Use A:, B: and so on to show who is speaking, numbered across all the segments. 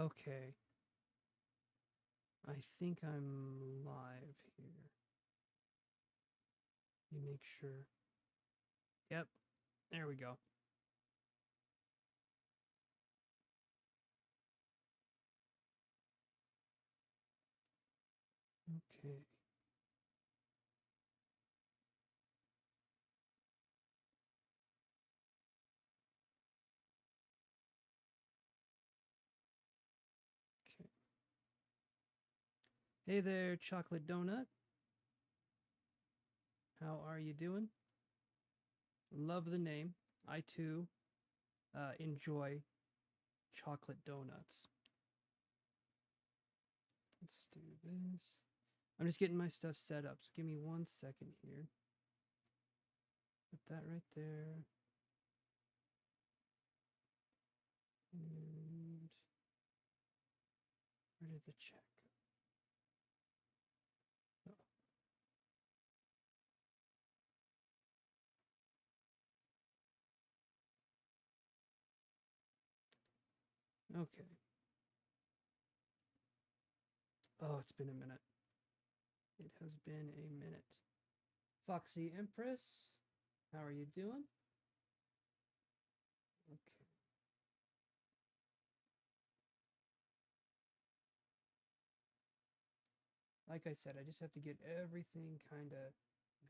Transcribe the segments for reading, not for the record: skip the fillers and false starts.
A: Okay. I think I'm live here. Let me make sure. Yep. There we go. Okay. Okay. Hey there, Chocolate Donut. How are you doing? Love the name. I too enjoy chocolate donuts. Let's do this. I'm just getting my stuff set up, so give me 1 second here. Put that right there. And where did the check go? Oh. Okay. Oh, it's been a minute. It has been a minute. Foxy Empress, how are you doing? Okay. Like I said, I just have to get everything kind of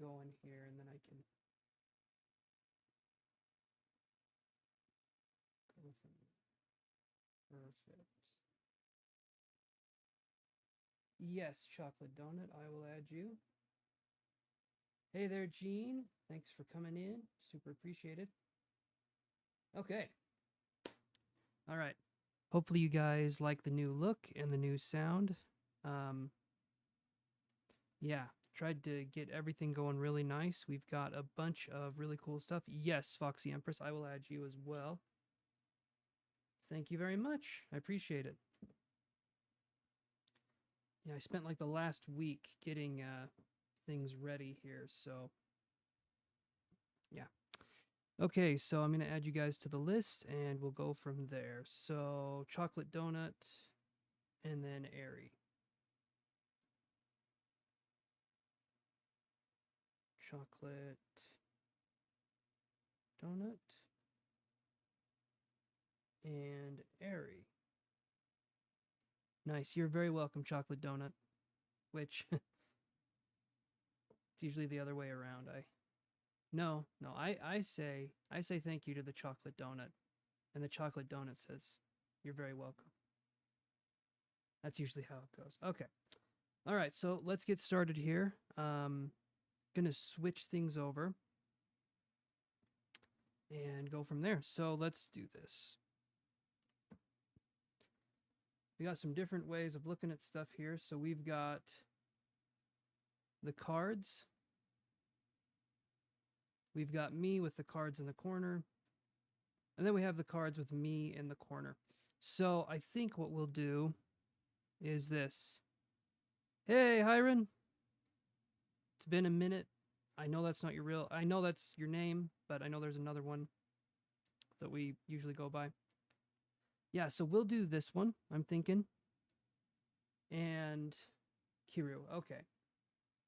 A: going here, and then I can go from there. Perfect. Yes, Chocolate Donut, I will add you. Hey there, Jean. Thanks for coming in. Super appreciated. Okay. All right. Hopefully you guys like the new look and the new sound. Yeah, tried to get everything going really nice. We've got a bunch of really cool stuff. Yes, Foxy Empress, I will add you as well. Thank you very much. I appreciate it. Yeah, I spent like the last week getting things ready here, so yeah. Okay, so I'm going to add you guys to the list and we'll go from there. So, Chocolate Donut and then Airy. Chocolate Donut and Airy. Nice. You're very welcome, Chocolate Donut. Which it's usually the other way around. No, I say thank you to the chocolate donut, and the chocolate donut says you're very welcome. That's usually how it goes. Okay. All right, so let's get started here. Gonna switch things over and go from there. So let's do this. We got some different ways of looking at stuff here. So we've got the cards. We've got me with the cards in the corner. And then we have the cards with me in the corner. So I think what we'll do is this. Hey, Hiron. It's been a minute. I know that's not your real... I know that's your name, but I know there's another one that we usually go by. Yeah, so we'll do this one, I'm thinking. And Kiru. Okay.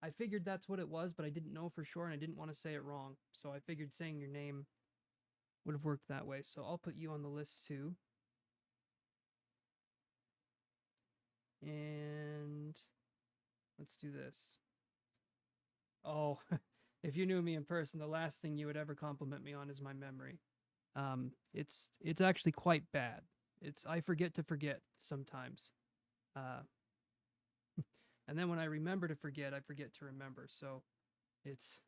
A: I figured that's what it was, but I didn't know for sure, and I didn't want to say it wrong. So I figured saying your name would have worked that way. So I'll put you on the list too. And let's do this. Oh, if you knew me in person, the last thing you would ever compliment me on is my memory. It's actually quite bad. I forget to forget sometimes. And then when I remember to forget, I forget to remember. So it's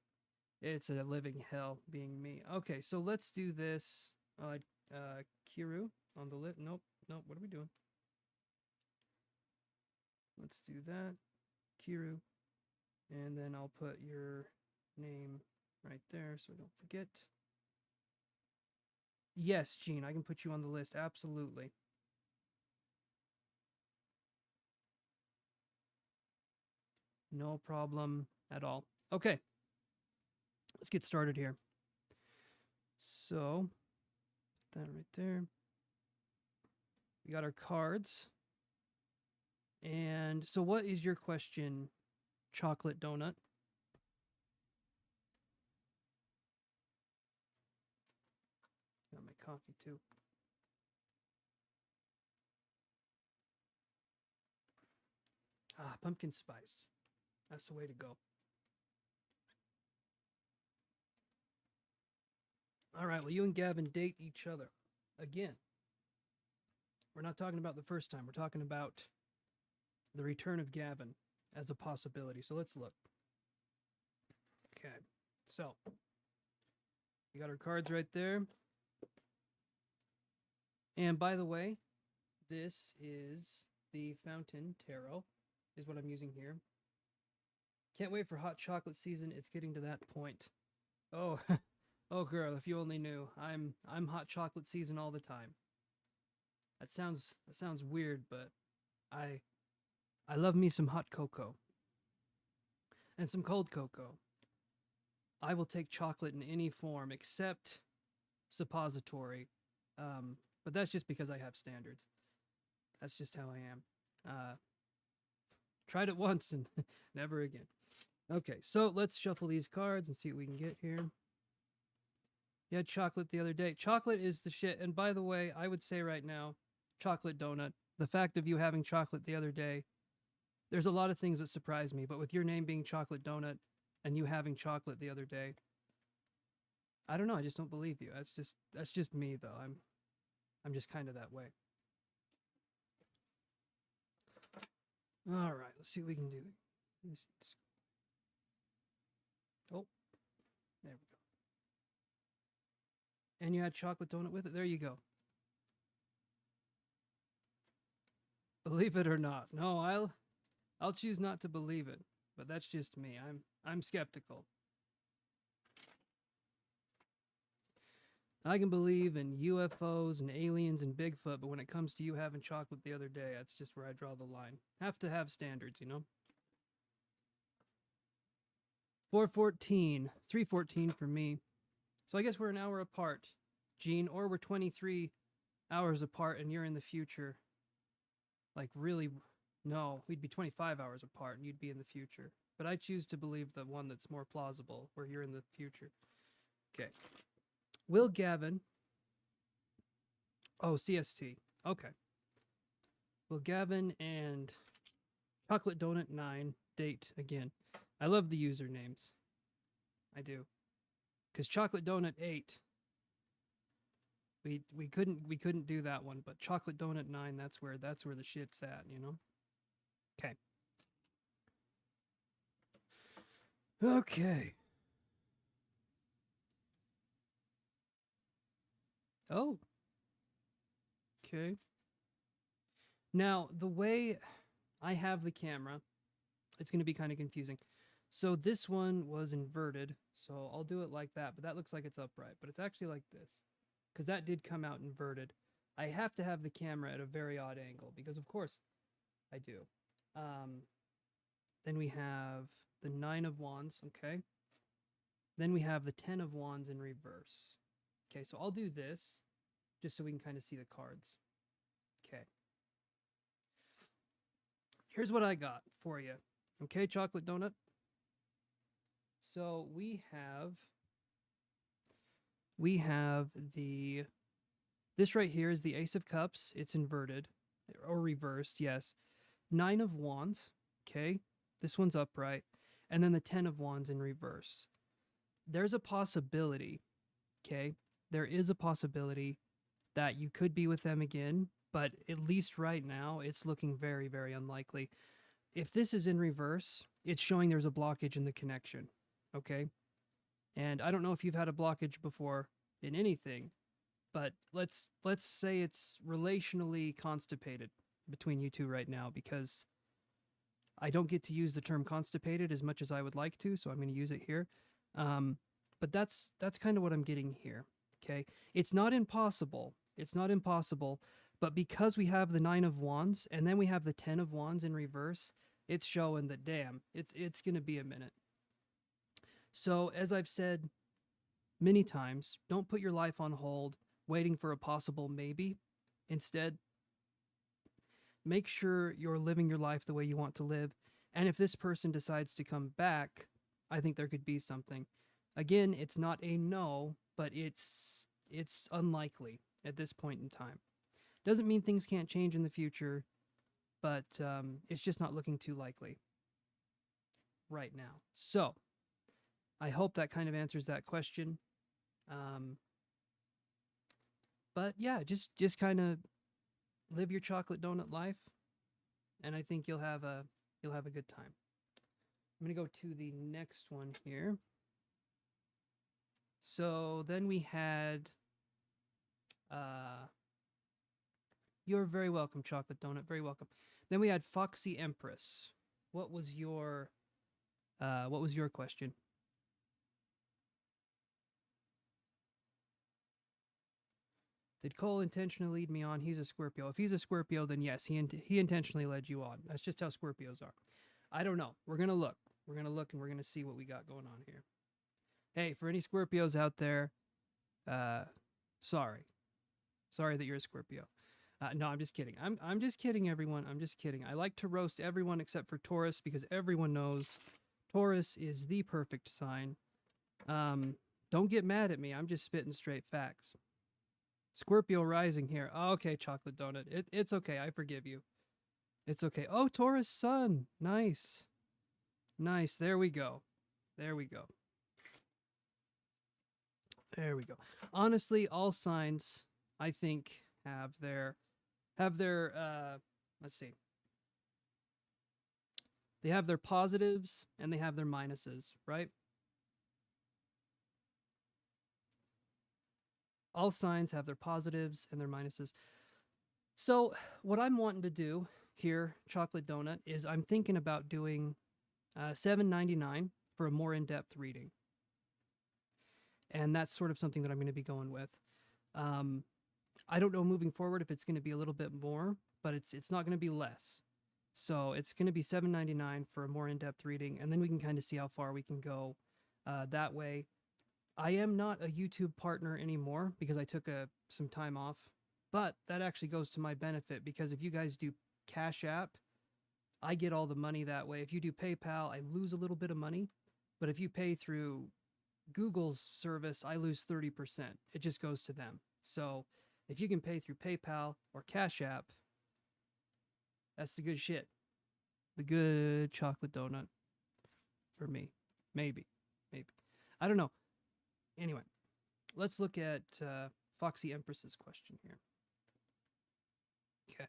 A: a living hell being me. Okay, so let's do this. Kiru on the list. Nope. What are we doing? Let's do that. Kiru. And then I'll put your name right there so I don't forget. Yes, Gene, I can put you on the list. Absolutely. No problem at all. Okay. Let's get started here. So, put that right there. We got our cards. And so what is your question, Chocolate Donut? Got my coffee too. Ah, pumpkin spice. That's the way to go. All right, well, you and Gavin date each other. Again, we're not talking about the first time. We're talking about the return of Gavin as a possibility. So let's look. Okay, so we got our cards right there. And by the way, this is the Fountain Tarot, is what I'm using here. Can't wait for hot chocolate season. It's getting to that point. Oh, oh girl, if you only knew. I'm hot chocolate season all the time. That sounds weird, but I love me some hot cocoa. And some cold cocoa. I will take chocolate in any form except suppository. But that's just because I have standards. That's just how I am. Tried it once and never again. Okay, so let's shuffle these cards and see what we can get here. You had chocolate the other day. Chocolate is the shit. And by the way, I would say right now, Chocolate Donut, the fact of you having chocolate the other day, there's a lot of things that surprise me, but with your name being Chocolate Donut and you having chocolate the other day, I don't know, I just don't believe you. That's just me though. I'm just kind of that way. All right, let's see what we can do. Oh, there we go. And you had chocolate donut with it. There you go. Believe it or not. No, I'll choose not to believe it, but that's just me. I'm skeptical. I can believe in UFOs and aliens and Bigfoot, but when it comes to you having chocolate the other day, that's just where I draw the line. Have to have standards, you know? 4:14, 3:14 for me. So I guess we're an hour apart, Gene, or we're 23 hours apart and you're in the future. Like, really, no, we'd be 25 hours apart and you'd be in the future. But I choose to believe the one that's more plausible, where you're in the future. Okay. Will Gavin... Oh, CST. Okay. Will Gavin and Chocolate Donut 9 date again? I love the usernames. I do. Because Chocolate Donut 8... We couldn't do that one, but Chocolate Donut 9, that's where the shit's at, you know? Okay. Okay. Oh. Okay. Now, the way I have the camera, it's going to be kind of confusing. So this one was inverted, so I'll do it like that, but that looks like it's upright, but it's actually like this, because that did come out inverted. I have to have the camera at a very odd angle, because of course I do. Then we have the 9 of Wands, okay? Then we have the 10 of Wands in reverse. Okay, so I'll do this, just so we can kind of see the cards. Okay. Here's what I got for you. Okay, Chocolate Donut? So we have this right here is the Ace of Cups. It's inverted, or reversed, yes. 9 of Wands, okay? This one's upright. And then the 10 of Wands in reverse. There's a possibility, okay? There is a possibility that you could be with them again, but at least right now, it's looking very, very unlikely. If this is in reverse, it's showing there's a blockage in the connection, okay? And I don't know if you've had a blockage before in anything, but let's say it's relationally constipated between you two right now, because I don't get to use the term constipated as much as I would like to, so I'm going to use it here. But that's kind of what I'm getting here, okay? It's not impossible. It's not impossible, but because we have the 9 of Wands and then we have the 10 of Wands in reverse, it's showing that, damn, it's going to be a minute. So, as I've said many times, don't put your life on hold waiting for a possible maybe. Instead, make sure you're living your life the way you want to live. And if this person decides to come back, I think there could be something. Again, it's not a no, but it's unlikely at this point in time. Doesn't mean things can't change in the future, but it's just not looking too likely right now. So I hope that kind of answers that question. But yeah, just kind of live your chocolate donut life, and I think you'll have a good time. I'm gonna go to the next one here. So then we had, you're very welcome, chocolate donut, very welcome. Then we had Foxy Empress. What was your question? Did Cole intentionally lead me on? He's a Scorpio. If he's a Scorpio, then yes, he intentionally led you on. That's just how Scorpios are. I don't know. We're going to look. We're going to look and we're going to see what we got going on here. Hey, for any Scorpios out there, sorry. Sorry that you're a Scorpio. No, I'm just kidding. I'm just kidding, everyone. I'm just kidding. I like to roast everyone except for Taurus because everyone knows Taurus is the perfect sign. Don't get mad at me. I'm just spitting straight facts. Scorpio rising here. Oh, okay, chocolate donut. It's okay. I forgive you. It's okay. Oh, Taurus sun. Nice. Nice. There we go. There we go. There we go. Honestly, all signs, I think, have their let's see. They have their positives and they have their minuses, right? All signs have their positives and their minuses. So what I'm wanting to do here, chocolate donut, is I'm thinking about doing $7.99 for a more in-depth reading. And that's sort of something that I'm going to be going with. I don't know moving forward if it's going to be a little bit more, but it's not going to be less. So it's going to be $7.99 for a more in-depth reading, and then we can kind of see how far we can go that way. I am not a YouTube partner anymore because I took some time off, but that actually goes to my benefit because if you guys do Cashapp, I get all the money that way. If you do PayPal, I lose a little bit of money, but if you pay through Google's service, I lose 30%. It just goes to them. So if you can pay through PayPal or Cashapp, that's the good shit. The good chocolate donut for me. Maybe. I don't know. Anyway, let's look at Foxy Empress's question here. Okay.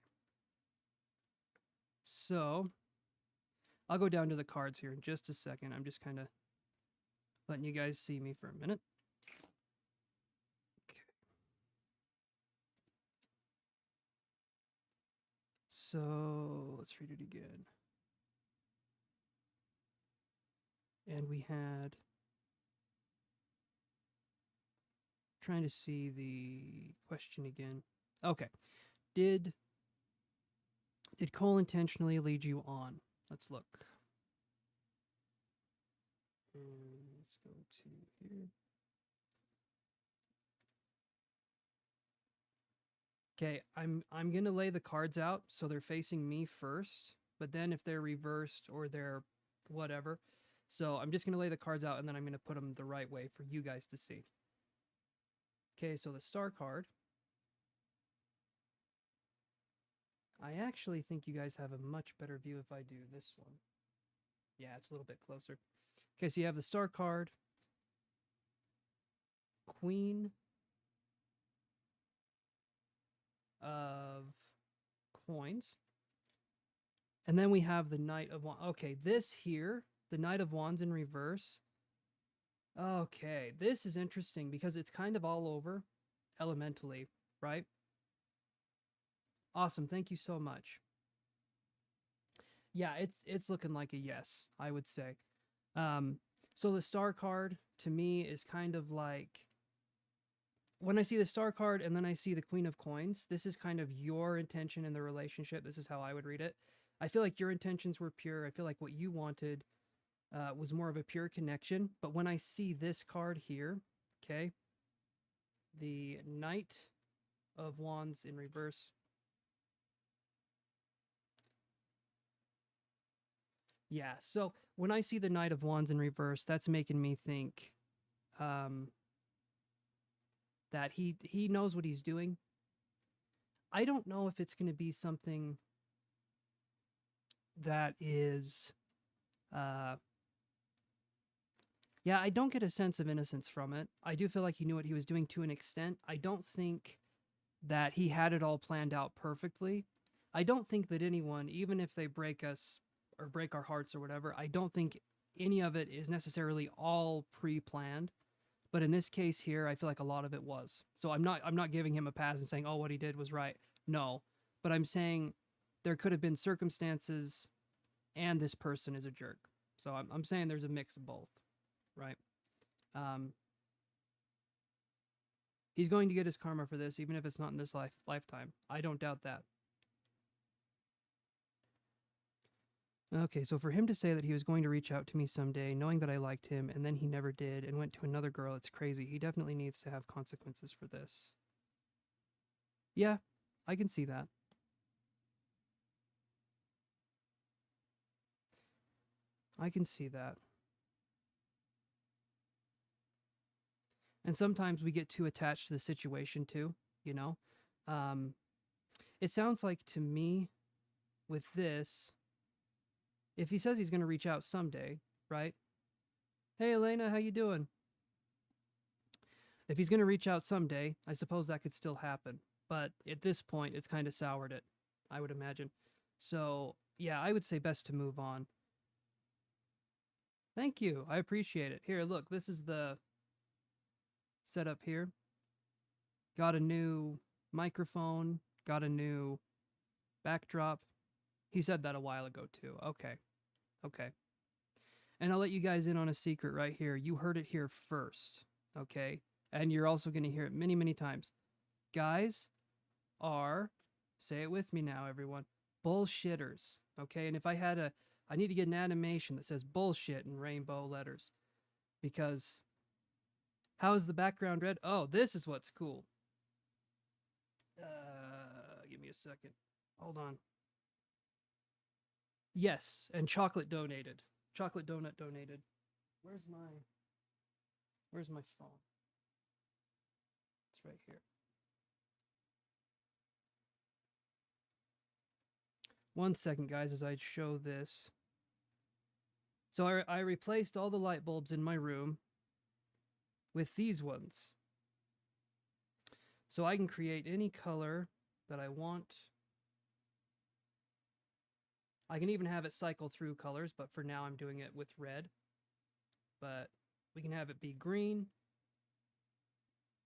A: So I'll go down to the cards here in just a second. I'm just kind of letting you guys see me for a minute. Okay. So let's read it again. And we had, trying to see the question again. Okay. Did Cole intentionally lead you on? Let's look. And let's go to here. Okay, I'm gonna lay the cards out so they're facing me first, but then if they're reversed or they're whatever, so I'm just gonna lay the cards out and then I'm gonna put them the right way for you guys to see. Okay, so the star card. I actually think you guys have a much better view if I do this one. Yeah, it's a little bit closer. Okay, so you have the star card, Queen of Coins, and then we have the Knight of Wands. Okay, this here, the Knight of Wands in reverse. Okay, this is interesting because it's kind of all over elementally, right? Awesome, thank you so much. Yeah, it's looking like a yes, I would say. So the star card to me is kind of like, when I see the star card and then I see the Queen of Coins, this is kind of your intention in the relationship. This is how I would read it. I feel like your intentions were pure. I feel like what you wanted was more of a pure connection. But when I see this card here, okay, the Knight of Wands in reverse, Yeah, so when I see the Knight of Wands in reverse, that's making me think um, that he knows what he's doing. I don't know if it's going to be something that is, uh, yeah, I don't get a sense of innocence from it. I do feel like he knew what he was doing to an extent. I don't think that he had it all planned out perfectly. I don't think that anyone, even if they break us or break our hearts or whatever, I don't think any of it is necessarily all pre-planned. But in this case here, I feel like a lot of it was. So I'm not giving him a pass and saying, "Oh, what he did was right." No. But I'm saying there could have been circumstances and this person is a jerk. So I'm saying there's a mix of both, right? Um, he's going to get his karma for this, even if it's not in this lifetime. I don't doubt that. Okay, so for him to say that he was going to reach out to me someday, knowing that I liked him, and then he never did and went to another girl, it's crazy. He definitely needs to have consequences for this. Yeah, I can see that. I can see that. And sometimes we get too attached to the situation too, you know? Um, it sounds like to me with this, if he says he's going to reach out someday, right? Hey, Elena, how you doing? If he's going to reach out someday, I suppose that could still happen. But at this point, it's kind of soured it, I would imagine. So, yeah, I would say best to move on. Thank you. I appreciate it. Here, look, this is the setup here. Got a new microphone, got a new backdrop. He said that a while ago, too. Okay. Okay. And I'll let you guys in on a secret right here. You heard it here first. Okay. And you're also going to hear it many, many times. Guys are, say it with me now, everyone, bullshitters. Okay. And if I need to get an animation that says bullshit in rainbow letters because how's the background red? Oh, this is what's cool. Give me a second. Hold on. Yes, and chocolate donated. Chocolate donut donated. Where's my phone? It's right here. One second, guys, as I show this. So I replaced all the light bulbs in my room with these ones. So I can create any color that I want. I can even have it cycle through colors, but for now I'm doing it with red. But we can have it be green.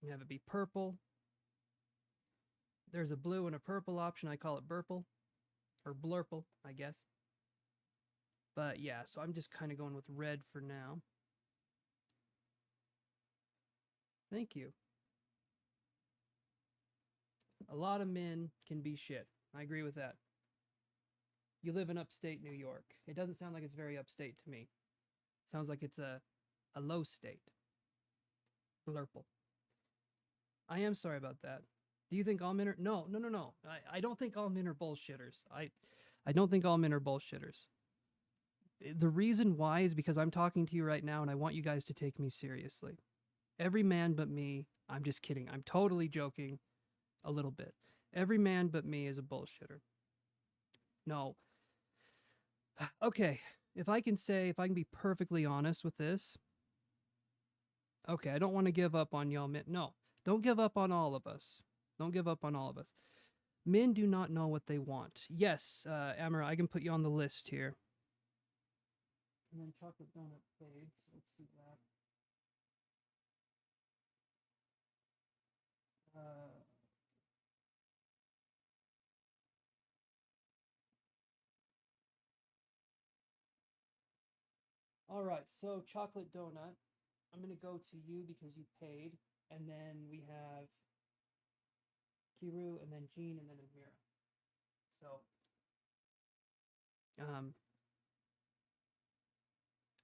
A: We can have it be purple. There's a blue and a purple option. I call it burple or blurple, I guess. But yeah, so I'm just kind of going with red for now. Thank you. A lot of men can be shit. I agree with that. You live in upstate New York. It doesn't sound like it's very upstate to me. Sounds like it's a low state. Blurple. I am sorry about that. Do you think all men are... No. I don't think all men are bullshitters. I don't think all men are bullshitters. The reason why is because I'm talking to you right now and I want you guys to take me seriously. Every man but me... I'm just kidding. I'm totally joking a little bit. Every man but me is a bullshitter. No. Okay, if I can be perfectly honest with this. Okay, I don't want to give up on y'all men. No, don't give up on all of us. Don't give up on all of us. Men do not know what they want. Yes, Amara, I can put you on the list here. And then chocolate donut fades. Let's see that. All right, so chocolate donut. I'm gonna go to you because you paid, and then we have Kiru, and then Jean, and then Amira. So,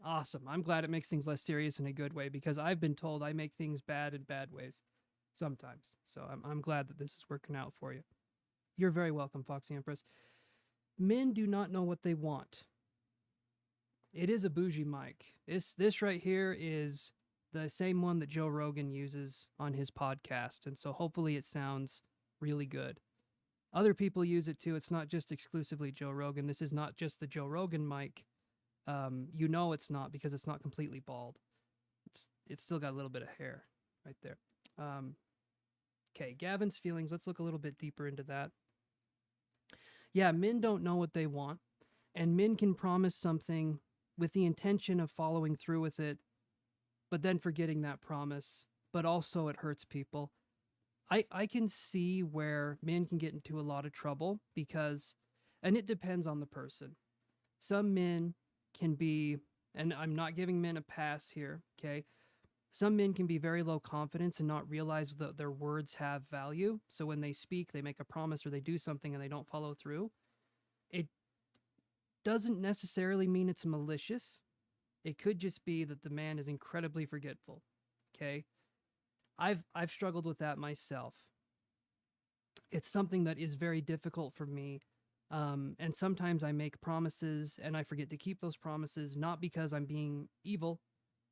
A: awesome. I'm glad it makes things less serious in a good way because I've been told I make things bad in bad ways sometimes. So I'm glad that this is working out for you. You're very welcome, Foxy Empress. Men do not know what they want. It is a bougie mic. This right here is the same one that Joe Rogan uses on his podcast, and so hopefully it sounds really good. Other people use it too. It's not just exclusively Joe Rogan. This is not just the Joe Rogan mic. You know it's not because it's not completely bald. It's still got a little bit of hair right there. Okay, Gavin's feelings. Let's look a little bit deeper into that. Yeah, men don't know what they want, and men can promise something with the intention of following through with it, but then forgetting that promise, but also it hurts people. I can see where men can get into a lot of trouble because, and it depends on the person. Some men can be, and I'm not giving men a pass here, okay? Some men can be very low confidence and not realize that their words have value. So when they speak, they make a promise or they do something and they don't follow through. It doesn't necessarily mean it's malicious. It could just be that the man is incredibly forgetful. Okay? I've struggled with that myself. It's something that is very difficult for me. And sometimes I make promises and I forget to keep those promises, not because I'm being evil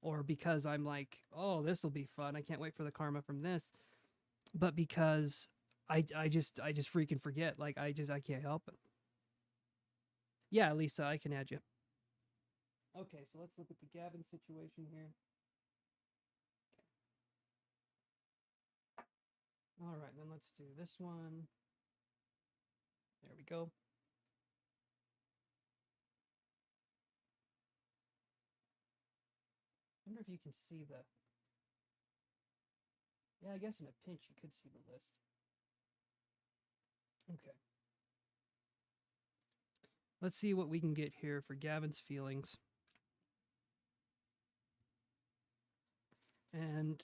A: or because I'm like, oh, this will be fun, I can't wait for the karma from this, but because I just freaking forget. Like I can't help it. Yeah, Lisa, I can add you. Okay, so let's look at the Gavin situation here. Okay. All right, then let's do this one. There we go. I wonder if you can see the... Yeah, I guess in a pinch you could see the list. Okay. Let's see what we can get here for Gavin's feelings. And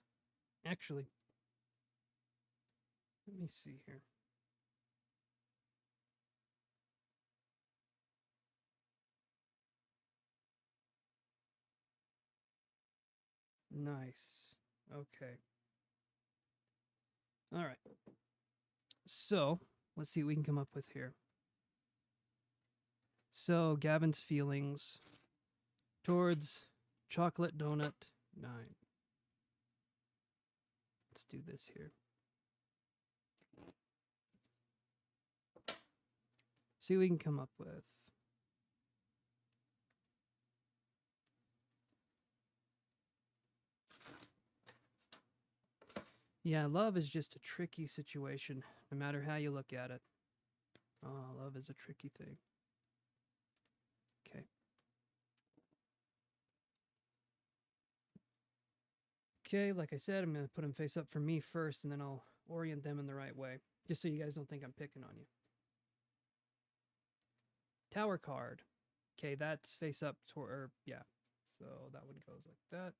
A: actually, let me see here. Nice. Okay. All right. So, let's see what we can come up with here. So, Gavin's feelings towards chocolate donut 9. Let's do this here. See what we can come up with. Yeah, love is just a tricky situation, no matter how you look at it. Oh, love is a tricky thing. Okay. Okay, like I said, I'm going to put them face up for me first, and then I'll orient them in the right way, just so you guys don't think I'm picking on you. Tower card. Okay, that's face up toward, or yeah. So that one goes like that.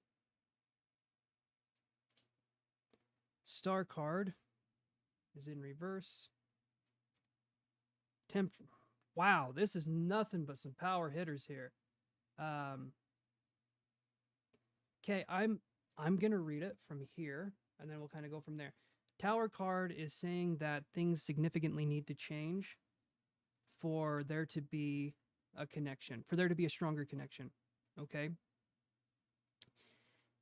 A: Star card is in reverse. Wow, this is nothing but some power hitters here. Okay, I'm gonna read it from here, and then we'll kind of go from there. Tower card is saying that things significantly need to change for there to be a connection, for there to be a stronger connection. Okay.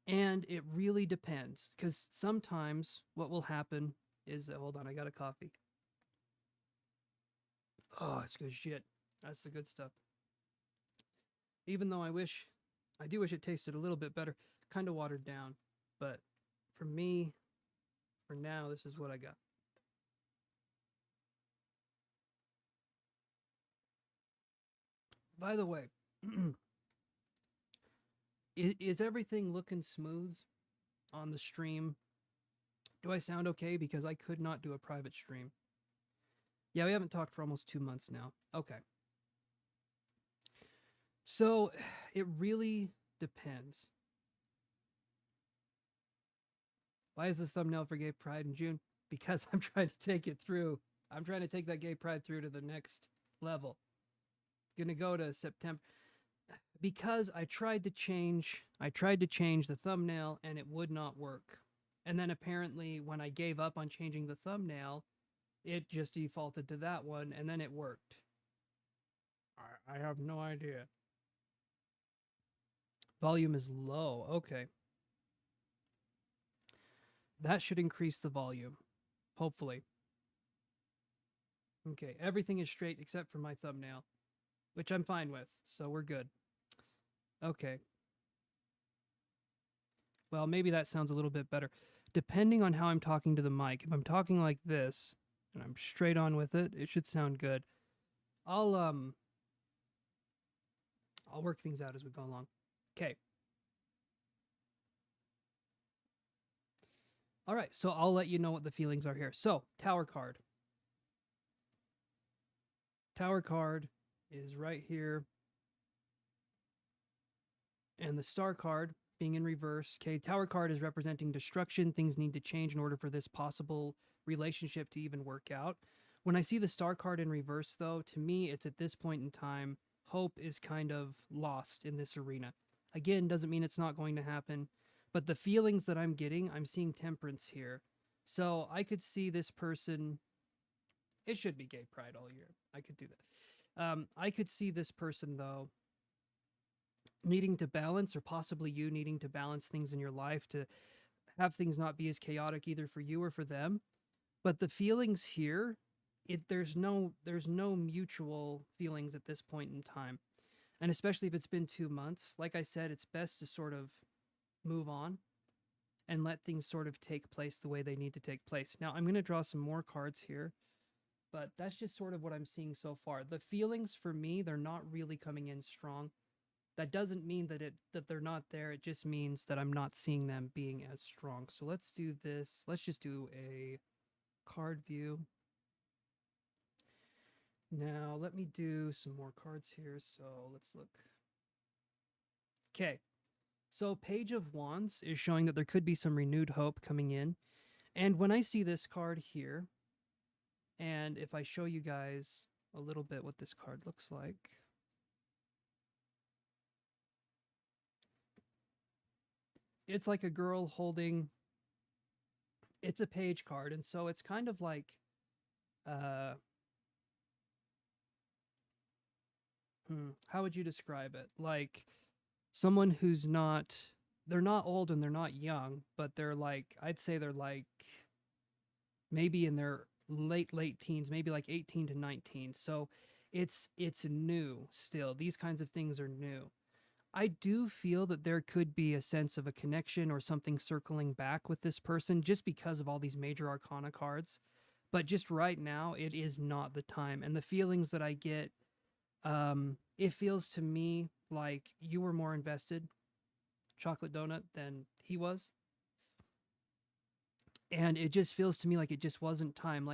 A: And it really depends, because sometimes what will happen is, hold on, I got a coffee. Oh, it's good shit. That's the good stuff. Even though I do wish it tasted a little bit better, kind of watered down. But for me, for now, this is what I got. By the way, is everything looking smooth on the stream? Do I sound okay? Because I could not do a private stream. Yeah, we haven't talked for almost 2 months now. Okay. So it really depends. Why is this thumbnail for Gay Pride in June? Because I'm trying to take it through. I'm trying to take that Gay Pride through to the next level. Gonna go to September. Because I tried to change the thumbnail and it would not work. And then apparently when I gave up on changing the thumbnail, it just defaulted to that one, and then it worked. I have no idea. Volume is low. Okay. That should increase the volume. Hopefully. Okay. Everything is straight except for my thumbnail, which I'm fine with. So we're good. Okay. Well, maybe that sounds a little bit better. Depending on how I'm talking to the mic. If I'm talking like this and I'm straight on with it, it should sound good. I'll work things out as we go along. Okay. All right, so I'll let you know what the feelings are here. So, Tower card. Tower card is right here. And the Star card being in reverse. Okay, Tower card is representing destruction. Things need to change in order for this possible relationship to even work out. When I see the Star card in reverse, though, to me, it's at this point in time, hope is kind of lost in this arena. Again, doesn't mean it's not going to happen, but the feelings that I'm getting, I'm seeing temperance here. So I could see this person, it should be gay pride all year. I could do that. I could see this person, though, needing to balance, or possibly you needing to balance things in your life to have things not be as chaotic either for you or for them. But the feelings here, there's no mutual feelings at this point in time. And especially if it's been 2 months, like I said, it's best to sort of move on and let things sort of take place the way they need to take place. Now, I'm going to draw some more cards here, but that's just sort of what I'm seeing so far. The feelings for me, they're not really coming in strong. That doesn't mean that they're not there. It just means that I'm not seeing them being as strong. So let's do this. Let's just do a card view. Now, let me do some more cards here. So let's look. Okay. So Page of Wands is showing that there could be some renewed hope coming in. And when I see this card here, and if I show you guys a little bit what this card looks like. It's like a girl holding, it's a page card, and so it's kind of like how would you describe it? Like someone who's not, they're not old and they're not young, but they're like, I'd say they're like maybe in their late teens, maybe like 18 to 19. So it's new still. These kinds of things are new. I do feel that there could be a sense of a connection or something circling back with this person just because of all these major arcana cards. But just right now, it is not the time. And the feelings that I get, it feels to me like you were more invested, Chocolate Donut, than he was. And it just feels to me like it just wasn't time.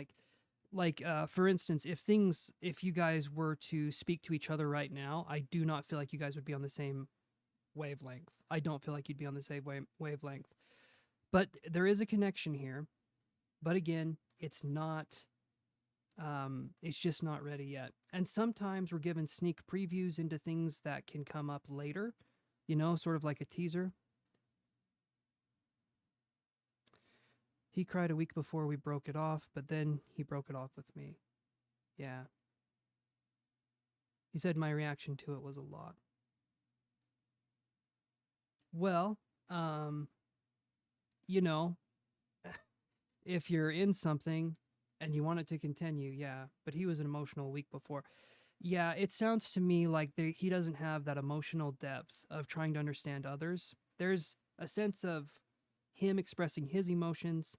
A: Like for instance, if you guys were to speak to each other right now, I do not feel like you guys would be on the same wavelength. I don't feel like you'd be on the same wavelength. But there is a connection here. But again, it's not, it's just not ready yet. And sometimes we're given sneak previews into things that can come up later, you know, sort of like a teaser. He cried a week before we broke it off, but then he broke it off with me. Yeah. He said my reaction to it was a lot. Well, you know, if you're in something and you want it to continue, yeah. But he was an emotional week before. Yeah, it sounds to me like he doesn't have that emotional depth of trying to understand others. There's a sense of him expressing his emotions,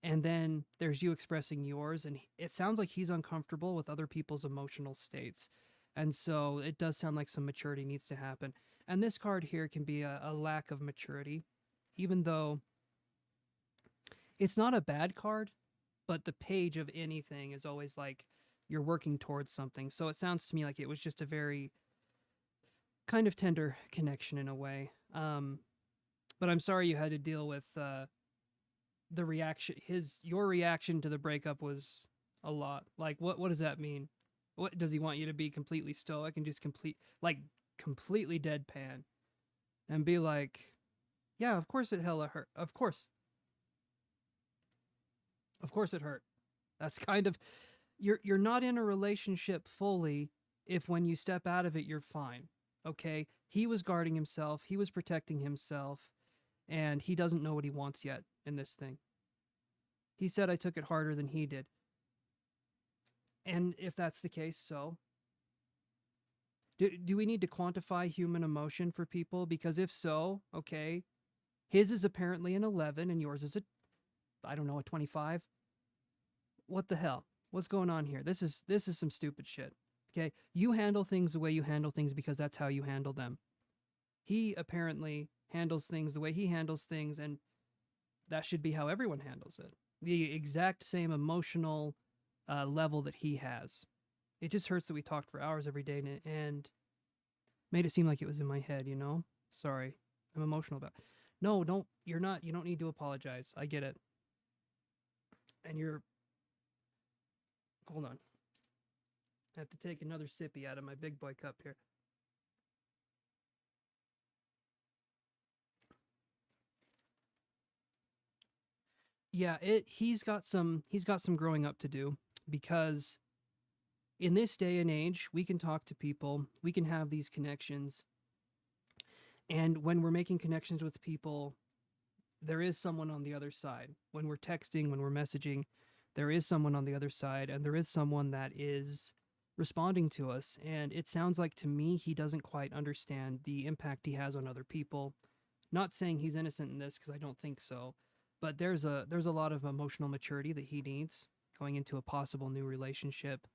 A: and then there's you expressing yours, and it sounds like he's uncomfortable with other people's emotional states. And so it does sound like some maturity needs to happen. And this card here can be a lack of maturity, even though it's not a bad card, but the page of anything is always like you're working towards something. So it sounds to me like it was just a very kind of tender connection in a way. But I'm sorry you had to deal with the reaction. Your reaction to the breakup was a lot. Like, what does that mean? What does he want you to be completely stoic and just completely deadpan and be like, yeah, of course it hella hurt. Of course it hurt. That's kind of, you're not in a relationship fully if when you step out of it you're fine. Okay? He was guarding himself, he was protecting himself, and he doesn't know what he wants yet in this thing. He said I took it harder than he did. And if that's the case, so do we need to quantify human emotion for people? Because if so, okay, his is apparently an 11 and yours is I don't know, a 25. What the hell? What's going on here? This is some stupid shit. Okay? You handle things the way you handle things because that's how you handle them. He apparently handles things the way he handles things, and that should be how everyone handles it. The exact same emotional level that he has. It just hurts that we talked for hours every day and made it seem like it was in my head, you know? Sorry. I'm emotional about it. No, don't. You're not. You don't need to apologize. I get it. And you're... Hold on. I have to take another sippy out of my big boy cup here. Yeah, he's got some growing up to do, because in this day and age, we can talk to people, we can have these connections, and when we're making connections with people, there is someone on the other side. When we're texting, when we're messaging, there is someone on the other side, and there is someone that is responding to us. And it sounds like to me he doesn't quite understand the impact he has on other people. Not saying he's innocent in this, because I don't think so, but there's a lot of emotional maturity that he needs going into a possible new relationship,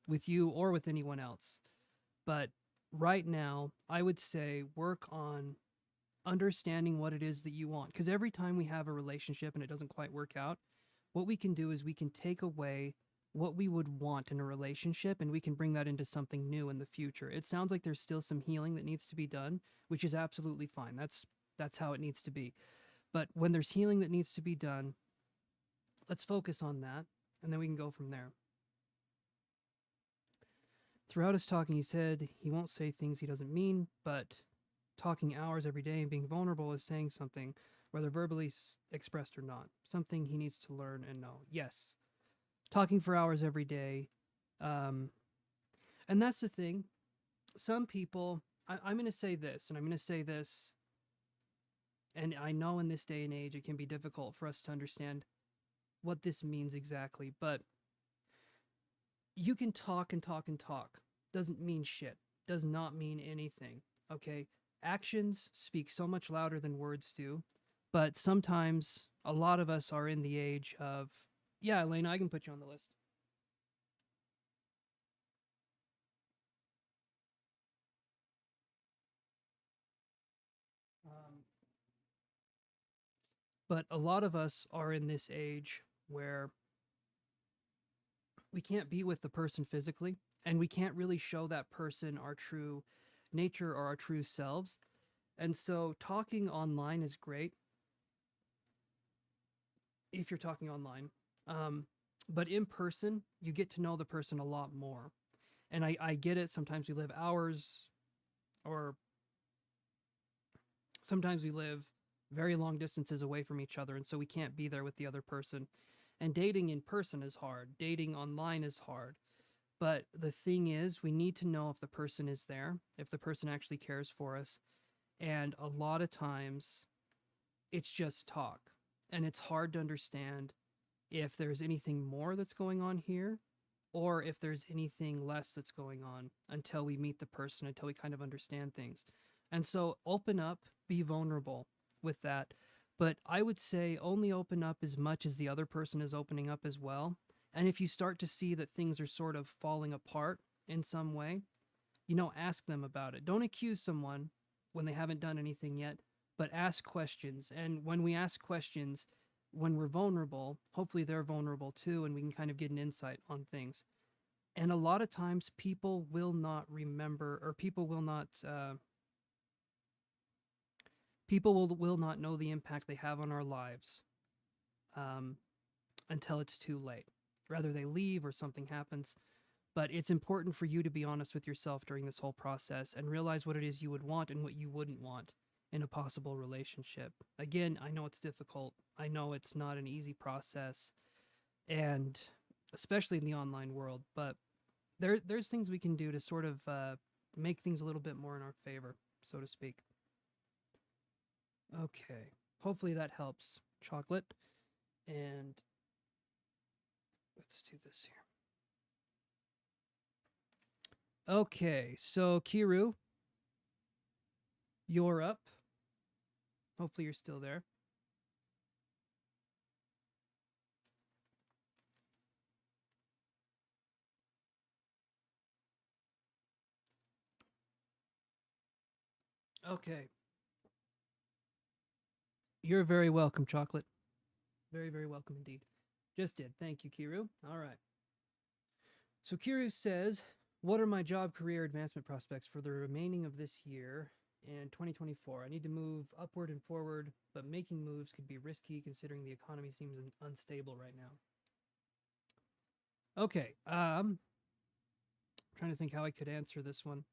A: with you or with anyone else. But right now, I would say work on understanding what it is that you want. Because every time we have a relationship and it doesn't quite work out, what we can do is we can take away what we would want in a relationship and we can bring that into something new in the future. It sounds like there's still some healing that needs to be done, which is absolutely fine. That's how it needs to be. But when there's healing that needs to be done, let's focus on that, and then we can go from there. Throughout his talking, he said he won't say things he doesn't mean, but talking hours every day and being vulnerable is saying something, whether verbally expressed or not. Something he needs to learn and know. Yes. Talking for hours every day. And that's the thing. Some people, I'm going to say this, and I'm going to say this, and I know in this day and age it can be difficult for us to understand what this means exactly, but you can talk and talk and talk. Doesn't mean shit. Does not mean anything. Okay? Actions speak so much louder than words do, but sometimes a lot of us are in the age of... Yeah, Elena, I can put you on the list. But a lot of us are in this age where we can't be with the person physically, and we can't really show that person our true nature or our true selves. And so talking online is great if you're talking online. But in person, you get to know the person a lot more. And I get it. Sometimes we live hours, or sometimes we live very long distances away from each other. And so we can't be there with the other person. And dating in person is hard. Dating online is hard. But the thing is, we need to know if the person is there, if the person actually cares for us. And a lot of times, it's just talk. And it's hard to understand if there's anything more that's going on here, or if there's anything less that's going on until we meet the person, until we kind of understand things. And so open up, be vulnerable with that. But I would say only open up as much as the other person is opening up as well. And if you start to see that things are sort of falling apart in some way, ask them about it. Don't accuse someone when they haven't done anything yet, but ask questions. And when we ask questions, when we're vulnerable, hopefully they're vulnerable too, and we can kind of get an insight on things. And a lot of times people will not remember, or people will not know the impact they have on our lives until it's too late. Rather they leave or something happens. But it's important for you to be honest with yourself during this whole process and realize what it is you would want and what you wouldn't want in a possible relationship. Again, I know it's difficult. I know it's not an easy process, and especially in the online world, but there's things we can do to sort of make things a little bit more in our favor, so to speak. Okay. Hopefully that helps, Chocolate. And let's do this here. Okay, so Kiru, you're up. Hopefully you're still there. Okay. You're very welcome, Chocolate. Very, very welcome indeed. Just did. Thank you, Kiru. All right. So Kiru says, what are my job career advancement prospects for the remaining of this year and 2024? I need to move upward and forward, but making moves could be risky considering the economy seems unstable right now. Okay. Trying to think how I could answer this one.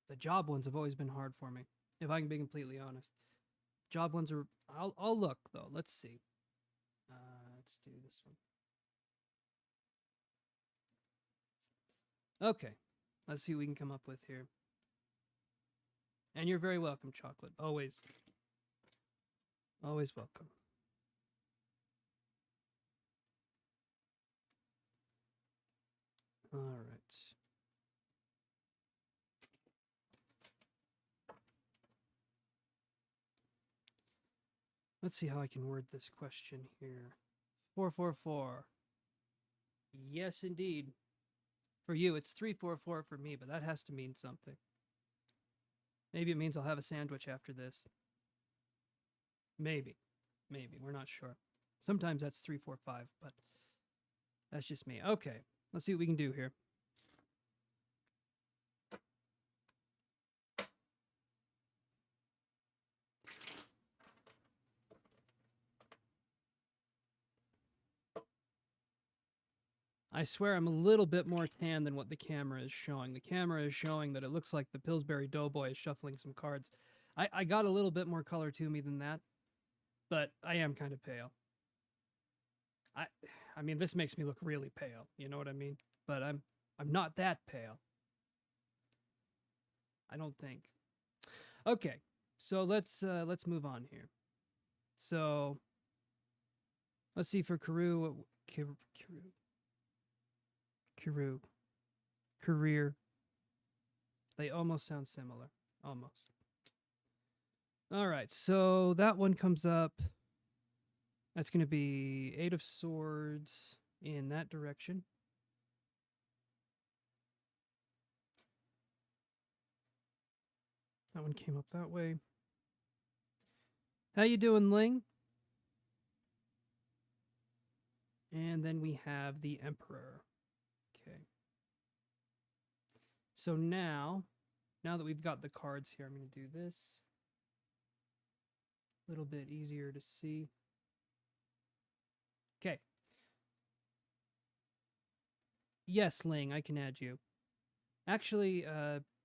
A: The job ones have always been hard for me, if I can be completely honest. Job ones are... I'll look, though. Let's see. Let's do this one. Okay. Let's see what we can come up with here. And you're very welcome, Chocolate. Always. Always welcome. All right. Let's see how I can word this question here. 444. Yes, indeed. For you, it's 344 for me, but that has to mean something. Maybe it means I'll have a sandwich after this. Maybe. Maybe. We're not sure. Sometimes that's 345, but that's just me. Okay. Let's see what we can do here. I swear I'm a little bit more tan than what the camera is showing. The camera is showing that it looks like the Pillsbury Doughboy is shuffling some cards. I got a little bit more color to me than that, but I am kind of pale. I mean, this makes me look really pale, you know what I mean? But I'm not that pale. I don't think. Okay, so let's move on here. So let's see for Kiru. Career. They almost sound similar. Almost. All right, so that one comes up. That's going to be 8 of Swords in that direction. That one came up that way. How you doing, Ling? And then we have the Emperor. Okay. So now that we've got the cards here, I'm going to do this. A little bit easier to see. Okay. Yes, Ling, I can add you. Actually,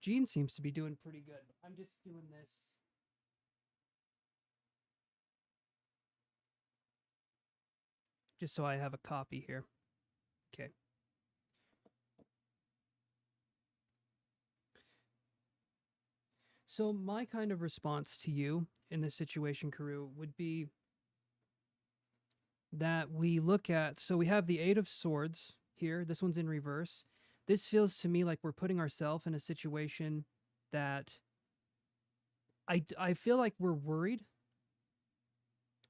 A: Gene seems to be doing pretty good. I'm just doing this. Just so I have a copy here. Okay. So my kind of response to you in this situation, Karu, would be that we look at, so we have the 8 of Swords here. This one's in reverse. This feels to me like we're putting ourselves in a situation that I feel like we're worried,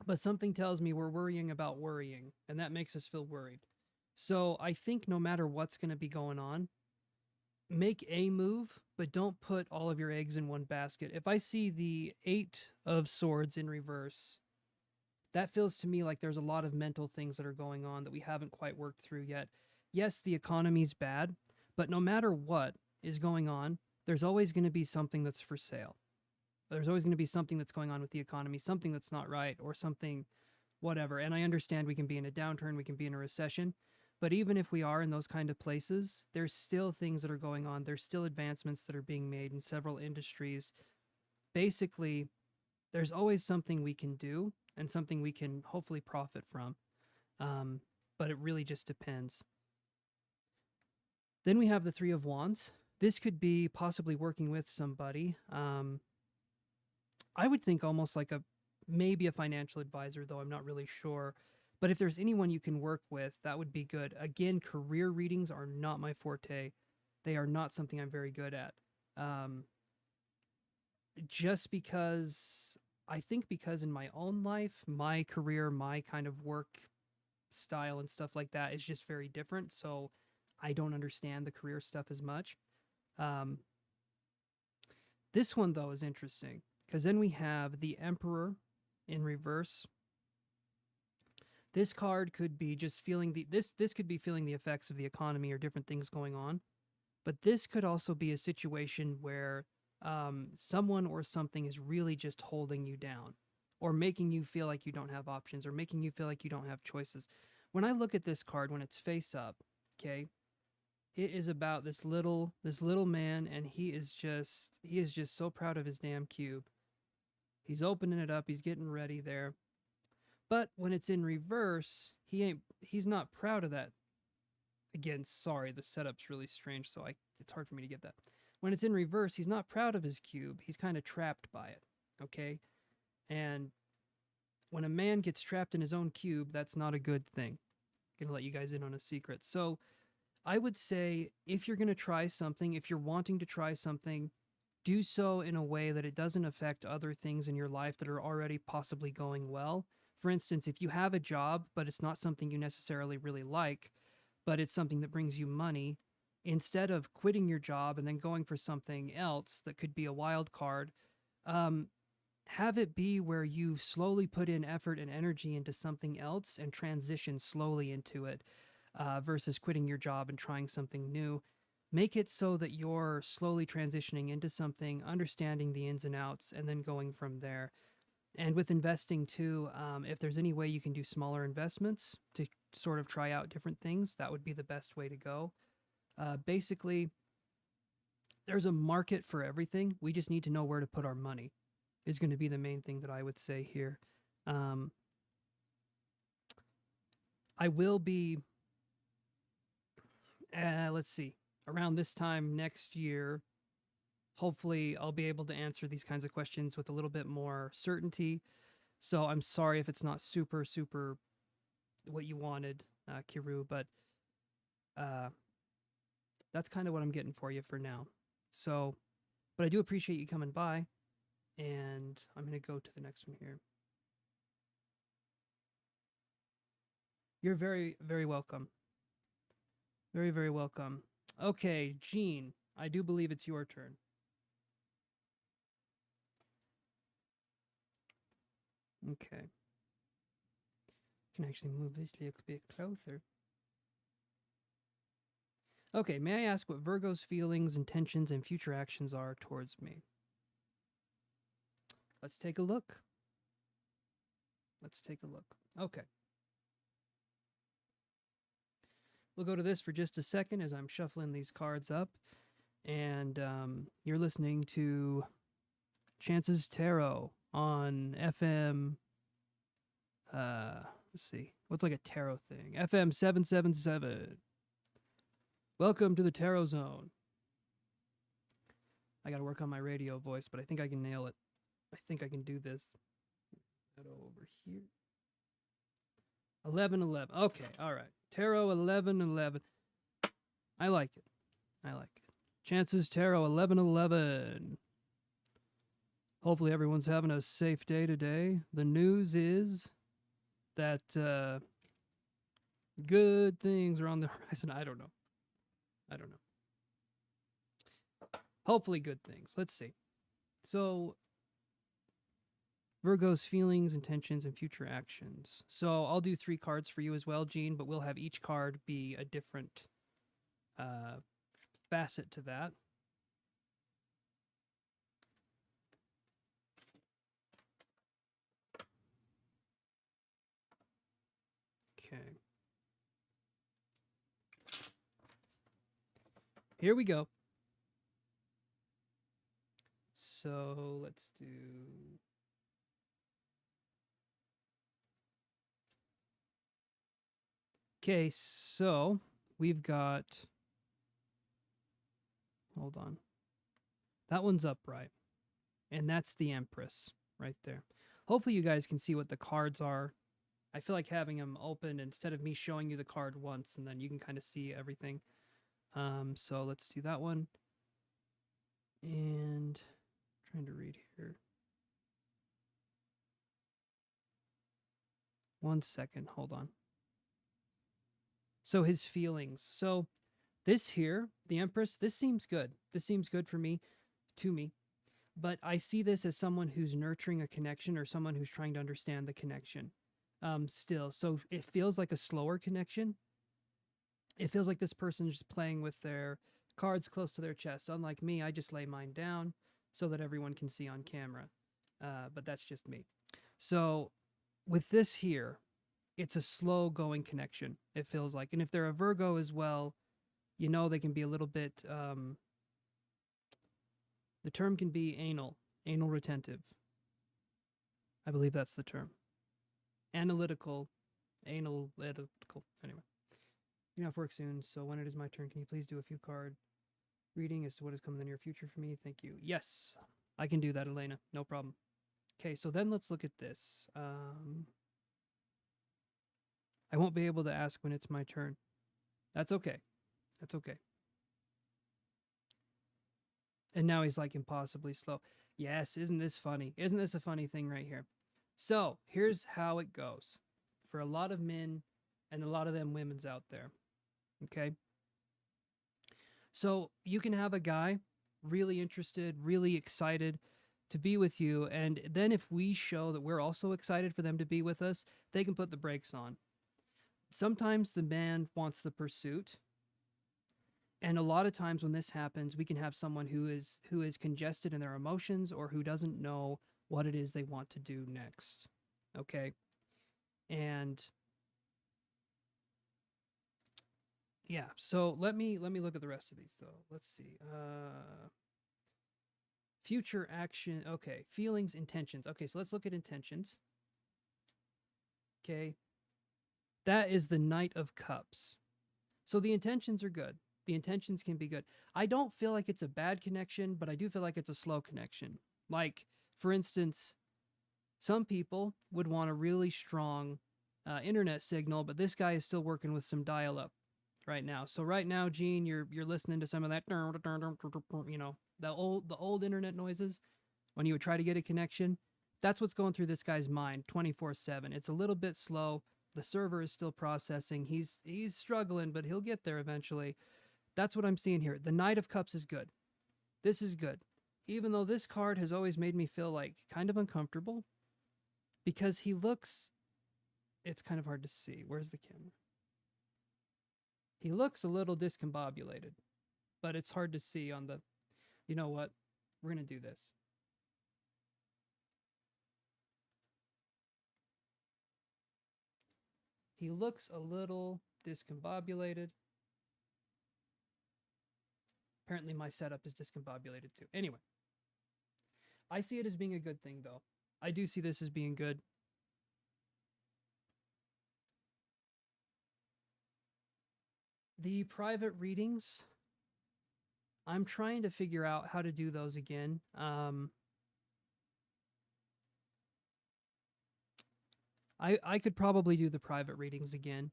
A: but something tells me we're worrying about worrying, and that makes us feel worried. So I think no matter what's going to be going on, make a move, but don't put all of your eggs in one basket. If I see the 8 of Swords in reverse, that feels to me like there's a lot of mental things that are going on that we haven't quite worked through yet. Yes, the economy's bad, but no matter what is going on, there's always going to be something that's for sale. There's always going to be something that's going on with the economy, something that's not right, or something, whatever. And I understand we can be in a downturn, we can be in a recession, but even if we are in those kind of places, there's still things that are going on. There's still advancements that are being made in several industries. Basically, there's always something we can do. and something we can hopefully profit from. But it really just depends. Then we have the Three of Wands. This could be possibly working with somebody. I would think almost like maybe a financial advisor, though I'm not really sure. But if there's anyone you can work with, that would be good. Again, career readings are not my forte. They are not something I'm very good at. Just because I think because in my own life, my career, my kind of work style and stuff like that is just very different. So I don't understand the career stuff as much. This one, though, is interesting because then we have the Emperor in reverse. This card could be just feeling this could be feeling the effects of the economy or different things going on. But this could also be a situation where someone or something is really just holding you down or making you feel like you don't have options or making you feel like you don't have choices. When I look at this card, when it's face up, okay, it is about this little man, and he is just so proud of his damn cube. He's opening it up, he's getting ready there. But when it's in reverse, he's not proud of that. Again, sorry, the setup's really strange, so it's hard for me to get that. When it's in reverse, he's not proud of his cube. He's kind of trapped by it, okay? And when a man gets trapped in his own cube, that's not a good thing. I'm gonna let you guys in on a secret. So I would say if you're gonna try something, if you're wanting to try something, do so in a way that it doesn't affect other things in your life that are already possibly going well. For instance, if you have a job, but it's not something you necessarily really like, but it's something that brings you money, instead of quitting your job and then going for something else that could be a wild card, have it be where you slowly put in effort and energy into something else and transition slowly into it, versus quitting your job and trying something new. Make it so that you're slowly transitioning into something, understanding the ins and outs, and then going from there. And with investing too, if there's any way you can do smaller investments to sort of try out different things, that would be the best way to go. Basically, there's a market for everything. We just need to know where to put our money, is going to be the main thing that I would say here. I will be, let's see, around this time next year, hopefully I'll be able to answer these kinds of questions with a little bit more certainty. So I'm sorry if it's not super, super what you wanted, Kiru, but that's kind of what I'm getting for you for now. So, but I do appreciate you coming by, and I'm going to go to the next one here. You're very, very welcome. Very, very welcome. Okay, Jean, I do believe it's your turn. Okay. Can actually move this a little bit closer. Okay, may I ask what Virgo's feelings, intentions, and future actions are towards me? Let's take a look. Let's take a look. Okay. We'll go to this for just a second as I'm shuffling these cards up. And you're listening to Chances Tarot on FM. Let's see. What's like a tarot thing? FM 777. Welcome to the Tarot Zone. I got to work on my radio voice, but I think I can nail it. I think I can do this. Over here. 1111. Okay, all right. Tarot 1111. I like it. I like it. Chances Tarot 1111. Hopefully everyone's having a safe day today. The news is that good things are on the horizon. I don't know. Hopefully good things. Let's see. So, Virgo's feelings, intentions, and future actions. So I'll do 3 cards for you as well, Jean, but we'll have each card be a different facet to that. Okay. Here we go. So let's do Okay, so we've got, hold on. That one's upright. And that's the Empress right there. Hopefully you guys can see what the cards are. I feel like having them open instead of me showing you the card once, and then you can kind of see everything. So let's do that one. And trying to read here. 1 second, hold on. So his feelings. So this here, the Empress, this seems good. This seems good for me, to me. But I see this as someone who's nurturing a connection or someone who's trying to understand the connection still. So it feels like a slower connection. It feels like this person's just playing with their cards close to their chest. Unlike me, I just lay mine down so that everyone can see on camera. But that's just me. So with this here, it's a slow going connection, it feels like. And if they're a Virgo as well, you know, they can be a little bit, the term can be anal retentive. I believe that's the term. Analytical. Anyway. You know, off work soon, so when it is my turn, can you please do a few card reading as to what is coming in the near future for me? Thank you. Yes, I can do that, Elena. No problem. Okay, so then let's look at this. I won't be able to ask when it's my turn. That's okay. That's okay. And now he's like impossibly slow. Yes, isn't this funny? Isn't this a funny thing right here? So here's how it goes for a lot of men and a lot of them women's out there. Okay. So you can have a guy really interested, really excited to be with you. And then if we show that we're also excited for them to be with us, they can put the brakes on. Sometimes the man wants the pursuit. And a lot of times when this happens, we can have someone who is congested in their emotions or who doesn't know what it is they want to do next. Okay? And yeah, so let me look at the rest of these though. Let's see. Future action. Okay, feelings, intentions. Okay, so let's look at intentions. Okay. That is the Knight of Cups. So the intentions are good. The intentions can be good. I don't feel like it's a bad connection, but I do feel like it's a slow connection. Like, for instance, some people would want a really strong internet signal, but this guy is still working with some dial-up right now. So right now, Gene, you're listening to some of that, you know, the old internet noises when you would try to get a connection. That's what's going through this guy's mind 24/7. It's a little bit slow. The server is still processing. He's struggling, but he'll get there eventually. That's what I'm seeing here. The Knight of Cups is good. This is good. Even though this card has always made me feel like kind of uncomfortable because he looks, it's kind of hard to see. Where's the camera? He looks a little discombobulated, but it's hard to see on the, you know what? We're going to do this. He looks a little discombobulated. Apparently my setup is discombobulated too. Anyway, I see it as being a good thing though. I do see this as being good. The private readings, I'm trying to figure out how to do those again. I could probably do the private readings again.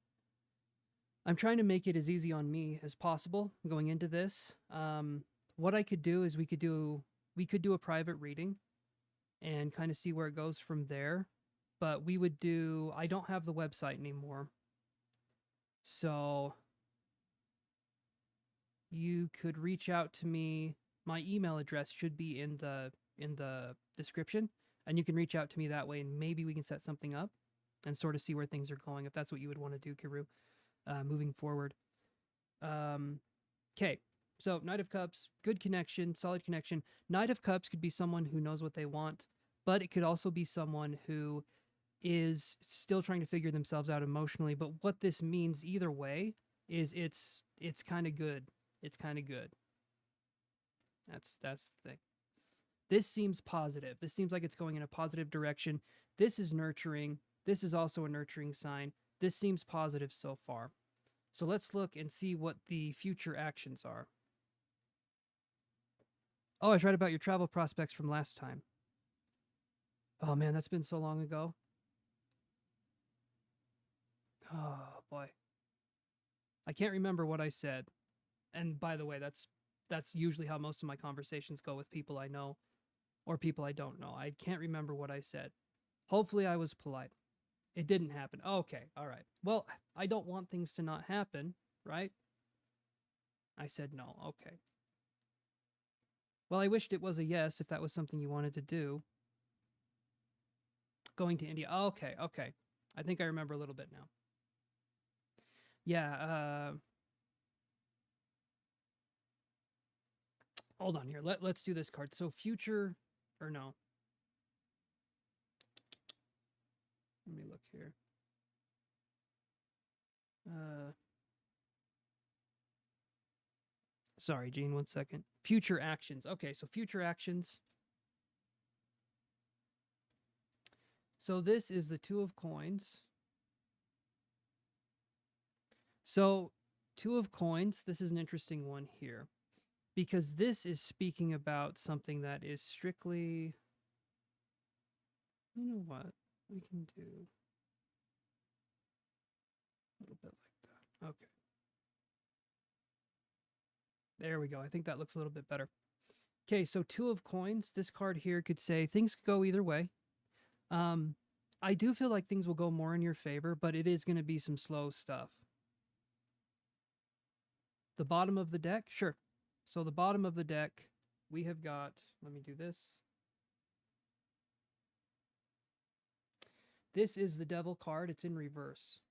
A: I'm trying to make it as easy on me as possible going into this. What I could do is we could do a private reading and kind of see where it goes from there. But we would do, I don't have the website anymore. So you could reach out to me. My email address should be in the description, and you can reach out to me that way, and maybe we can set something up and sort of see where things are going, if that's what you would want to do, Kiru, moving forward. Okay, so Knight of Cups, good connection, solid connection. Knight of Cups could be someone who knows what they want, but it could also be someone who is still trying to figure themselves out emotionally. But what this means either way is it's kind of good. It's kind of good. That's the thing. This seems positive. This seems like it's going in a positive direction. This is nurturing. This is also a nurturing sign. This seems positive so far. So let's look and see what the future actions are. Oh, I was right about your travel prospects from last time. Oh man, that's been so long ago. Oh boy. I can't remember what I said. And by the way, that's usually how most of my conversations go with people I know or people I don't know. I can't remember what I said. Hopefully I was polite. It didn't happen. Okay, all right. Well, I don't want things to not happen, right? I said no. Okay. Well, I wished it was a yes if that was something you wanted to do. Going to India. Okay, okay. I think I remember a little bit now. Yeah, hold on here. Let's do this card. So future or no. Let me look here. Sorry, Gene, 1 second. Future actions. Okay, so future actions. So this is the Two of Coins. So Two of Coins, this is an interesting one here because this is speaking about something that is strictly, you know what, we can do a little bit like that. Okay. There we go. I think that looks a little bit better. Okay, so Two of Coins, this card here could say things could go either way. I do feel like things will go more in your favor, but it is going to be some slow stuff. The bottom of the deck? Sure. So the bottom of the deck, we have got, let me do this. This is the Devil card. It's in reverse.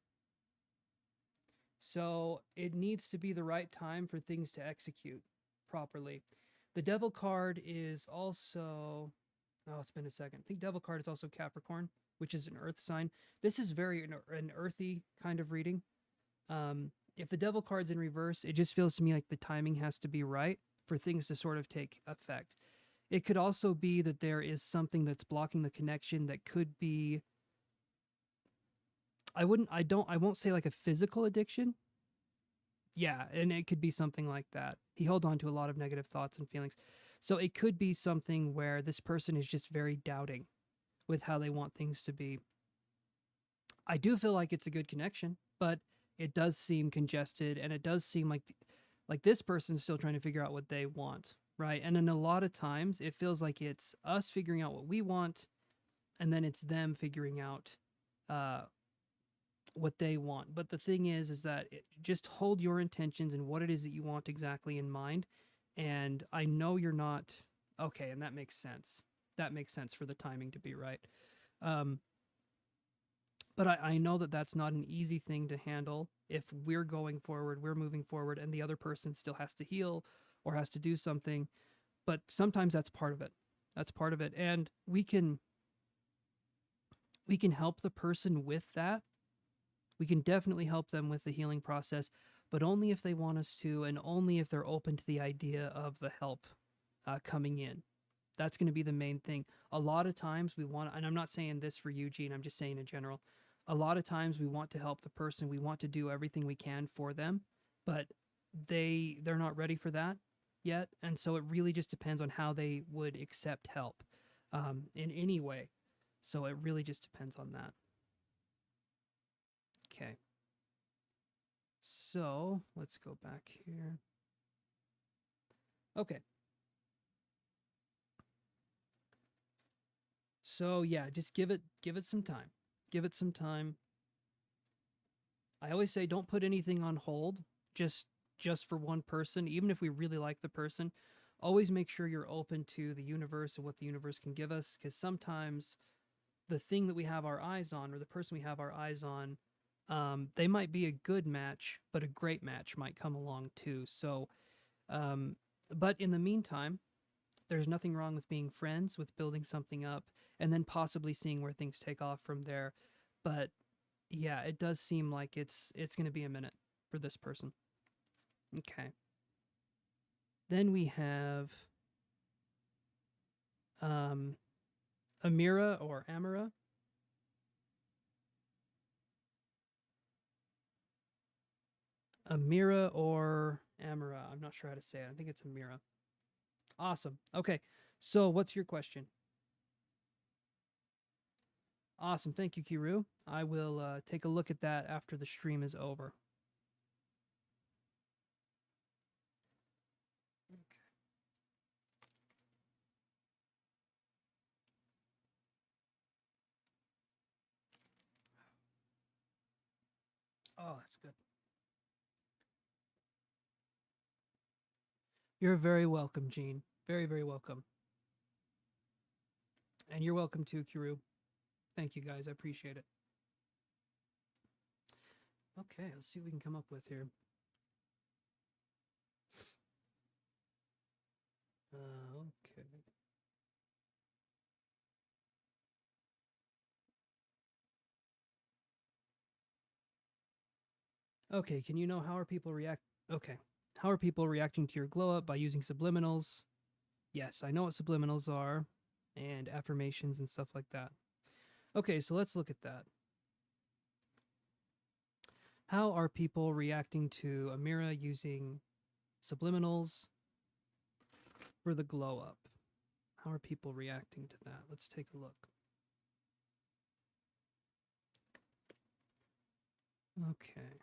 A: So it needs to be the right time for things to execute properly. The Devil card is also, oh, it's been a second. I think Devil card is also Capricorn, which is an earth sign. This is very an earthy kind of reading. If the Devil card's in reverse, it just feels to me like the timing has to be right for things to sort of take effect. It could also be that there is something that's blocking the connection that could be, I won't say like a physical addiction. Yeah, and it could be something like that. He held on to a lot of negative thoughts and feelings. So it could be something where this person is just very doubting with how they want things to be. I do feel like it's a good connection, but it does seem congested and it does seem like this person's still trying to figure out what they want, right? And then a lot of times it feels like it's us figuring out what we want and then it's them figuring out what they want. But the thing is that just hold your intentions and what it is that you want exactly in mind. And I know you're not okay, and that makes sense. That makes sense for the timing to be right. But I know that that's not an easy thing to handle if we're going forward, we're moving forward, and the other person still has to heal or has to do something. But sometimes that's part of it. That's part of it. And we can help the person with that. We can definitely help them with the healing process, but only if they want us to, and only if they're open to the idea of the help coming in. That's going to be the main thing. A lot of times we want, and I'm not saying this for Eugene, I'm just saying in general, a lot of times we want to help the person, we want to do everything we can for them, but they're not ready for that yet, and so it really just depends on how they would accept help in any way. So it really just depends on that. Okay. So let's go back here. Okay. So yeah, just give it some time. Give it some time. I always say don't put anything on hold just for one person, even if we really like the person. Always make sure you're open to the universe and what the universe can give us, because sometimes the thing that we have our eyes on or the person we have our eyes on, they might be a good match, but a great match might come along too. So, but in the meantime, there's nothing wrong with being friends, with building something up, and then possibly seeing where things take off from there. But yeah, it does seem like it's going to be a minute for this person. Okay. Then we have Amira or Amira. Amira or Amira. I'm not sure how to say it. I think it's Amira. Awesome. Okay. So what's your question? Awesome. Thank you, Kiru. I will take a look at that after the stream is over. Oh, that's good. You're very welcome, Jean. Very, very welcome. And you're welcome too, Kiru. Thank you, guys. I appreciate it. Okay, let's see what we can come up with here. Okay. Okay, can you know how are people react? Okay. How are people reacting to your glow up by using subliminals? Yes, I know what subliminals are and affirmations and stuff like that. Okay, so let's look at that. How are people reacting to Amira using subliminals for the glow up? How are people reacting to that? Let's take a look. Okay.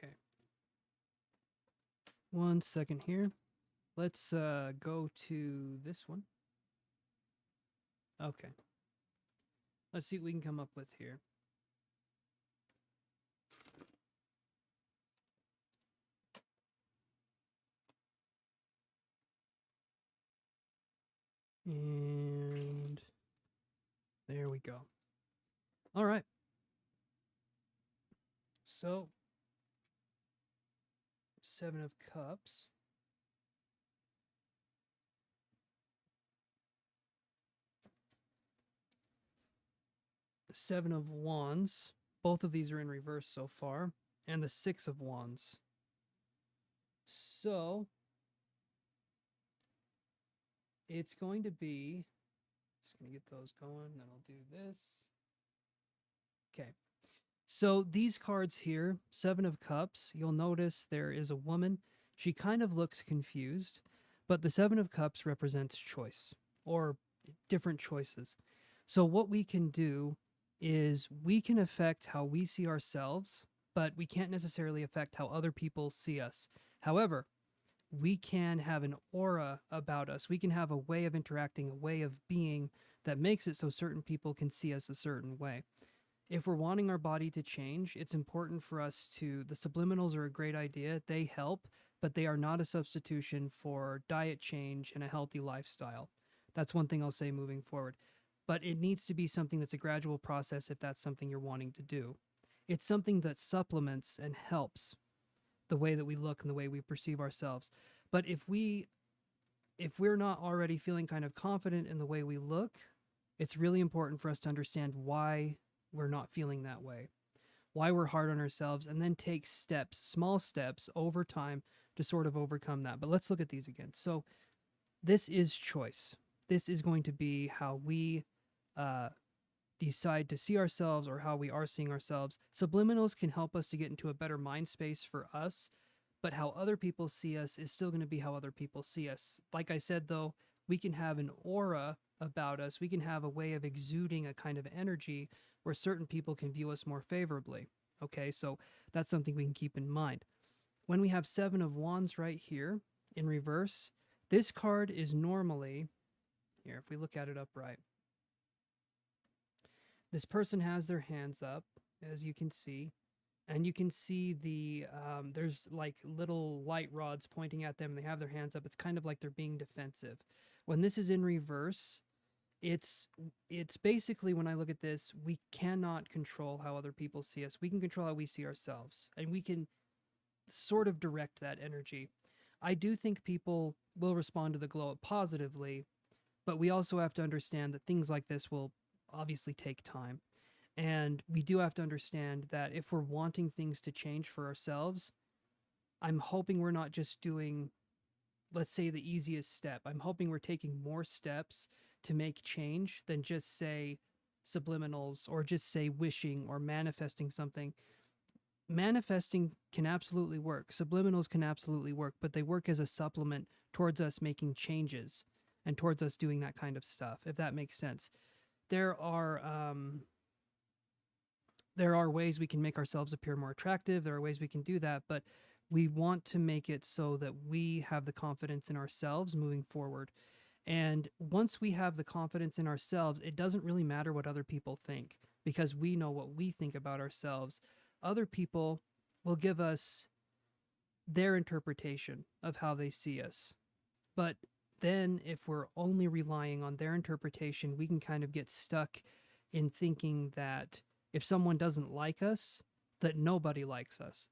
A: Okay. 1 second here. Let's go to this one. Okay. Let's see what we can come up with here. And there we go. All right. So, 7 of Cups. The 7 of Wands. Both of these are in reverse so far. And the 6 of Wands. So, it's going to be... Just going to get those going. Then I'll do this. Okay. So these cards here, 7 of Cups, you'll notice there is a woman. She kind of looks confused, but the 7 of Cups represents choice or different choices. So what we can do is we can affect how we see ourselves, but we can't necessarily affect how other people see us. However, we can have an aura about us. We can have a way of interacting, a way of being that makes it so certain people can see us a certain way. If we're wanting our body to change, it's important for us to, the subliminals are a great idea. They help, but they are not a substitution for diet change and a healthy lifestyle. That's one thing I'll say moving forward. But it needs to be something that's a gradual process if that's something you're wanting to do. It's something that supplements and helps the way that we look and the way we perceive ourselves. But if we're not already feeling kind of confident in the way we look, it's really important for us to understand why we're not feeling that way, why we're hard on ourselves, and then take steps, small steps over time to sort of overcome that. But let's look at these again. So this is choice. This is going to be how we decide to see ourselves or how we are seeing ourselves. Subliminals can help us to get into a better mind space for us, but how other people see us is still going to be how other people see us. Like I said, though, we can have an aura about us. We can have a way of exuding a kind of energy where certain people can view us more favorably. Okay, so that's something we can keep in mind. When we have 7 of Wands right here in reverse, this card is normally, here, if we look at it upright, this person has their hands up, as you can see, and you can see there's like little light rods pointing at them. They have their hands up. It's kind of like they're being defensive. When this is in reverse, it's basically, when I look at this, we cannot control how other people see us. We can control how we see ourselves, and we can sort of direct that energy. I do think people will respond to the glow up positively, but we also have to understand that things like this will obviously take time. And we do have to understand that if we're wanting things to change for ourselves, I'm hoping we're not just doing, let's say, the easiest step. I'm hoping we're taking more steps to make change than just say subliminals or just say wishing or manifesting something. Manifesting can absolutely work. Subliminals can absolutely work, but they work as a supplement towards us making changes and towards us doing that kind of stuff, if that makes sense. There are there are ways we can make ourselves appear more attractive. There are ways we can do that, but we want to make it so that we have the confidence in ourselves moving forward. And once we have the confidence in ourselves, it doesn't really matter what other people think because we know what we think about ourselves. Other people will give us their interpretation of how they see us. But then, if we're only relying on their interpretation, we can kind of get stuck in thinking that if someone doesn't like us, that nobody likes us.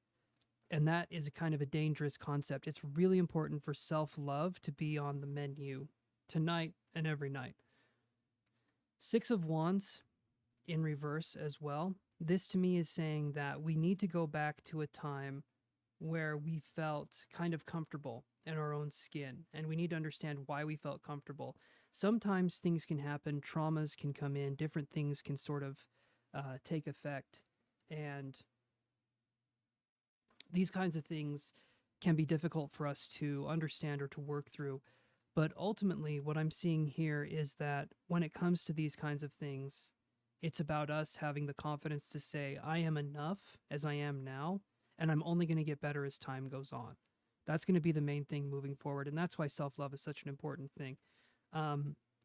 A: And that is a kind of a dangerous concept. It's really important for self love to be on the menu tonight and every night. Six of Wands in reverse as well. This to me is saying that we need to go back to a time where we felt kind of comfortable in our own skin, and we need to understand why we felt comfortable. Sometimes things can happen, traumas can come in, different things can sort of take effect, and these kinds of things can be difficult for us to understand or to work through. But ultimately, what I'm seeing here is that when it comes to these kinds of things, it's about us having the confidence to say, I am enough as I am now, and I'm only going to get better as time goes on. That's going to be the main thing moving forward. And that's why self love is such an important thing.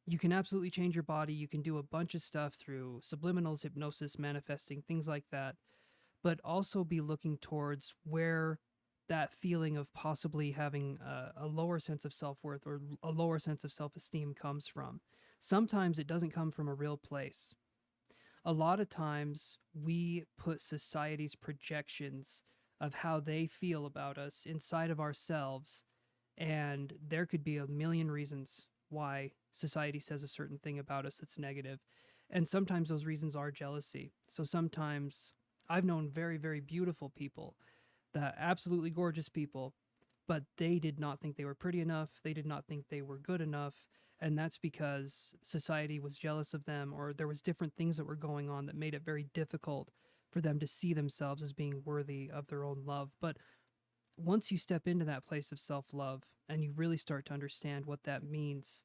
A: You can absolutely change your body. You can do a bunch of stuff through subliminals, hypnosis, manifesting, things like that. But also be looking towards where that feeling of possibly having a lower sense of self worth or a lower sense of self esteem comes from. Sometimes it doesn't come from a real place. A lot of times we put society's projections of how they feel about us inside of ourselves, and there could be a million reasons why society says a certain thing about us that's negative. And sometimes those reasons are jealousy. So sometimes I've known very, very beautiful people, that absolutely gorgeous people, but they did not think they were pretty enough. They did not think they were good enough. And that's because society was jealous of them, or there was different things that were going on that made it very difficult for them to see themselves as being worthy of their own love. But once you step into that place of self-love and you really start to understand what that means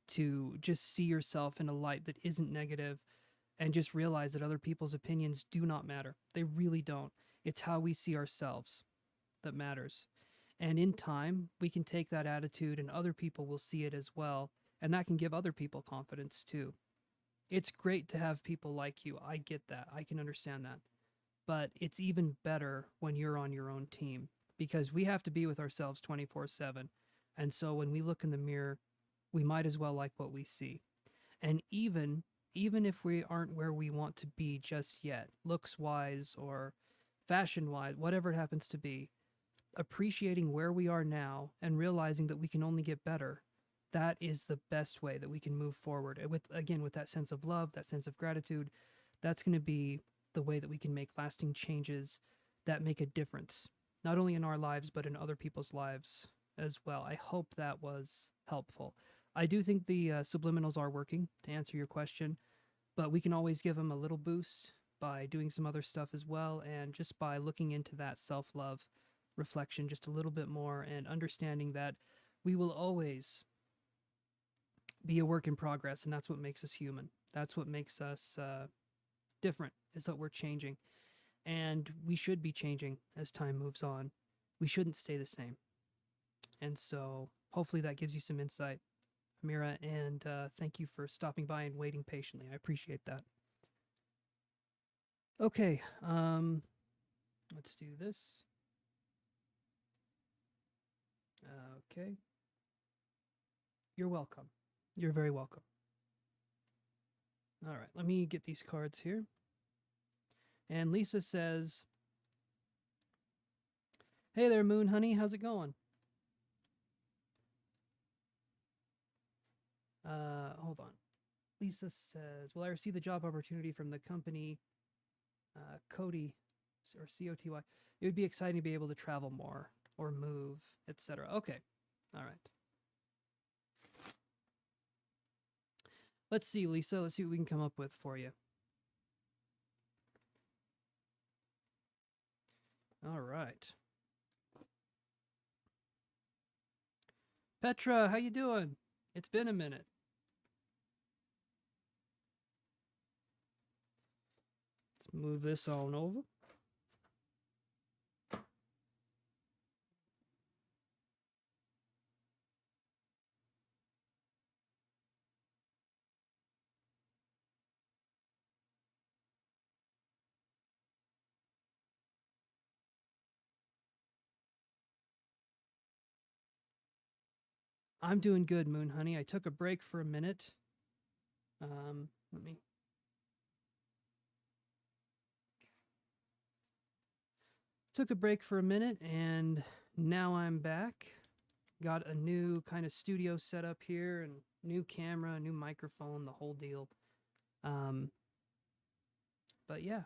A: to just see yourself in a light that isn't negative and just realize that other people's opinions do not matter. They really don't. It's how we see ourselves that matters. And in time, we can take that attitude and other people will see it as well. And that can give other people confidence too. It's great to have people like you. I get that. I can understand that. But it's even better when you're on your own team because we have to be with ourselves 24/7. And so when we look in the mirror, we might as well like what we see. And even if we aren't where we want to be just yet, looks wise or fashion wise, whatever it happens to be, appreciating where we are now and realizing that we can only get better, that is the best way that we can move forward. And with, again, with that sense of love, that sense of gratitude, that's going to be the way that we can make lasting changes that make a difference, not only in our lives, but in other people's lives as well. I hope that was helpful. I do think the subliminals are working, to answer your question, but we can always give them a little boost by doing some other stuff as well, and just by looking into that self-love reflection just a little bit more and understanding that we will always be a work in progress, and that's what makes us human. That's what makes us different, is that we're changing. And we should be changing as time moves on. We shouldn't stay the same. And so hopefully that gives you some insight, Amira, and thank you for stopping by and waiting patiently. I appreciate that. Okay, let's do this. Okay. You're welcome. You're very welcome. All right, let me get these cards here. And Lisa says, hey there, Moon Honey, how's it going? Hold on. Lisa says, will I receive the job opportunity from the company Cody, or COTY. It would be exciting to be able to travel more or move, etc. Okay. All right. Let's see, Lisa. Let's see what we can come up with for you. All right. Petra, how you doing? It's been a minute. Let's move this on over. I'm doing good, Moon Honey. I took a break for a minute. Let me. Took a break for a minute, and now I'm back. Got a new kind of studio setup here, and new camera, new microphone, the whole deal. But yeah,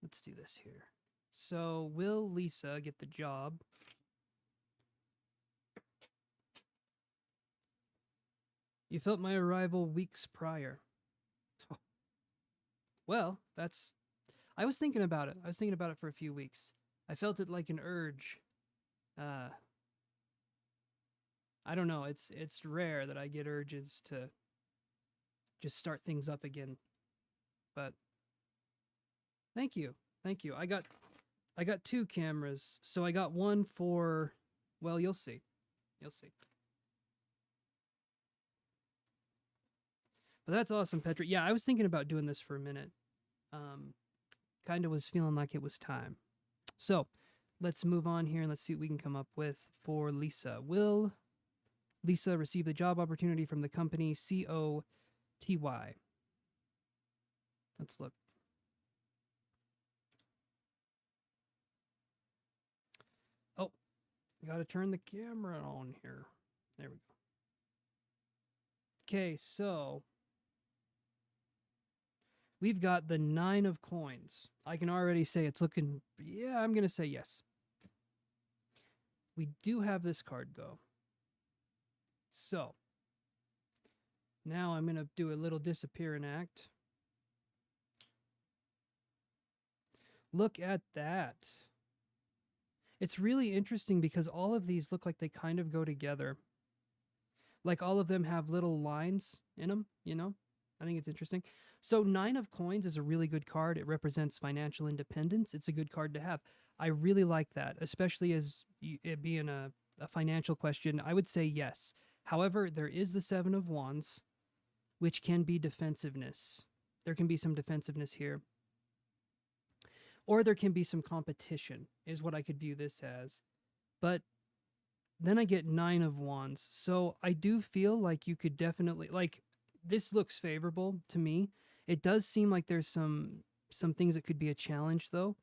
A: let's do this here. So, will Lisa get the job? You felt my arrival weeks prior. Oh. Well, that's... I was thinking about it. I was thinking about it for a few weeks. I felt it like an urge. I don't know. It's rare that I get urges to just start things up again. But thank you. Thank you. I got 2 cameras. So I got one for, well, you'll see. You'll see. But that's awesome, Petra. Yeah, I was thinking about doing this for a minute. Kind of was feeling like it was time. So let's move on here and let's see what we can come up with for Lisa. Will Lisa receive the job opportunity from the company COTY? Let's look. Oh, gotta turn the camera on here. There we go. Okay, so we've got the 9 of coins. I can already say it's looking... Yeah, I'm going to say yes. We do have this card, though. So, now I'm going to do a little disappearing act. Look at that. It's really interesting because all of these look like they kind of go together. Like all of them have little lines in them, you know? I think it's interesting. So 9 of coins is a really good card. It represents financial independence. It's a good card to have. I really like that, especially as it being a financial question. I would say yes. However, there is the 7 of wands, which can be defensiveness. There can be some defensiveness here. Or there can be some competition, is what I could view this as. But then I get 9 of wands. So I do feel like you could definitely... like, this looks favorable to me. It does seem like there's some things that could be a challenge, though.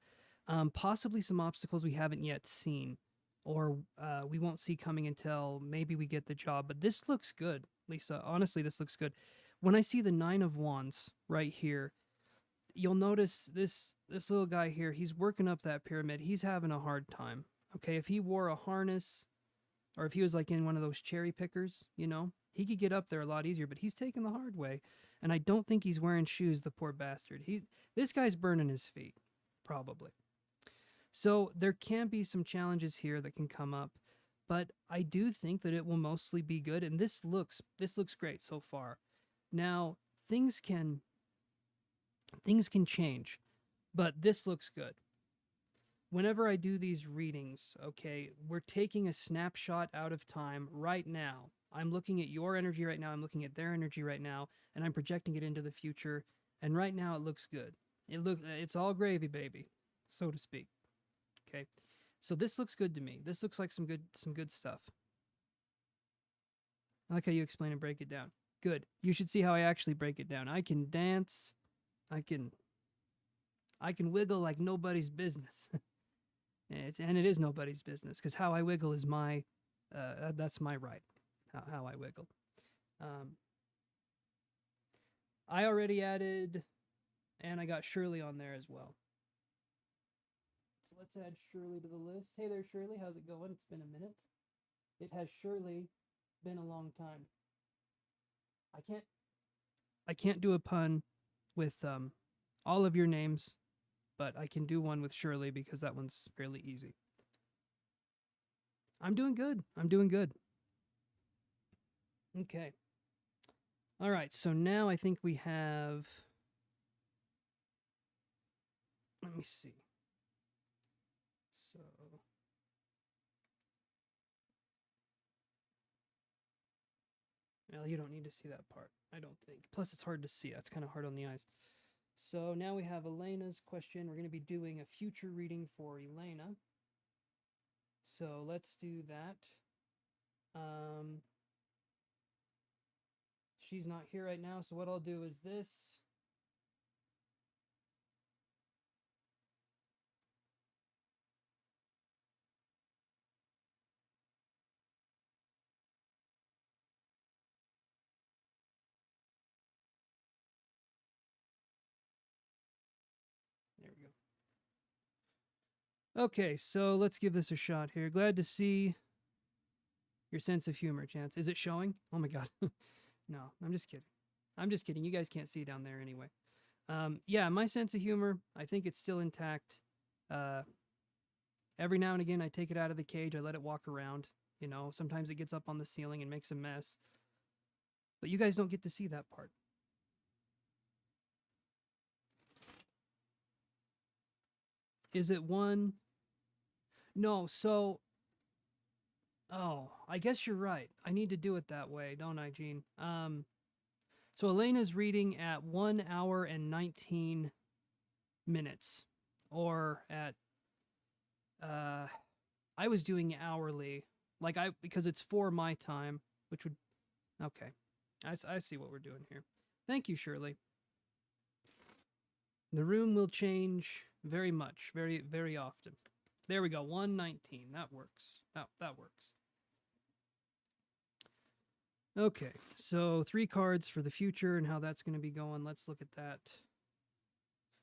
A: Possibly some obstacles we haven't yet seen, or we won't see coming until maybe we get the job. But this looks good, Lisa. Honestly, this looks good. When I see the 9 of wands right here, you'll notice this little guy here. He's working up that pyramid. He's having a hard time. Okay, if he wore a harness, or if he was like in one of those cherry pickers, you know, he could get up there a lot easier, but he's taking the hard way. And I don't think he's wearing shoes, the poor bastard. This guy's burning his feet, probably. So there can be some challenges here that can come up, but I do think that it will mostly be good. And this looks great so far. Now, things can change, but this looks good. Whenever I do these readings, okay, we're taking a snapshot out of time right now. I'm looking at your energy right now, I'm looking at their energy right now, and I'm projecting it into the future, and right now it looks good. It's all gravy, baby, so to speak. Okay, so this looks good to me. This looks like some good stuff. I like how you explain and break it down. Good. You should see how I actually break it down. I can dance. I can wiggle like nobody's business. And it is nobody's business, because how I wiggle is that's my right. How I wiggle. I already added And I got Shirley on there as well. So let's add Shirley to the list. Hey there, Shirley. How's it going? It's been a minute. It has surely been a long time. I can't do a pun with all of your names, but I can do one with Shirley because that one's fairly easy. I'm doing good. I'm doing good. Okay. All right. So now I think we have. Let me see. So. Well, you don't need to see that part, I don't think. Plus, it's hard to see. That's kind of hard on the eyes. So now we have Elena's question. We're going to be doing a future reading for Elena. So let's do that. She's not here right now, so what I'll do is this. There we go. Okay, so let's give this a shot here. Glad to see your sense of humor, Chance. Is it showing? Oh my god. No, I'm just kidding. I'm just kidding. You guys can't see down there anyway. Yeah, my sense of humor, I think it's still intact. Every now and again, I take it out of the cage. I let it walk around. You know, sometimes it gets up on the ceiling and makes a mess. But you guys don't get to see that part. Is it one? No, so... Oh, I guess you're right. I need to do it that way, don't I, Jean? So Elena's reading at 1 hour and 19 minutes. Or at... I was doing hourly. Because it's for my time, which would... Okay. I see what we're doing here. Thank you, Shirley. The room will change very much, very, very often. There we go, 119. That works. That works. Okay, so 3 cards for the future and how that's going to be going. Let's look at that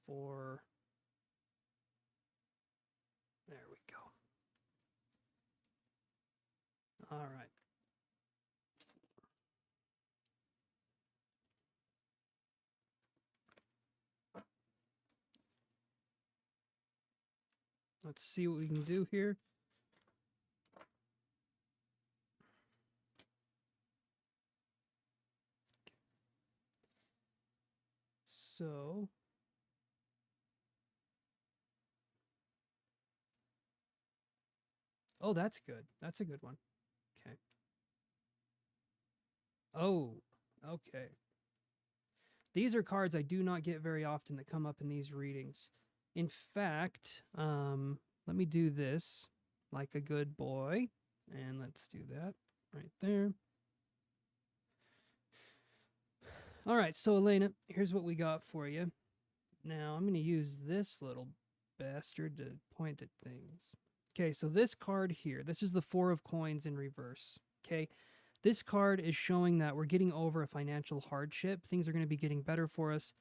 A: for... There we go. All right. Let's see what we can do here. So... Oh, that's good. That's a good one. Okay. Oh, okay. These are cards I do not get very often that come up in these readings. In fact, let me do this like a good boy. And let's do that right there. All right, so Elena, here's what we got for you. Now, I'm going to use this little bastard to point at things. Okay, so this card here, this is the 4 of coins in reverse. Okay, this card is showing that we're getting over a financial hardship. Things are going to be getting better for us.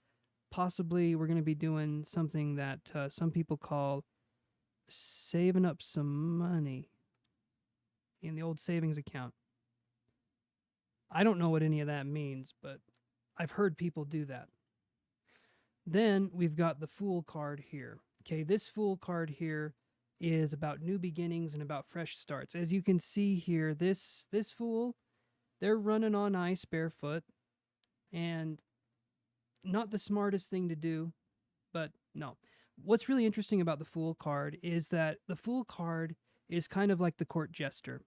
A: Possibly we're going to be doing something that some people call saving up some money in the old savings account. I don't know what any of that means, but I've heard people do that. Then we've got the Fool card here. Okay, this Fool card here is about new beginnings and about fresh starts. As you can see here, this Fool, they're running on ice barefoot, and not the smartest thing to do, but no. What's really interesting about the Fool card is that the Fool card is kind of like the court jester.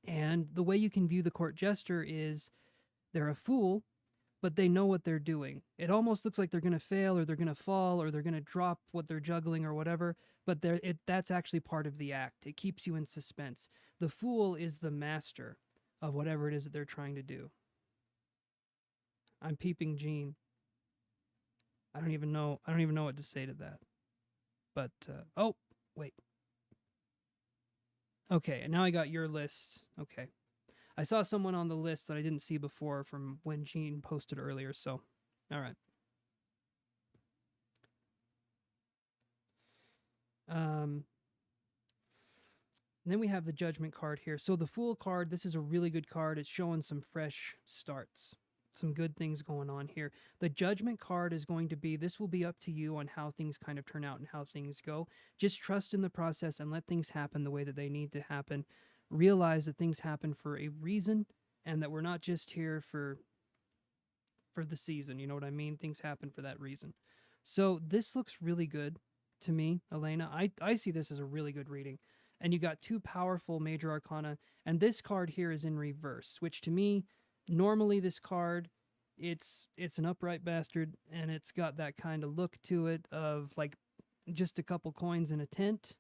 A: And the way you can view the court jester is they're a fool, but they know what they're doing. It almost looks like they're going to fail or they're going to fall or they're going to drop what they're juggling or whatever, but that's actually part of the act. It keeps you in suspense. The fool is the master of whatever it is that they're trying to do. I'm peeping Jean. I don't even know what to say to that. But, oh, wait. Okay, and now I got your list. Okay. I saw someone on the list that I didn't see before from when Jean posted earlier, so, all right. And then we have the Judgment card here. So the Fool card, this is a really good card. It's showing some fresh starts, some good things going on here. The Judgment card is going to be, this will be up to you on how things kind of turn out and how things go. Just trust in the process and let things happen the way that they need to happen. Realize that things happen for a reason and that we're not just here for the season. You know what I mean? Things happen for that reason. So this looks really good to me, Elena. I see this as a really good reading. And you got two powerful major arcana, and this card here is in reverse, which to me, normally this card, it's an upright bastard, and it's got that kind of look to it of like just a couple coins in a tent.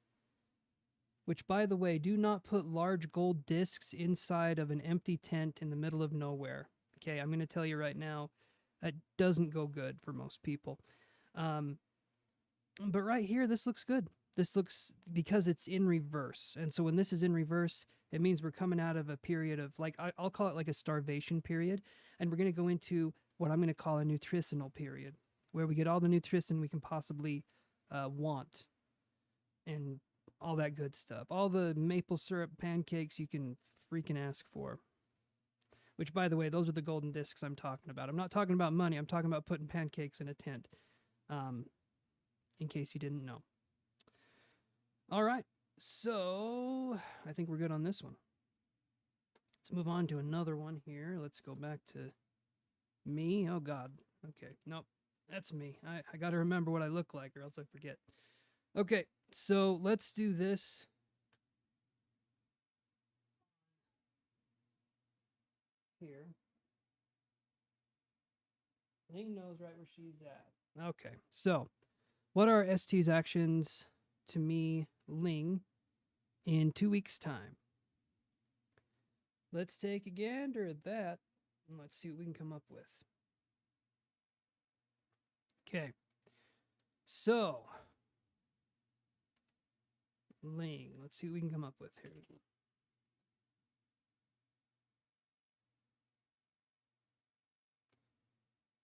A: Which, by the way, do not put large gold discs inside of an empty tent in the middle of nowhere. Okay, I'm going to tell you right now, that doesn't go good for most people. But right here, this looks good. This looks, because it's in reverse. And so when this is in reverse, it means we're coming out of a period of, like, I'll call it like a starvation period. And we're going to go into what I'm going to call a nutritional period, where we get all the nutrition we can possibly want. And all that good stuff. All the maple syrup pancakes you can freaking ask for. Which, by the way, those are the golden discs I'm talking about. I'm not talking about money. I'm talking about putting pancakes in a tent. In case you didn't know. All right. So, I think we're good on this one. Let's move on to another one here. Let's go back to me. Oh, God. Okay. Nope. That's me. I got to remember what I look like or else I forget. Okay. So, let's do this. Here. Ling knows right where she's at. Okay. So, what are ST's actions to me, Ling, in 2 weeks' time? Let's take a gander at that, and let's see what we can come up with. Okay. So, Ling, let's see what we can come up with here.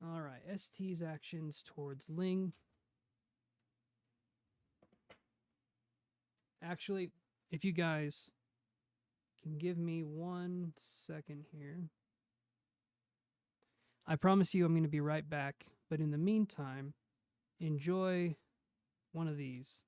A: All right, ST's actions towards Ling. Actually, if you guys can give me 1 second here. I promise you I'm going to be right back, but in the meantime, enjoy one of these.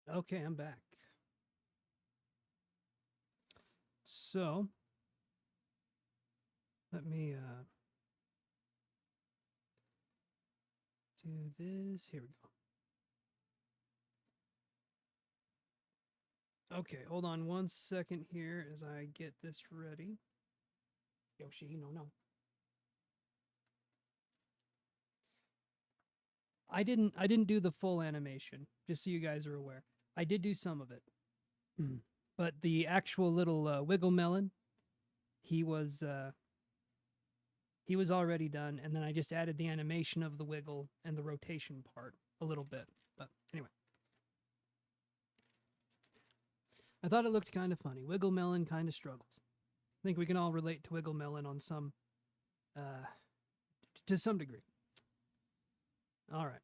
A: Okay, I'm back. So, let me do this. Here we go. Okay, hold on 1 second here as I get this ready. Yoshi, no. I didn't do the full animation, just so you guys are aware. I did do some of it. But the actual little wiggle melon he was already done, and then I just added the animation of the wiggle and the rotation part a little bit. But anyway, I thought it looked kind of funny. Wiggle Melon kind of struggles. I think we can all relate to Wiggle Melon on some, to some degree. All right.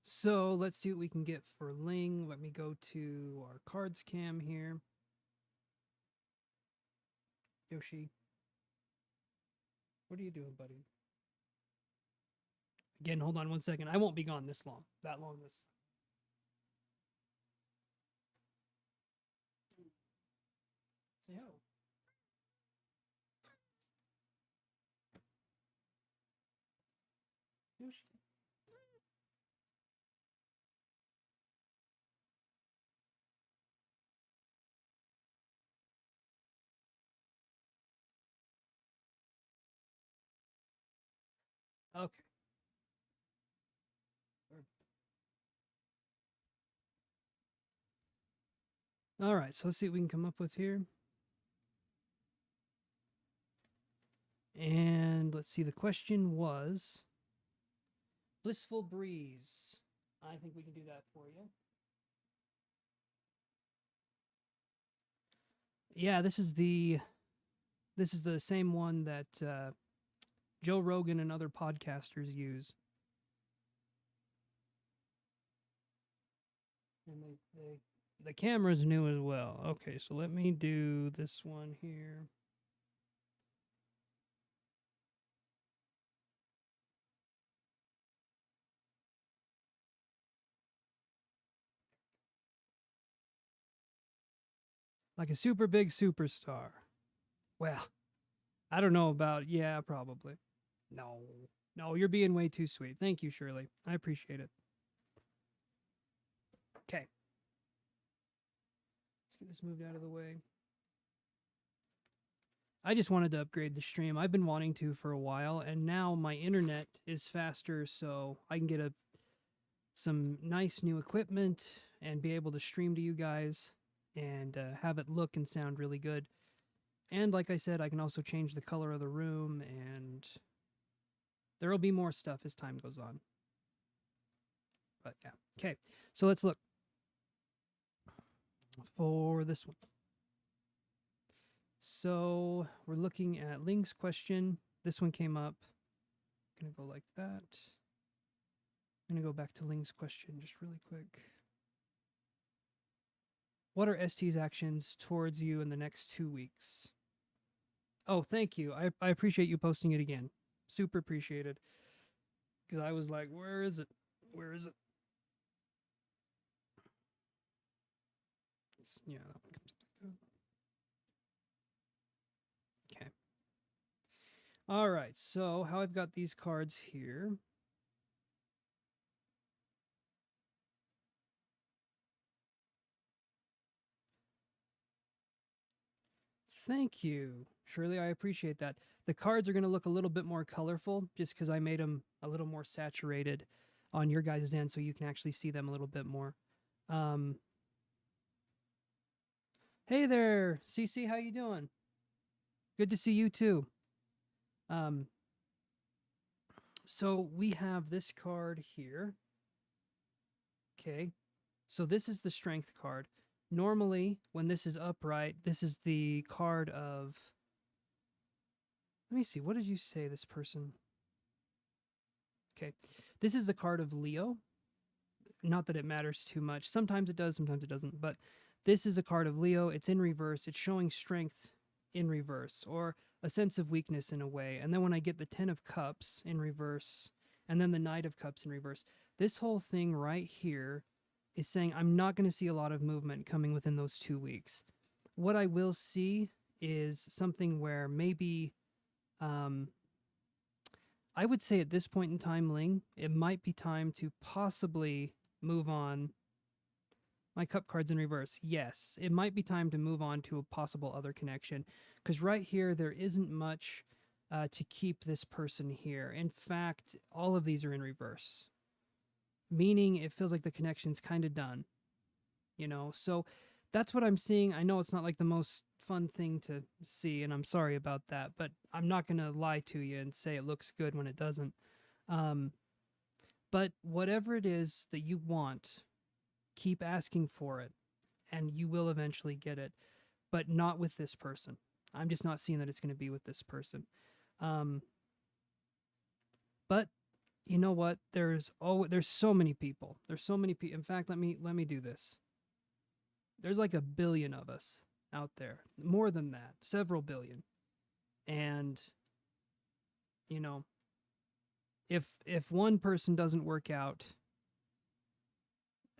A: So let's see what we can get for Ling. Let me go to our cards cam here. Yoshi. What are you doing, buddy? Again, hold on 1 second. I won't be gone that long. Say hello. Yoshi. Okay. All right, so let's see what we can come up with here. And let's see, the question was Blissful Breeze. I think we can do that for you. Yeah, this is the same one that Joe Rogan and other podcasters use. And the camera's new as well. Okay, so let me do this one here. Like a super big superstar. Well, I don't know about, yeah, probably. No, you're being way too sweet. Thank you, Shirley. I appreciate it. Okay. Let's get this moved out of the way. I just wanted to upgrade the stream. I've been wanting to for a while, and now my internet is faster, so I can get some nice new equipment and be able to stream to you guys and have it look and sound really good. And like I said, I can also change the color of the room, and there will be more stuff as time goes on. But yeah. Okay, so let's look for this one. So we're looking at Ling's question. This one came up. I'm going to go like that. I'm going to go back to Ling's question just really quick. What are ST's actions towards you in the next 2 weeks? Oh, thank you. I appreciate you posting it again. Super appreciated. Because I was like, where is it? Where is it? Yeah, that one comes up like that. Okay. All right, so how I've got these cards here. Thank you, Shirley. I appreciate that. The cards are going to look a little bit more colorful just because I made them a little more saturated on your guys' end so you can actually see them a little bit more. Hey there, Cece, how you doing? Good to see you too. So we have this card here. Okay, so this is the strength card. Normally, when this is upright, this is the card of... Let me see, what did you say, this person? Okay, this is the card of Leo. Not that it matters too much. Sometimes it does, sometimes it doesn't. But this is a card of Leo. It's in reverse. It's showing strength in reverse, or a sense of weakness in a way. And then when I get the 10 of Cups in reverse, and then the Knight of Cups in reverse, this whole thing right here is saying I'm not going to see a lot of movement coming within those 2 weeks. What I will see is something where maybe, I would say at this point in time, Ling, it might be time to possibly move on. My cup card's in reverse. Yes, it might be time to move on to a possible other connection, because right here there isn't much to keep this person here. In fact, all of these are in reverse, meaning it feels like the connection's kind of done, you know? So that's what I'm seeing. I know it's not like the most fun thing to see, and I'm sorry about that, but I'm not going to lie to you and say it looks good when it doesn't. But whatever it is that you want, keep asking for it, and you will eventually get it, but not with this person. I'm just not seeing that it's going to be with this person. But you know what? There's so many people. There's so many people. In fact, let me do this. There's like 1 billion of us out there. More than that, several billion. And you know, if one person doesn't work out,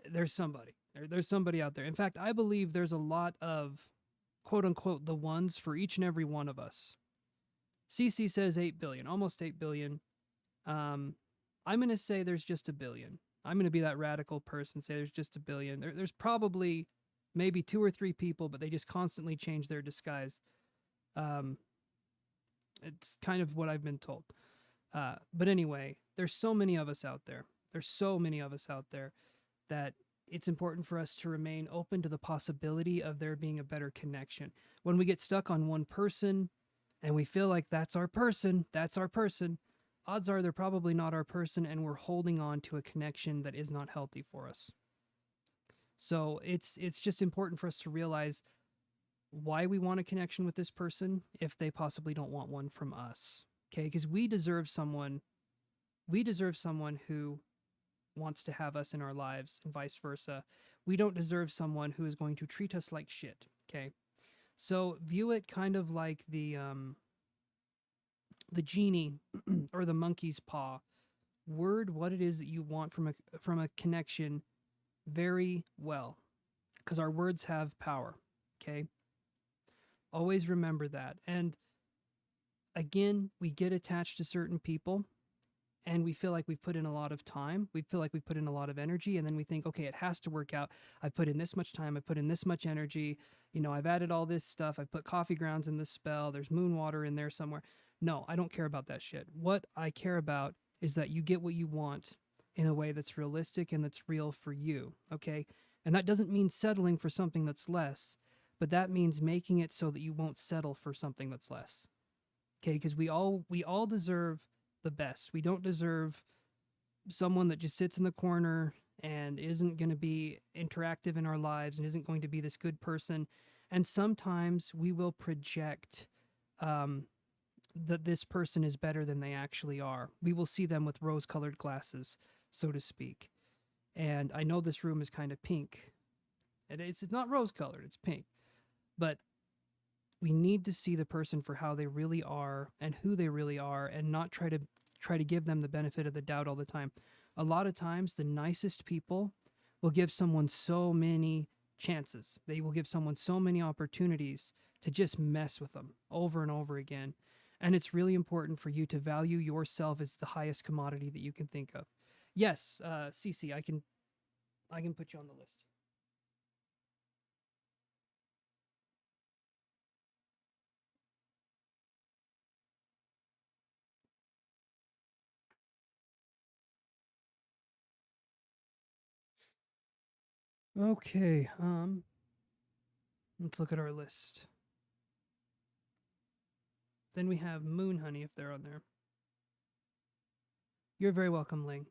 A: there's somebody. There's somebody out there. In fact, I believe there's a lot of quote unquote the ones for each and every one of us. CC says 8 billion, almost 8 billion. I'm going to say there's just 1 billion. I'm going to be that radical person, say there's just 1 billion. There's probably maybe 2 or 3 people, but they just constantly change their disguise. It's kind of what I've been told. But anyway, there's so many of us out there. There's so many of us out there that it's important for us to remain open to the possibility of there being a better connection. When we get stuck on one person and we feel like that's our person, odds are they're probably not our person, and we're holding on to a connection that is not healthy for us. So it's just important for us to realize why we want a connection with this person if they possibly don't want one from us. Okay? Because we deserve someone who wants to have us in our lives and vice versa. We don't deserve someone who is going to treat us like shit. Okay? So view it kind of like the genie or the monkey's paw. Word what it is that you want from a connection very well, because our words have power. Okay? Always remember that. And again, we get attached to certain people and we feel like we've put in a lot of time. We feel like we've put in a lot of energy, and then we think, okay, it has to work out. I've put in this much time. I've put in this much energy. You know, I've added all this stuff. I've put coffee grounds in this spell. There's moon water in there somewhere. No, I don't care about that shit. What I care about is that you get what you want in a way that's realistic and that's real for you, okay? And that doesn't mean settling for something that's less, but that means making it so that you won't settle for something that's less. Okay? Because we all deserve the best. We don't deserve someone that just sits in the corner and isn't going to be interactive in our lives and isn't going to be this good person. And sometimes we will project that this person is better than they actually are. We will see them with rose-colored glasses, so to speak. And I know this room is kind of pink. And it's not rose-colored, it's pink. But we need to see the person for how they really are and who they really are, and not try to give them the benefit of the doubt all the time. A lot of times, the nicest people will give someone so many chances. They will give someone so many opportunities to just mess with them over and over again. And it's really important for you to value yourself as the highest commodity that you can think of. Yes, Cece, I can put you on the list. Okay, let's look at our list. Then we have Moon Honey, if they're on there. You're very welcome, Ling.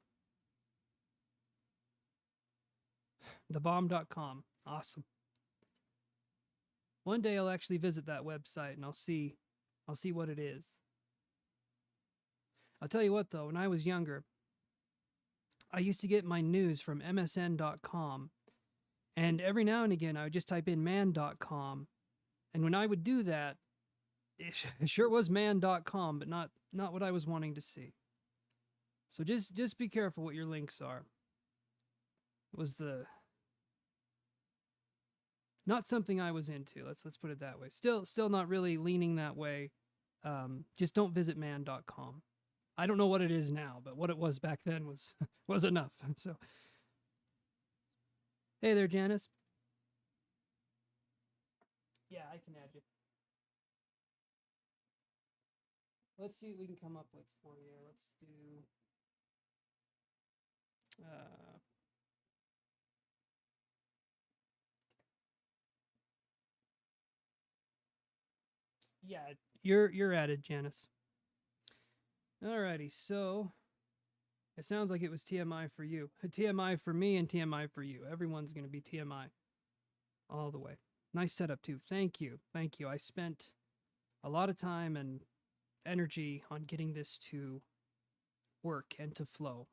A: Thebomb.com. Awesome. One day I'll actually visit that website and I'll see what it is. I'll tell you what though, when I was younger, I used to get my news from MSN.com, and every now and again I would just type in man.com, and when I would do that, it sure was man.com, but not what I was wanting to see. So just be careful what your links are. It was not something I was into. Let's put it that way. Still not really leaning that way. Just don't visit man.com. I don't know what it is now, but what it was back then was enough. So, hey there, Janice. Yeah, I can add you. Let's see what we can come up with for you. Let's do. Yeah, you're at it, Janice. Alrighty, so it sounds like it was TMI for you. TMI for me and TMI for you. Everyone's going to be TMI all the way. Nice setup, too. Thank you. Thank you. I spent a lot of time and energy on getting this to work and to flow.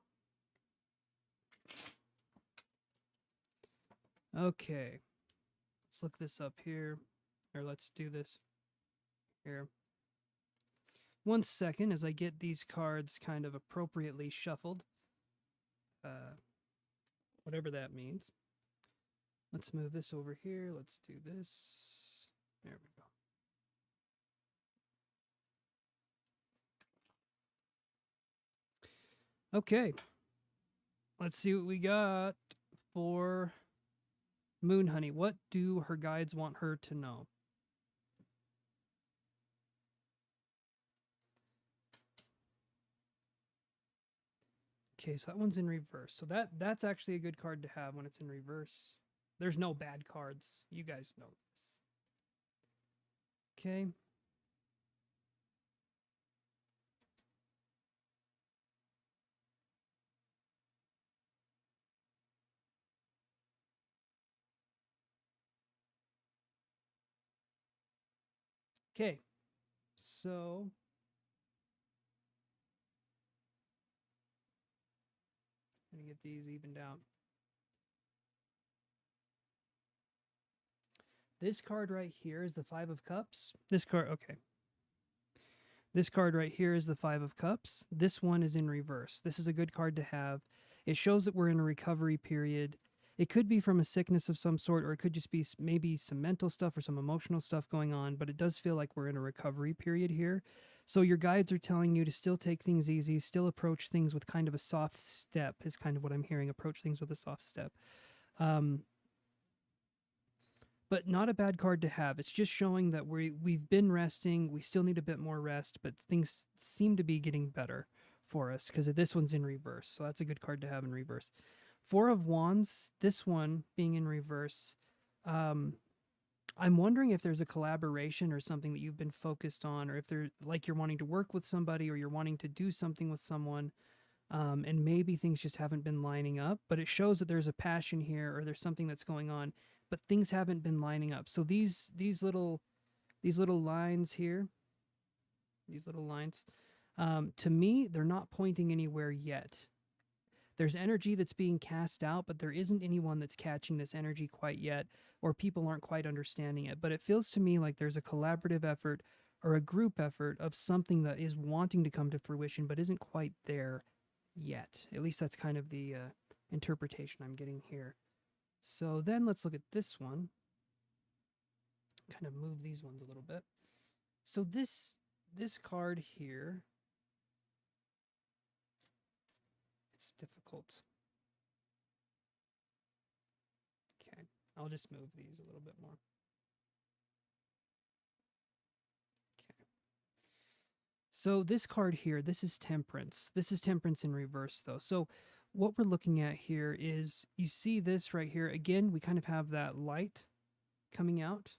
A: Okay. Let's look this up here. Or let's do this here. 1 second as I get these cards kind of appropriately shuffled. Whatever that means. Let's move this over here. Let's do this. There we go. Okay. Let's see what we got for Moon Honey. What do her guides want her to know? Okay, so that one's in reverse. So that's actually a good card to have when it's in reverse. There's no bad cards. You guys know this. Okay. Okay. So let me get these evened out. This card right here is the Five of Cups. This card, okay. This card right here is the Five of Cups. This one is in reverse. This is a good card to have. It shows that we're in a recovery period. It could be from a sickness of some sort, or it could just be maybe some mental stuff or some emotional stuff going on, but it does feel like we're in a recovery period here. So your guides are telling you to still take things easy, still approach things with kind of a soft step, is kind of what I'm hearing. Approach things with a soft step. But not a bad card to have. It's just showing that we've been resting. We still need a bit more rest, but things seem to be getting better for us because this one's in reverse. So that's a good card to have in reverse. Four of Wands, this one being in reverse. I'm wondering if there's a collaboration or something that you've been focused on, or if they're like you're wanting to work with somebody or you're wanting to do something with someone. And maybe things just haven't been lining up, but it shows that there's a passion here or there's something that's going on, but things haven't been lining up. So these little lines here, these little lines, to me, they're not pointing anywhere yet. There's energy that's being cast out, but there isn't anyone that's catching this energy quite yet, or people aren't quite understanding it. But it feels to me like there's a collaborative effort or a group effort of something that is wanting to come to fruition, but isn't quite there yet. At least that's kind of the interpretation I'm getting here. So then let's look at this one. Kind of move these ones a little bit. So this card here, it's difficult. Okay, I'll just move these a little bit more. Okay. So this card here, this is Temperance. This is Temperance in reverse though. So what we're looking at here is, you see this right here. Again, we kind of have that light coming out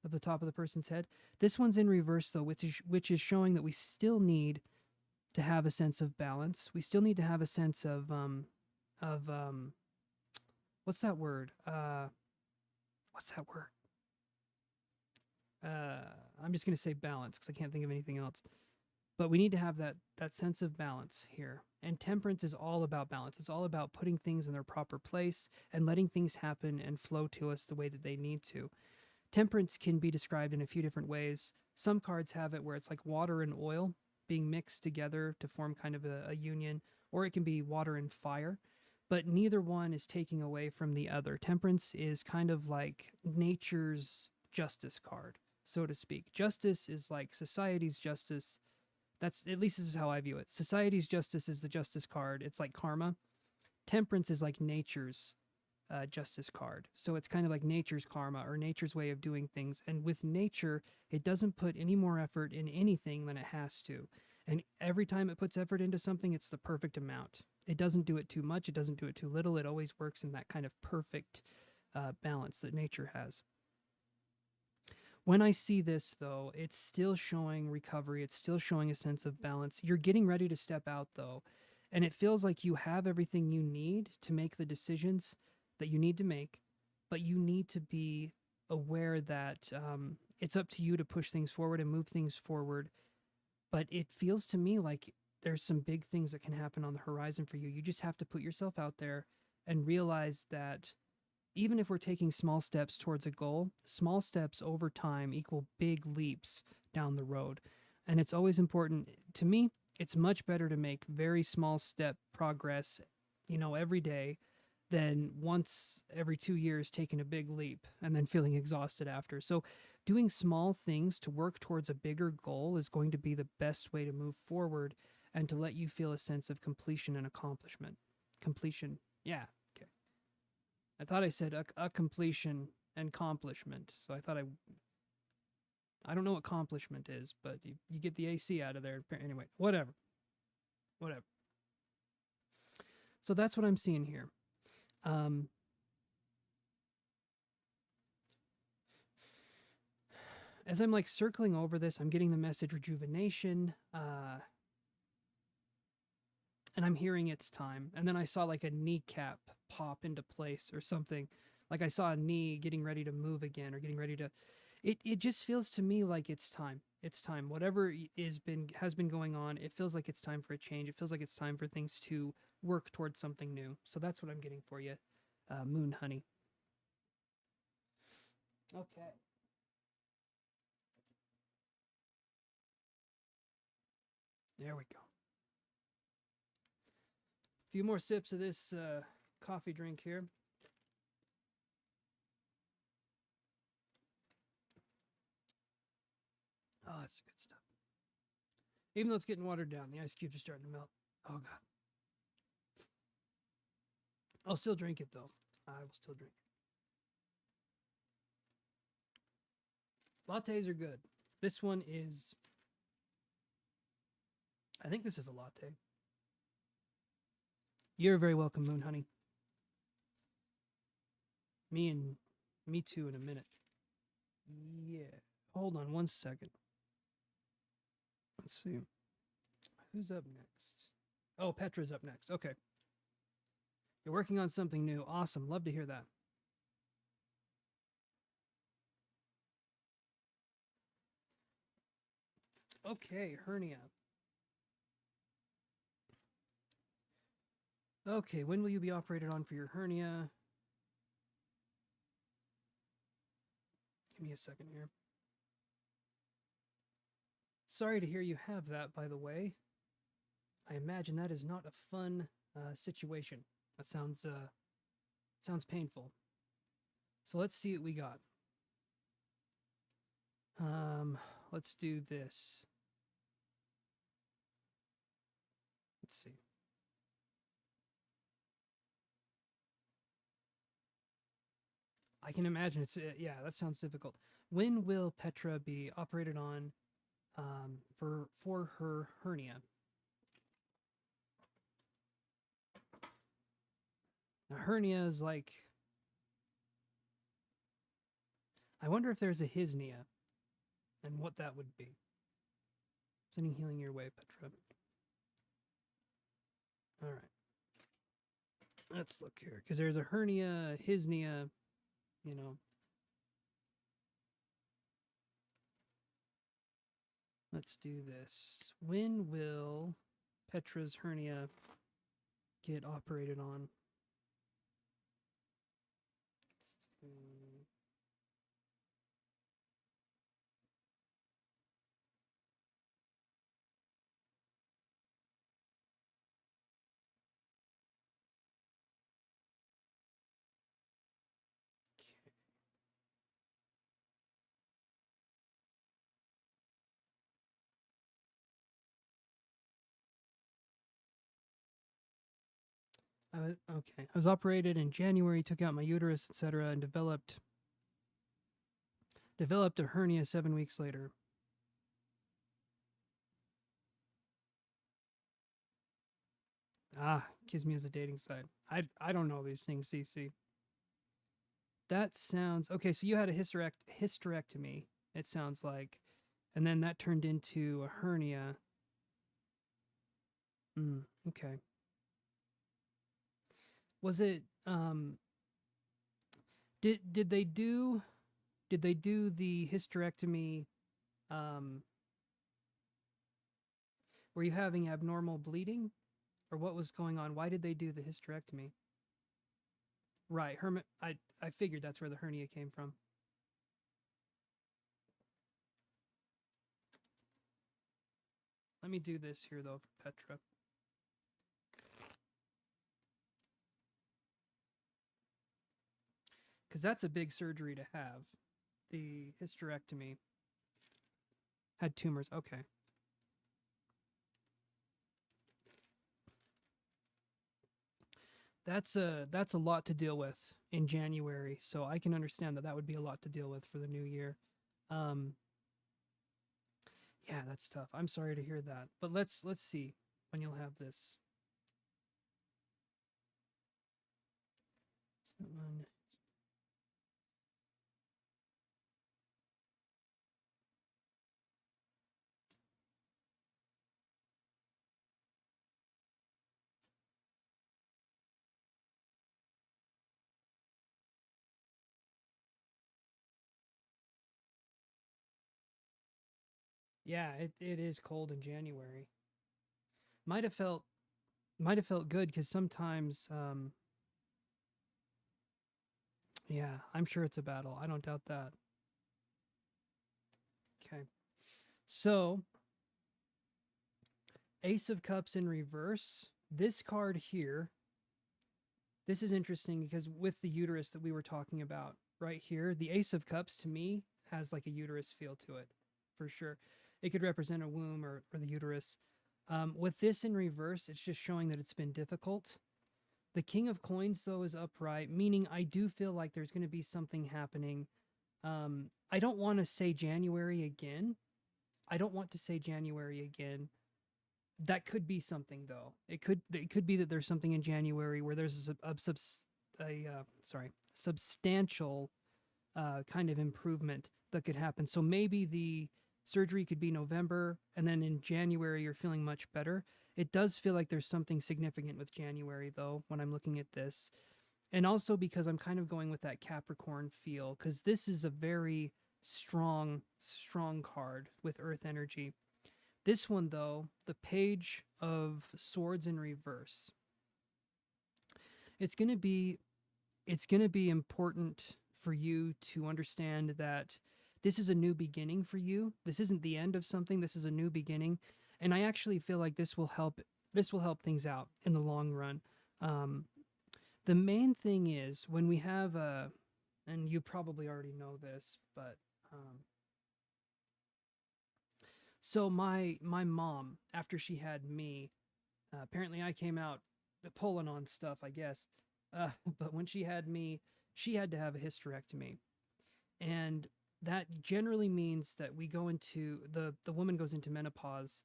A: of the top of the person's head. This one's in reverse though, which is showing that we still need to have a sense of balance. We still need to have a sense of what's that word? What's that word? I'm just going to say balance because I can't think of anything else. But we need to have that sense of balance here. And Temperance is all about balance. It's all about putting things in their proper place and letting things happen and flow to us the way that they need to. Temperance can be described in a few different ways. Some cards have it where it's like water and oil being mixed together to form kind of a union, or it can be water and fire. But neither one is taking away from the other. Temperance is kind of like nature's justice card, so to speak. Justice is like society's justice. That's, at least this is how I view it. Society's justice is the justice card. It's like karma. Temperance is like nature's justice card. So it's kind of like nature's karma or nature's way of doing things. And with nature, it doesn't put any more effort in anything than it has to. And every time it puts effort into something, it's the perfect amount. It doesn't do it too much. It doesn't do it too little. It always works in that kind of perfect balance that nature has. When I see this, though, it's still showing recovery. It's still showing a sense of balance. You're getting ready to step out, though, and it feels like you have everything you need to make the decisions that you need to make, but you need to be aware that it's up to you to push things forward and move things forward. But it feels to me like there's some big things that can happen on the horizon for you. You just have to put yourself out there and realize that even if we're taking small steps towards a goal, small steps over time equal big leaps down the road. And it's always important to me, it's much better to make very small step progress, every day than once every 2 years taking a big leap and then feeling exhausted after. So doing small things to work towards a bigger goal is going to be the best way to move forward and to let you feel a sense of completion and accomplishment. Completion. Yeah. Okay. I thought I said a completion and accomplishment. So I don't know what accomplishment is, but you get the AC out of there. Anyway, whatever. So that's what I'm seeing here. As I'm like circling over this, I'm getting the message rejuvenation, and I'm hearing it's time. And then I saw like a kneecap pop into place or something. Like I saw a knee getting ready to move again or getting ready to. It just feels to me like it's time. It's time. Whatever has been going on, it feels like it's time for a change. It feels like it's time for things to work towards something new. So that's what I'm getting for you, Moon Honey. Okay. There we go. A few more sips of this coffee drink here. Oh, that's good stuff. Even though it's getting watered down, the ice cubes are starting to melt. Oh, God. I'll still drink it, though. I will still drink it. Lattes are good. This one is... I think this is a latte. You're very welcome, Moon Honey. Me too in a minute. Yeah. Hold on one second. Let's see. Who's up next? Oh, Petra's up next. Okay. You're working on something new. Awesome. Love to hear that. Okay, hernia. Okay, when will you be operated on for your hernia? Give me a second here. Sorry to hear you have that, by the way. I imagine that is not a fun situation. That sounds painful. So let's see what we got. Let's do this. Let's see. I can imagine it's yeah, that sounds difficult. When will Petra be operated on for her hernia? Now, hernia is like, I wonder if there's a hisnia and what that would be. Sending healing your way, Petra. All right. Let's look here, because there's a hernia, hisnia, you know. Let's do this. When will Petra's hernia get operated on? Okay. I was operated in January, took out my uterus, etc., and developed a hernia 7 weeks later. Kiss me as a dating site. I don't know these things, CC. That sounds okay. So you had a hysterectomy. it sounds like. And then that turned into a hernia. Okay. Was it did they do the hysterectomy, um were you having abnormal bleeding, or what was going on? Why did they do the hysterectomy? Right, I figured that's where the hernia came from. Let me do this here though for Petra. Because that's a big surgery to have. The hysterectomy had tumors. Okay. That's a lot to deal with in January, so I can understand that would be a lot to deal with for the new year. Yeah, that's tough. I'm sorry to hear that. But let's see when you'll have this. Is that one? Yeah, it is cold in January. Might have felt good because sometimes, yeah, I'm sure it's a battle. I don't doubt that. Okay, so Ace of Cups in reverse. This card here. This is interesting because with the uterus that we were talking about right here, the Ace of Cups to me has like a uterus feel to it, for sure. It could represent a womb or the uterus. With this in reverse, it's just showing that it's been difficult. The King of Coins, though, is upright, meaning I do feel like there's going to be something happening. I don't want to say January again. I don't want to say January again. That could be something, though. It could be that there's something in January where there's substantial kind of improvement that could happen. So maybe the surgery could be November, and then in January you're feeling much better. It does feel like there's something significant with January, though, when I'm looking at this. And also because I'm kind of going with that Capricorn feel, because this is a very strong card with Earth energy. This one, though, the Page of Swords in reverse. It's going to be important for you to understand that this is a new beginning for you. This isn't the end of something. This is a new beginning. And I actually feel like this will help things out in the long run. The main thing is when we have and you probably already know this, but so my mom, after she had me, apparently I came out pulling on stuff, I guess. But when she had me, she had to have a hysterectomy. And that generally means that we go into the woman goes into menopause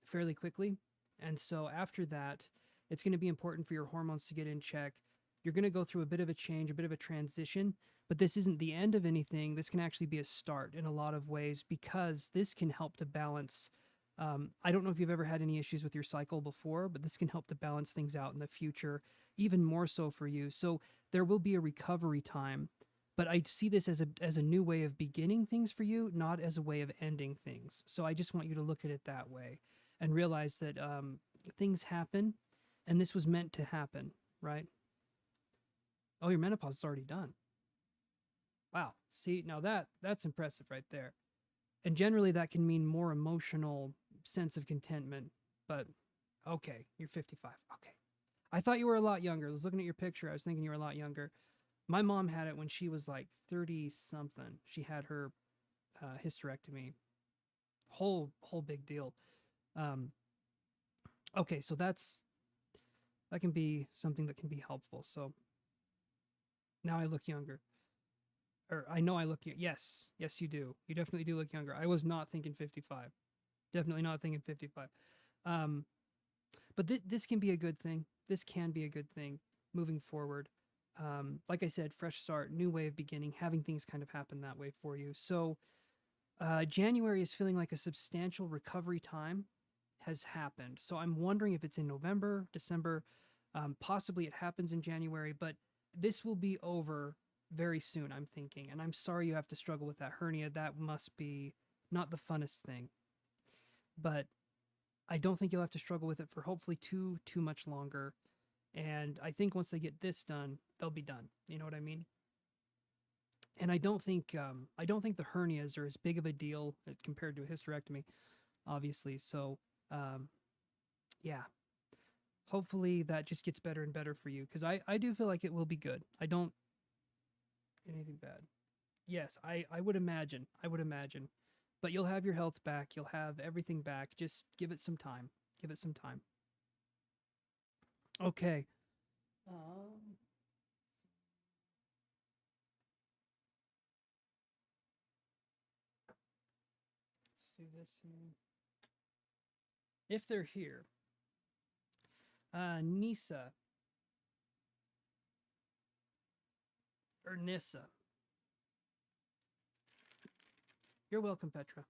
A: fairly quickly. And so after that, it's going to be important for your hormones to get in check. You're going to go through a bit of a change, a bit of a transition, but this isn't the end of anything. This can actually be a start in a lot of ways because this can help to balance. I don't know if you've ever had any issues with your cycle before, but this can help to balance things out in the future, even more so for you. So there will be a recovery time, but I see this as a new way of beginning things for you, not as a way of ending things. So I just want you to look at it that way and realize that things happen, and this was meant to happen, right? Oh, your menopause is already done. Wow. See, now that's impressive right there. And generally that can mean more emotional sense of contentment, but okay, you're 55. Okay. I thought you were a lot younger. I was looking at your picture. I was thinking you were a lot younger. My mom had it when she was like 30 something. She had her hysterectomy. Whole big deal. Okay, so that can be something that can be helpful. So now I look younger. Or I know I look yes, you do. You definitely do look younger. I was not thinking 55. Definitely not thinking 55. But this can be a good thing. This can be a good thing moving forward. like I said, fresh start, new way of beginning, having things kind of happen that way for you. So January is feeling like a substantial recovery time has happened. So I'm wondering if it's in November, December, possibly it happens in January, but this will be over very soon, I'm thinking. And I'm sorry you have to struggle with that hernia. That must be not the funnest thing. But I don't think you'll have to struggle with it for hopefully too much longer. And I think once they get this done, they'll be done. You know what I mean? And I don't think the hernias are as big of a deal compared to a hysterectomy, obviously. So yeah, hopefully that just gets better and better for you, because I do feel like it will be good. I don't anything bad. Yes, I would imagine. I would imagine. But you'll have your health back. You'll have everything back. Just give it some time. Give it some time. Okay. Let's do this here. If they're here. Nisa. Or Nissa. You're welcome, Petra.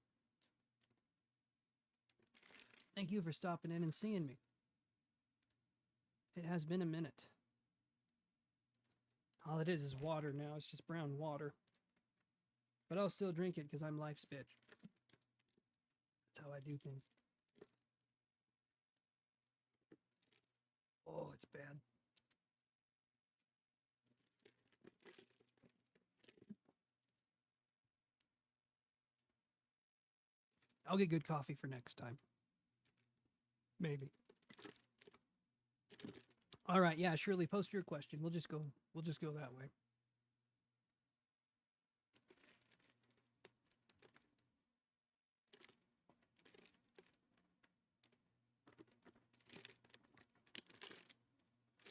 A: Thank you for stopping in and seeing me. It has been a minute. All it is water now. It's just brown water. But I'll still drink it because I'm life's bitch. That's how I do things. Oh, it's bad. I'll get good coffee for next time. Maybe. All right, yeah, Shirley, post your question. We'll just go that way.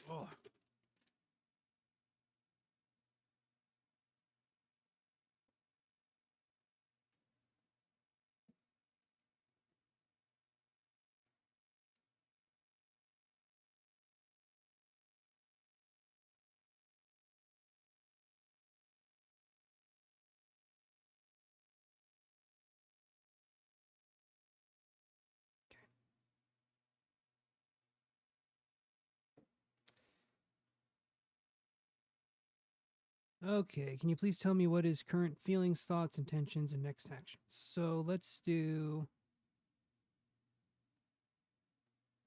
A: Oh. Okay, can you please tell me what is current feelings, thoughts, intentions, and next actions? So let's do...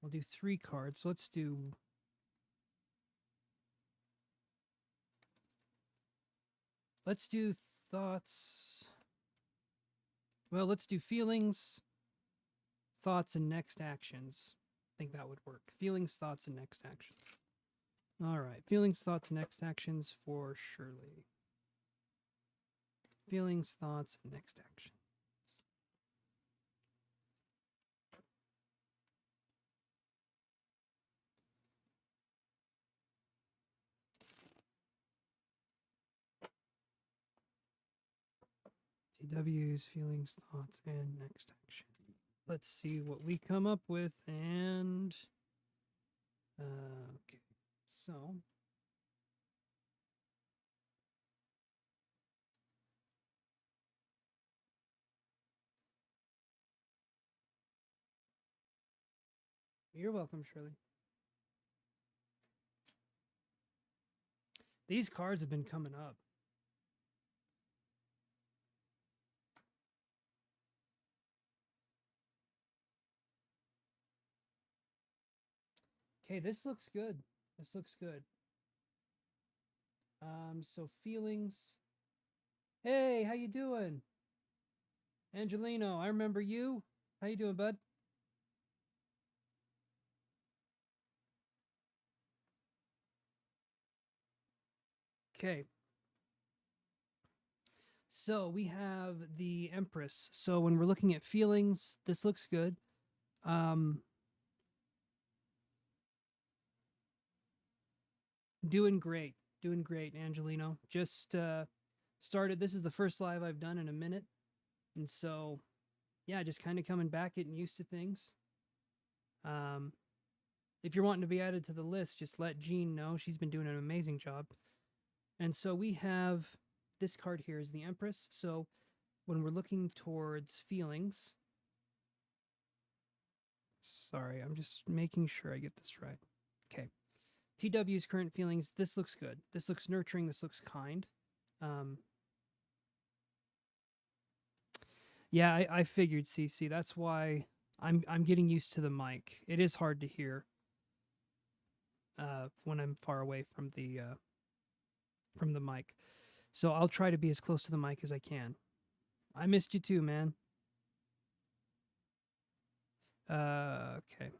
A: We'll do 3 cards. Let's do... Let's do thoughts... Well, let's do feelings, thoughts, and next actions. I think that would work. Feelings, thoughts, and next actions. All right, feelings, thoughts, and next actions for Shirley. Feelings, thoughts, and next actions. TW's feelings, thoughts, and next action. Let's see what we come up with, and okay, so you're welcome, Shirley. These cards have been coming up. Okay, this looks good. This looks good. So feelings. Hey, how you doing? Angelino, I remember you. How you doing, bud? Okay. So we have the Empress. So when we're looking at feelings, this looks good. Doing great. Doing great, Angelino. Just started. This is the first live I've done in a minute. And so, yeah, just kind of coming back, getting used to things. If you're wanting to be added to the list, just let Jean know. She's been doing an amazing job. And so we have this card here is the Empress. So when we're looking towards feelings, sorry, I'm just making sure I get this right. Okay. TW's current feelings, this looks good. This looks nurturing. This looks kind. Yeah, I figured, CC. That's why I'm getting used to the mic. It is hard to hear when I'm far away from the mic. So I'll try to be as close to the mic as I can. I missed you too, man. Okay.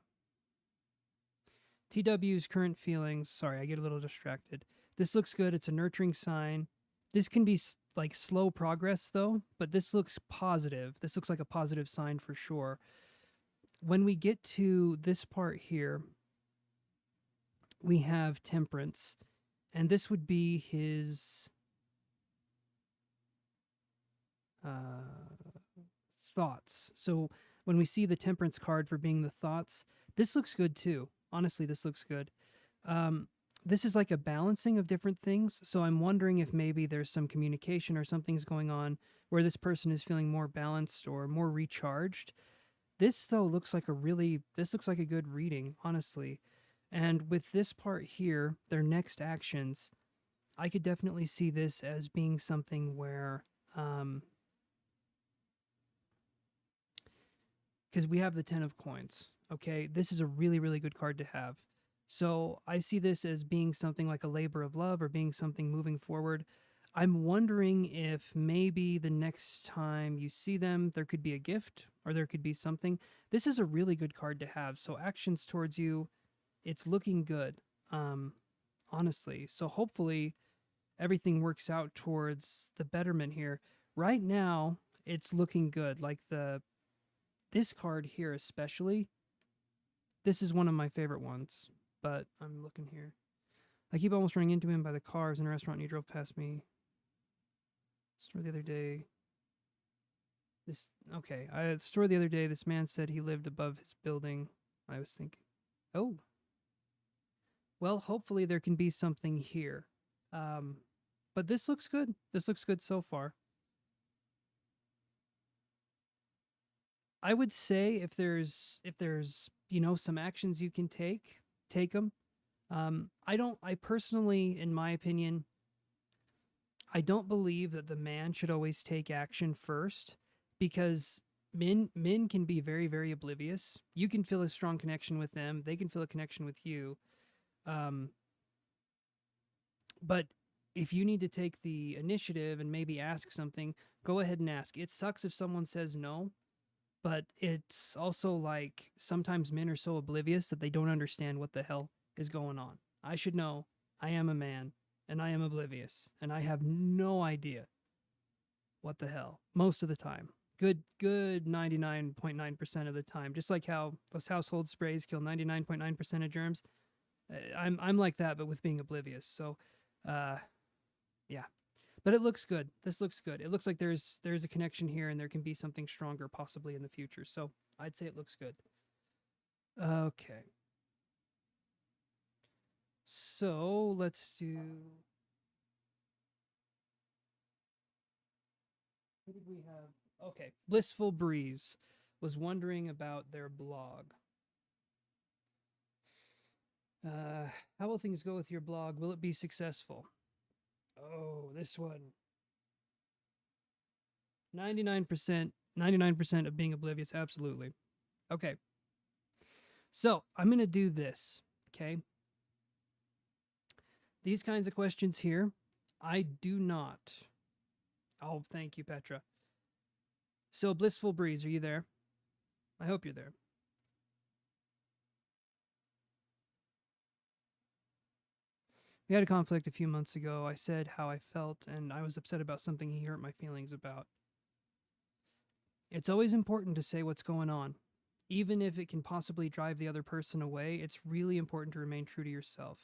A: TW's current feelings. Sorry, I get a little distracted. This looks good. It's a nurturing sign. This can be like slow progress though, but this looks positive. This looks like a positive sign for sure. When we get to this part here, we have Temperance, and this would be his thoughts. So when we see the Temperance card for being the thoughts, this looks good too. Honestly, this looks good. This is like a balancing of different things. So I'm wondering if maybe there's some communication or something's going on where this person is feeling more balanced or more recharged. This though looks like this looks like a good reading, honestly. And with this part here, their next actions, I could definitely see this as being something where because we have the 10 of coins. Okay, this is a really, really good card to have. So I see this as being something like a labor of love or being something moving forward. I'm wondering if maybe the next time you see them, there could be a gift or there could be something. This is a really good card to have. So actions towards you, it's looking good, honestly. So hopefully everything works out towards the betterment here. Right now, it's looking good. Like this card here especially, this is one of my favorite ones, but I'm looking here. I keep almost running into him by the cars in a restaurant and he drove past me. Store the other day. Store the other day, this man said he lived above his building. I was thinking, oh. Well, hopefully there can be something here. But this looks good. This looks good so far. I would say if there's some actions you can take them. I personally, in my opinion, I don't believe that the man should always take action first because men can be very, very oblivious. You can feel a strong connection with them. They can feel a connection with you. But if you need to take the initiative and maybe ask something, go ahead and ask. It sucks if someone says no, but it's also like sometimes men are so oblivious that they don't understand what the hell is going on. I should know. I am a man and I am oblivious and I have no idea what the hell most of the time. Good 99.9% of the time. Just like how those household sprays kill 99.9% of germs. I'm like that, but with being oblivious. So, yeah. But it looks good. This looks good. It looks like there's a connection here and there can be something stronger possibly in the future. So I'd say it looks good. Okay. So let's do... Who did we have? Okay. Blissful Breeze was wondering about their blog. How will things go with your blog? Will it be successful? Oh, this one. 99% of being oblivious, absolutely. Okay. So, I'm going to do this, okay? These kinds of questions here, I do not. Oh, thank you, Petra. So, Blissful Breeze, are you there? I hope you're there. We had a conflict a few months ago. I said how I felt, and I was upset about something he hurt my feelings about. It's always important to say what's going on. Even if it can possibly drive the other person away, it's really important to remain true to yourself.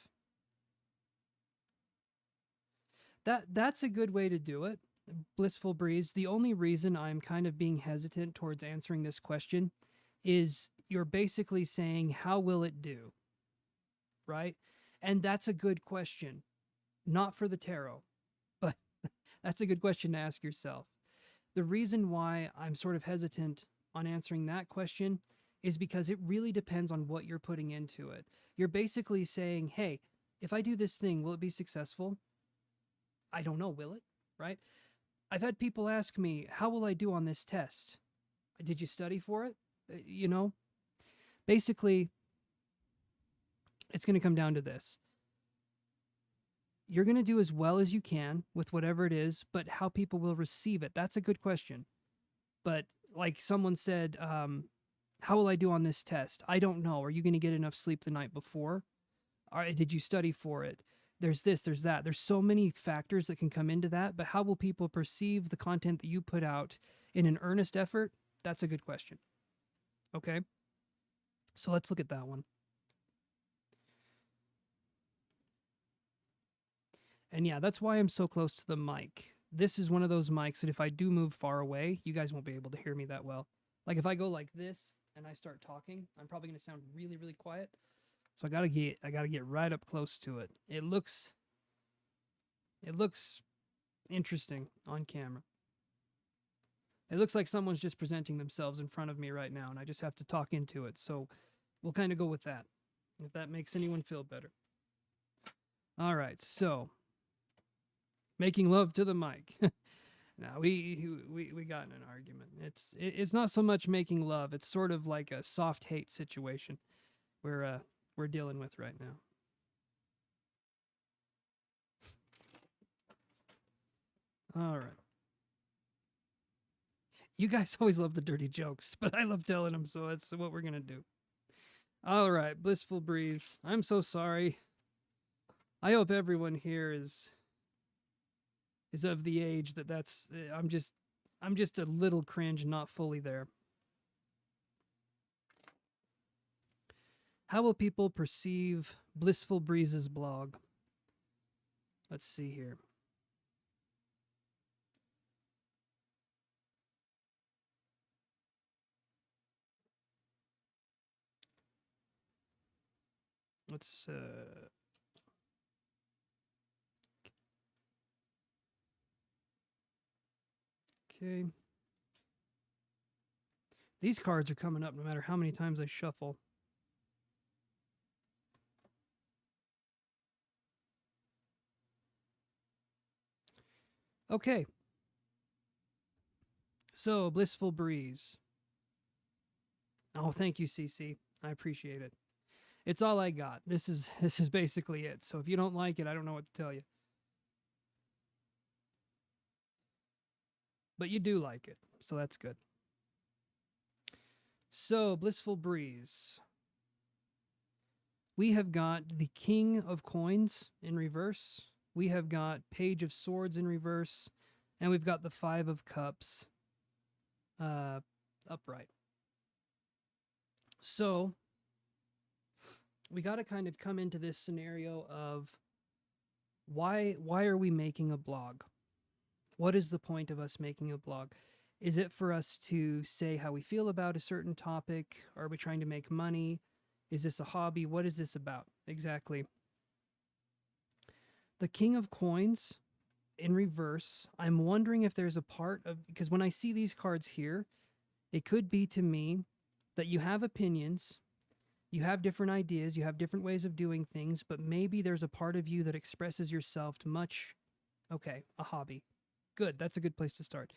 A: That's a good way to do it, Blissful Breeze. The only reason I'm kind of being hesitant towards answering this question is you're basically saying, how will it do? Right? And that's a good question. not for the tarot, but that's a good question to ask yourself. The reason why I'm sort of hesitant on answering that question is because it really depends on what you're putting into it. You're basically saying, hey, if I do this thing, will it be successful? I don't know, will it? Right? I've had people ask me, how will I do on this test? Did you study for it? You know, basically, it's going to come down to this. You're going to do as well as you can with whatever it is, but how people will receive it, that's a good question. But like someone said, how will I do on this test? I don't know. Are you going to get enough sleep the night before? Did you study for it? There's this, there's that. There's so many factors that can come into that, but how will people perceive the content that you put out in an earnest effort? That's a good question. Okay? So let's look at that one. And yeah, that's why I'm so close to the mic. This is one of those mics that if I do move far away, you guys won't be able to hear me that well. Like if I go like this and I start talking, I'm probably going to sound really, really quiet. So I gotta get right up close to it. It looks interesting on camera. It looks like someone's just presenting themselves in front of me right now, and I just have to talk into it. So we'll kind of go with that, if that makes anyone feel better. All right, so making love to the mic. Now we got in an argument. It's not so much making love. It's sort of like a soft hate situation where we're dealing with right now. All right. You guys always love the dirty jokes, but I love telling them, so that's what we're going to do. All right, Blissful Breeze. I'm so sorry. I hope everyone here is of the age that's I'm just a little cringe, not fully there. How will people perceive Blissful Breeze's blog? Let's see here. Let's okay. These cards are coming up no matter how many times I shuffle. Okay. So, Blissful Breeze. Oh, thank you, CC. I appreciate it. It's all I got. This is basically it. So if you don't like it, I don't know what to tell you. But you do like it, so that's good. So, Blissful Breeze. We have got the King of Coins in reverse. We have got Page of Swords in reverse. And we've got the Five of Cups upright. So, we got to kind of come into this scenario of why are we making a blog? What is the point of us making a blog? Is it for us to say how we feel about a certain topic? Are we trying to make money? Is this a hobby? What is this about exactly? The King of Coins in reverse, I'm wondering if there's a part of, because when I see these cards here, it could be to me that you have opinions, you have different ideas, you have different ways of doing things, but maybe there's a part of you that expresses yourself much, okay, a hobby. Good, that's a good place to start.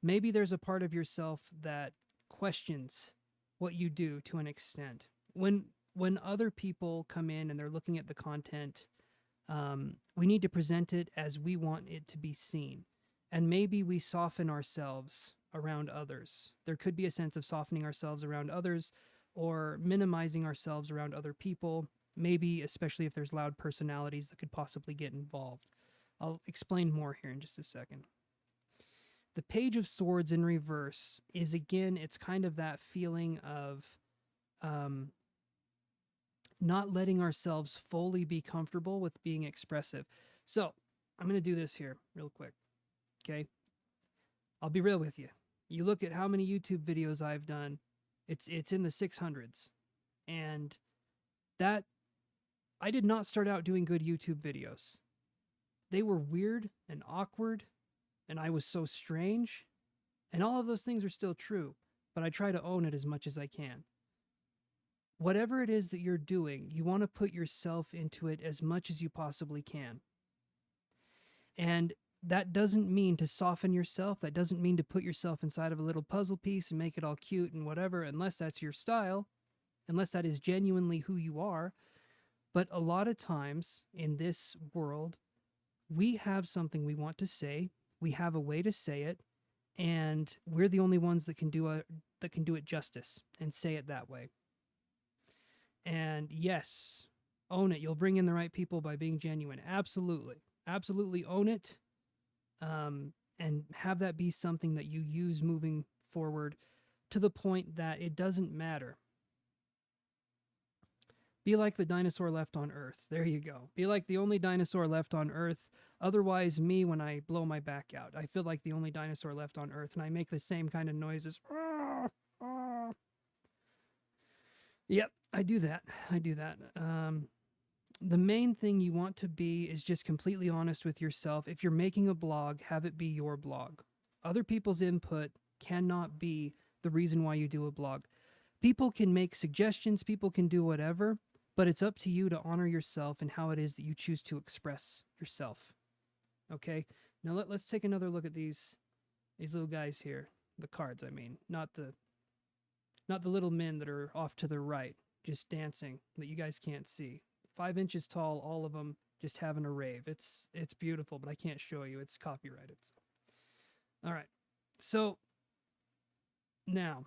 A: Maybe there's a part of yourself that questions what you do to an extent. When other people come in and they're looking at the content, we need to present it as we want it to be seen. And maybe we soften ourselves around others. There could be a sense of softening ourselves around others or minimizing ourselves around other people, maybe especially if there's loud personalities that could possibly get involved. I'll explain more here in just a second. The Page of Swords in reverse is, again, it's kind of that feeling of not letting ourselves fully be comfortable with being expressive. So I'm going to do this here real quick. Okay. I'll be real with you. You look at how many YouTube videos I've done, it's in the 600s. And that, I did not start out doing good YouTube videos. they were weird and awkward, and I was so strange. And all of those things are still true, but I try to own it as much as I can. Whatever it is that you're doing, you want to put yourself into it as much as you possibly can. And that doesn't mean to soften yourself. That doesn't mean to put yourself inside of a little puzzle piece and make it all cute and whatever, unless that's your style, unless that is genuinely who you are. But a lot of times in this world, we have something we want to say. We have a way to say it, and we're the only ones that can do it justice and say it that way. And yes, own it. You'll bring in the right people by being genuine. Absolutely. Absolutely own it. And have that be something that you use moving forward to the point that it doesn't matter. Be like the dinosaur left on Earth. There you go. Be like the only dinosaur left on Earth. Otherwise, me, when I blow my back out, I feel like the only dinosaur left on Earth, and I make the same kind of noises. Yep, I do that. The main thing you want to be is just completely honest with yourself. If you're making a blog, have it be your blog. Other people's input cannot be the reason why you do a blog. People can make suggestions, people can do whatever, but it's up to you to honor yourself and how it is that you choose to express yourself. Okay? Now let's take another look at these little guys here. The cards, I mean. Not the little men that are off to the right, just dancing, that you guys can't see. 5 inches tall, all of them just having a rave. It's beautiful, but I can't show you. It's copyrighted. So. All right. So now,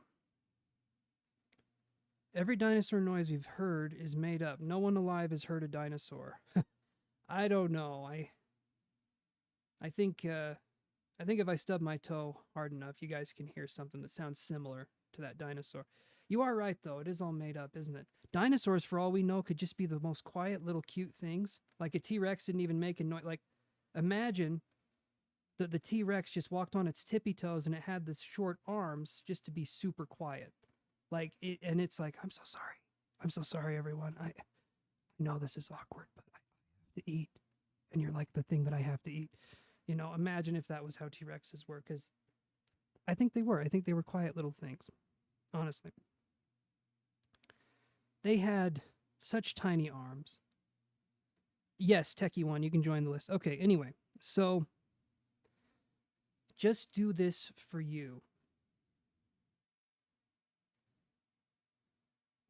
A: every dinosaur noise we've heard is made up. No one alive has heard a dinosaur. I don't know. I think if I stub my toe hard enough, you guys can hear something that sounds similar to that dinosaur. You are right, though. It is all made up, isn't it? Dinosaurs, for all we know, could just be the most quiet little cute things. Like a T-Rex didn't even make a noise. Like, imagine that the T-Rex just walked on its tippy toes and it had this short arms just to be super quiet. Like, and it's like, I'm so sorry. I'm so sorry, everyone. I know this is awkward, but I have to eat. And you're like the thing that I have to eat. You know, imagine if that was how T-Rexes were, because I think they were. I think they were quiet little things, honestly. They had such tiny arms. Yes, Techie One, you can join the list. Okay, anyway, so just do this for you.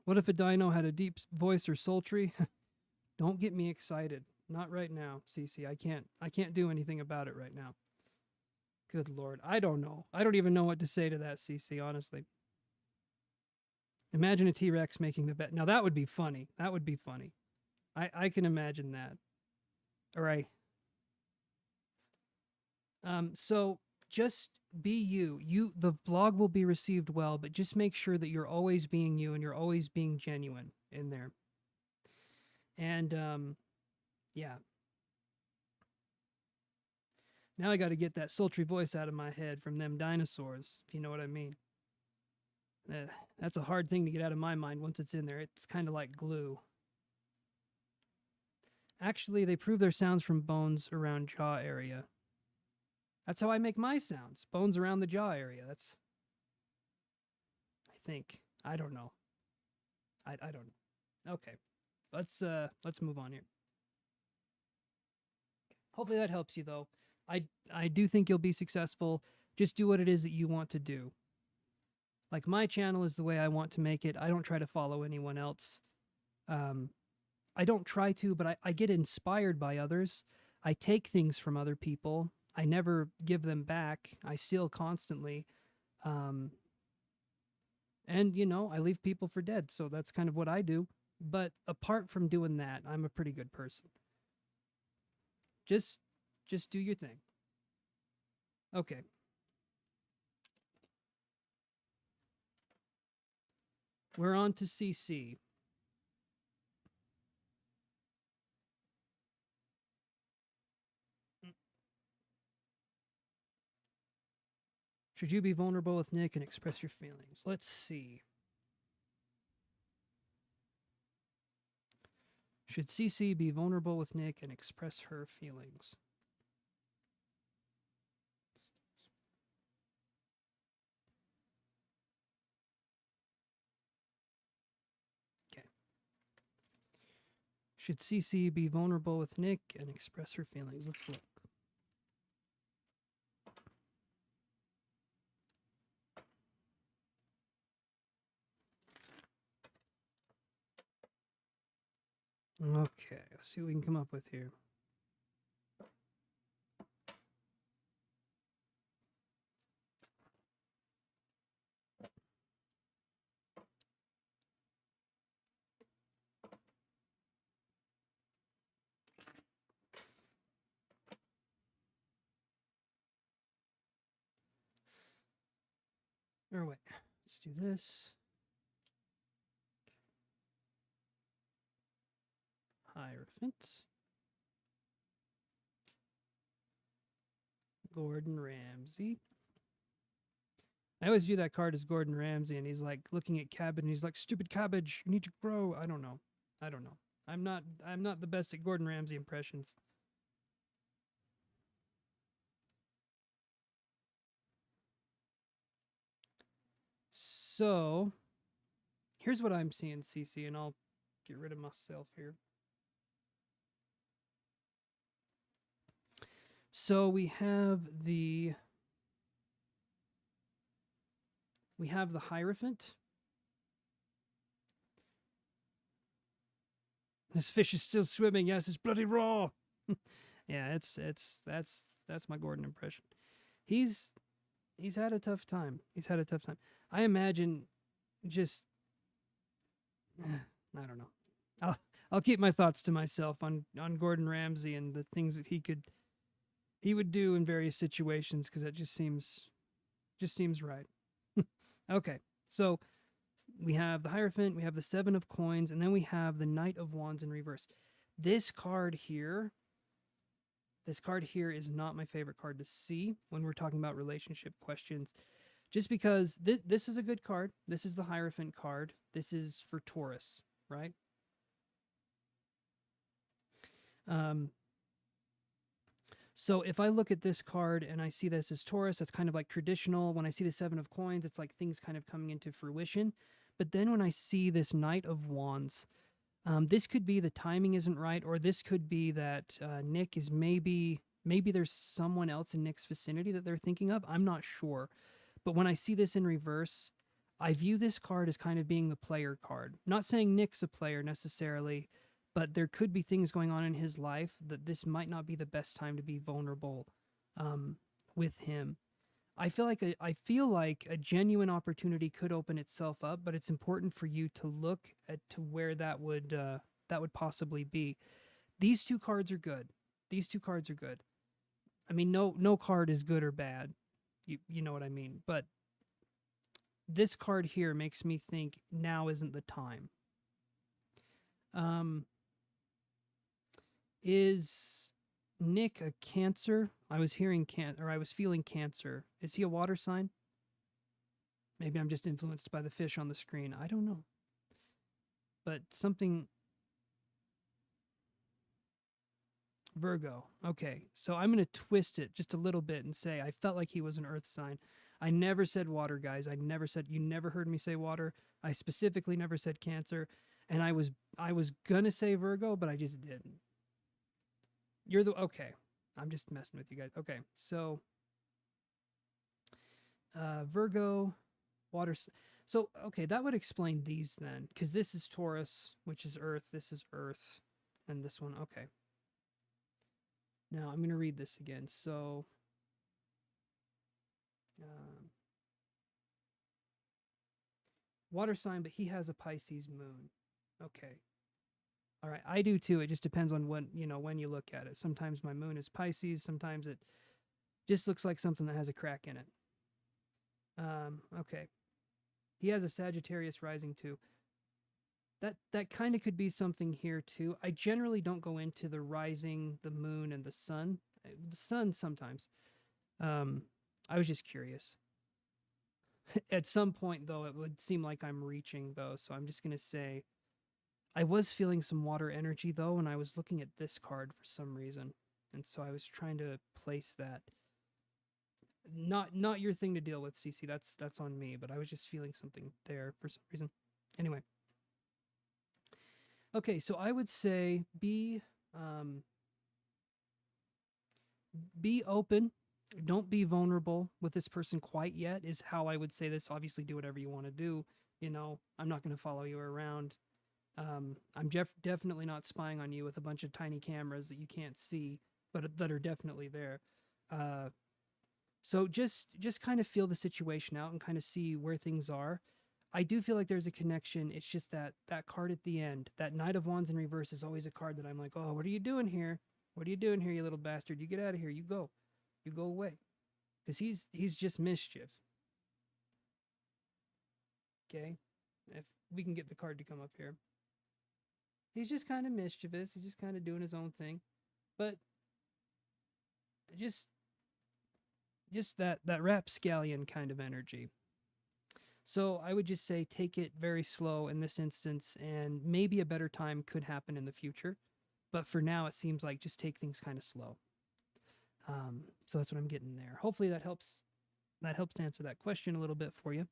A: What if a dino had a deep voice or sultry? Don't get me excited. Not right now, Cece. I can't do anything about it right now. Good Lord. I don't know. I don't even know what to say to that, Cece, honestly. Imagine a T-Rex making the bet. Now, that would be funny. That would be funny. I can imagine that. All right. So just be you. The vlog will be received well, but just make sure that you're always being you and you're always being genuine in there. And, yeah. Now I got to get that sultry voice out of my head from them dinosaurs, if you know what I mean. That's a hard thing to get out of my mind once it's in there. It's kind of like glue. Actually, they prove their sounds from bones around jaw area. That's how I make my sounds. Bones around the jaw area. That's... I think. I don't know. I don't know. Okay. Let's move on here. Hopefully that helps you, though. I do think you'll be successful. Just do what it is that you want to do. Like, my channel is the way I want to make it. I don't try to follow anyone else. I don't try to, but I get inspired by others. I take things from other people. I never give them back. I steal constantly. And, you know, I leave people for dead. So that's kind of what I do. But apart from doing that, I'm a pretty good person. Just do your thing. Okay. We're on to CC. Should you be vulnerable with Nick and express your feelings? Let's see. Should CC be vulnerable with Nick and express her feelings? Should CC be vulnerable with Nick and express her feelings? Let's look. Okay, let's see what we can come up with here. Or wait, let's do this. Hierophant. Gordon Ramsay. I always view that card as Gordon Ramsay, and he's like looking at cabbage, and he's like, "Stupid cabbage, you need to grow." I don't know. I'm not the best at Gordon Ramsay impressions. So, here's what I'm seeing, CC, and I'll get rid of myself here. So we have the Hierophant. This fish is still swimming. Yes, it's bloody raw. Yeah, that's my Gordon impression. He's had a tough time. I imagine just I don't know. I'll keep my thoughts to myself on Gordon Ramsay and the things that he would do in various situations, because that just seems right. Okay, so we have the Hierophant, we have the Seven of Coins, and then we have the Knight of Wands in reverse. This card here is not my favorite card to see when we're talking about relationship questions, just because this is a good card. This is the Hierophant card. This is for Taurus, right? So if I look at this card and I see this as Taurus, that's kind of like traditional. When I see the Seven of Coins, it's like things kind of coming into fruition. But then when I see this Knight of Wands, this could be the timing isn't right, or this could be that Nick is maybe there's someone else in Nick's vicinity that they're thinking of. I'm not sure. But when I see this in reverse, I view this card as kind of being the player card. Not saying Nick's a player necessarily, but there could be things going on in his life that this might not be the best time to be vulnerable with him. I feel like a genuine opportunity could open itself up, but it's important for you to look at to where that would possibly be. These two cards are good. I mean, no card is good or bad. You know what I mean? But this card here makes me think now isn't the time. Is Nick a Cancer? I was feeling Cancer. Is he a water sign? Maybe I'm just influenced by the fish on the screen. I don't know. But something... Virgo. Okay, so I'm going to twist it just a little bit and say I felt like he was an earth sign. I never said water, guys. You never heard me say water. I specifically never said Cancer. And I was going to say Virgo, but I just didn't. Okay. I'm just messing with you guys. Okay, so Virgo, water. So, okay, that would explain these then, because this is Taurus, which is Earth. This is Earth, and this one. Okay. Now I'm going to read this again. So, water sign, but he has a Pisces moon. Okay. All right, I do too. It just depends on when you look at it. Sometimes my moon is Pisces. Sometimes it just looks like something that has a crack in it. Okay. He has a Sagittarius rising too. That kind of could be something here too. I generally don't go into the rising, the moon, and the sun. The sun sometimes. I was just curious. At some point, though, it would seem like I'm reaching, though, so I'm just going to say I was feeling some water energy, though, and I was looking at this card for some reason, and so I was trying to place that. Not your thing to deal with, CC. That's on me, but I was just feeling something there for some reason. Anyway. Okay, so I would say be open. Don't be vulnerable with this person quite yet, is how I would say this. Obviously, do whatever you want to do. You know, I'm not going to follow you around. I'm definitely not spying on you with a bunch of tiny cameras that you can't see, but that are definitely there. Uh, so just kind of feel the situation out and kind of see where things are. I do feel like there's a connection. It's just that that card at the end, that Knight of Wands in reverse, is always a card that I'm like, oh, what are you doing here? What are you doing here, you little bastard? You get out of here. You go away, because he's just mischief. Okay, if we can get the card to come up here, he's just kind of mischievous. He's just kind of doing his own thing, but just just that rapscallion kind of energy. So I would just say take it very slow in this instance, and maybe a better time could happen in the future. But for now, it seems like just take things kind of slow. So that's what I'm getting there. Hopefully that helps. That helps to answer that question a little bit for you.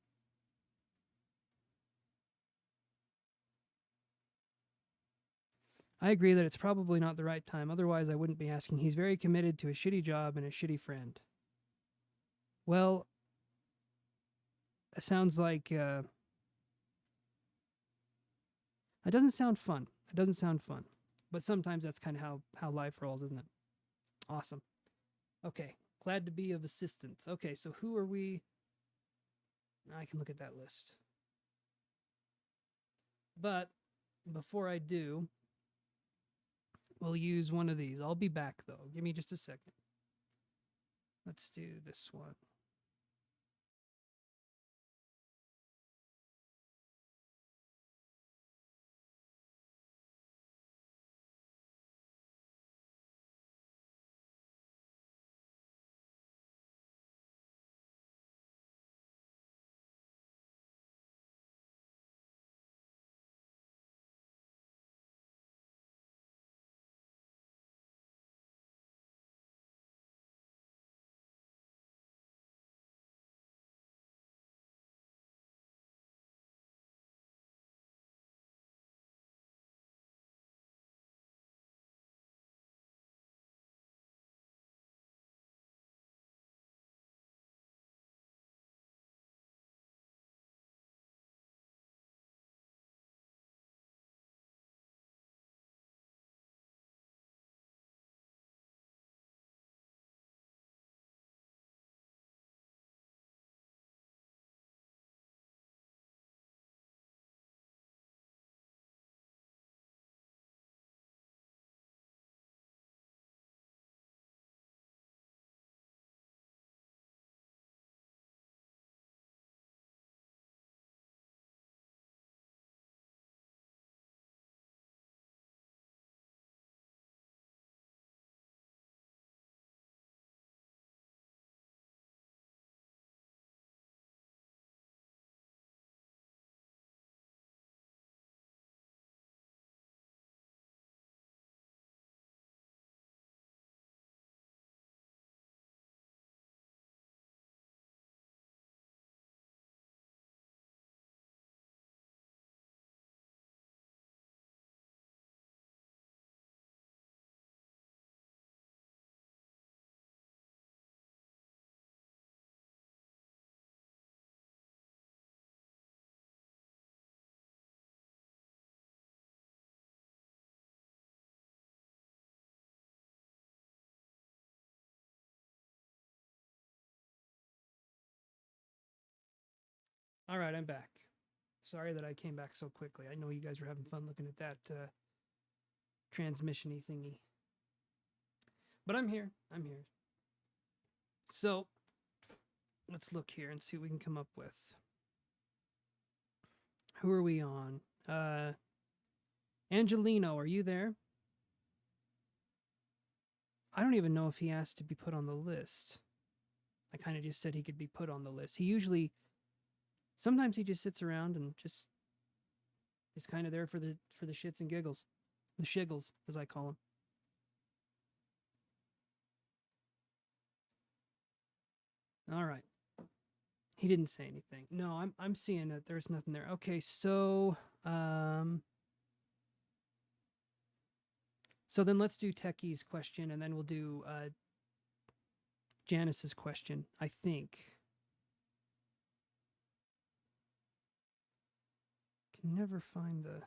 A: I agree that it's probably not the right time. Otherwise, I wouldn't be asking. He's very committed to a shitty job and a shitty friend. Well, it sounds like it doesn't sound fun. It doesn't sound fun. But sometimes that's kind of how life rolls, isn't it? Awesome. Okay. Glad to be of assistance. Okay, so who are we? I can look at that list. But before I do, we'll use one of these. I'll be back though. Give me just a second. Let's do this one. All right, I'm back. Sorry that I came back so quickly. I know you guys were having fun looking at that transmission-y thingy. But I'm here. I'm here. So let's look here and see what we can come up with. Who are we on? Angelino, are you there? I don't even know if he asked to be put on the list. I kind of just said he could be put on the list. Sometimes he just sits around and just is kind of there for the shits and giggles, the shiggles as I call them. All right. He didn't say anything. No, I'm seeing that there's nothing there. Okay, so So then let's do Techie's question, and then we'll do Janice's question, I think. Can never find the...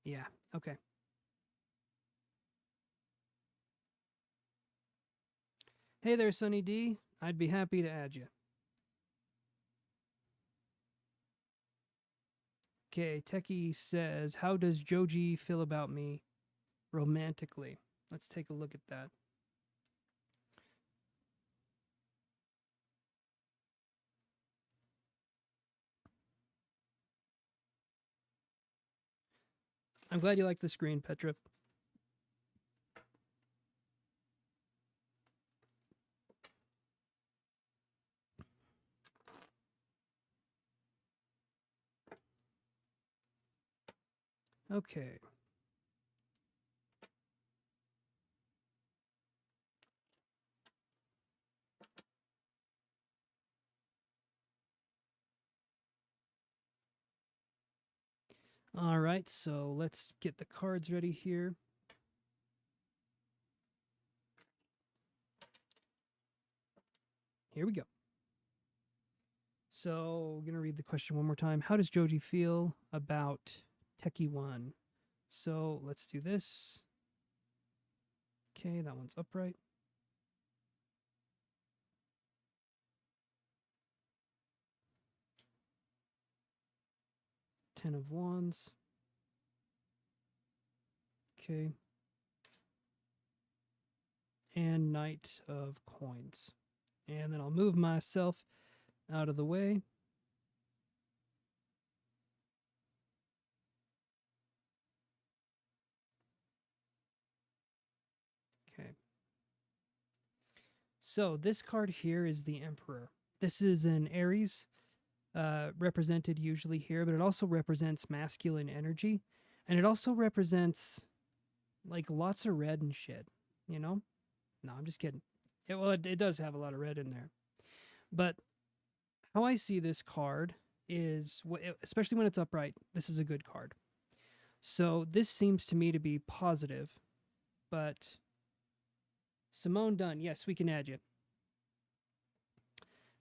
A: Yeah, okay. Hey there, Sunny D. I'd be happy to add you. Okay, Techie says, how does Joji feel about me romantically? Let's take a look at that. I'm glad you like the screen, Petra. Okay. All right, so let's get the cards ready here. Here we go. So I'm going to read the question one more time. How does Joji feel about Techie 1? So let's do this. Okay, that one's upright. Ten of Wands. Okay. And Knight of Coins. And then I'll move myself out of the way. Okay. So this card here is the Emperor. This is an Aries, represented usually here, but it also represents masculine energy. And it also represents like lots of red and shit, you know? No, I'm just kidding. It does have a lot of red in there. But how I see this card is, especially when it's upright, this is a good card. So this seems to me to be positive, but Simone Dunn, yes, we can add you.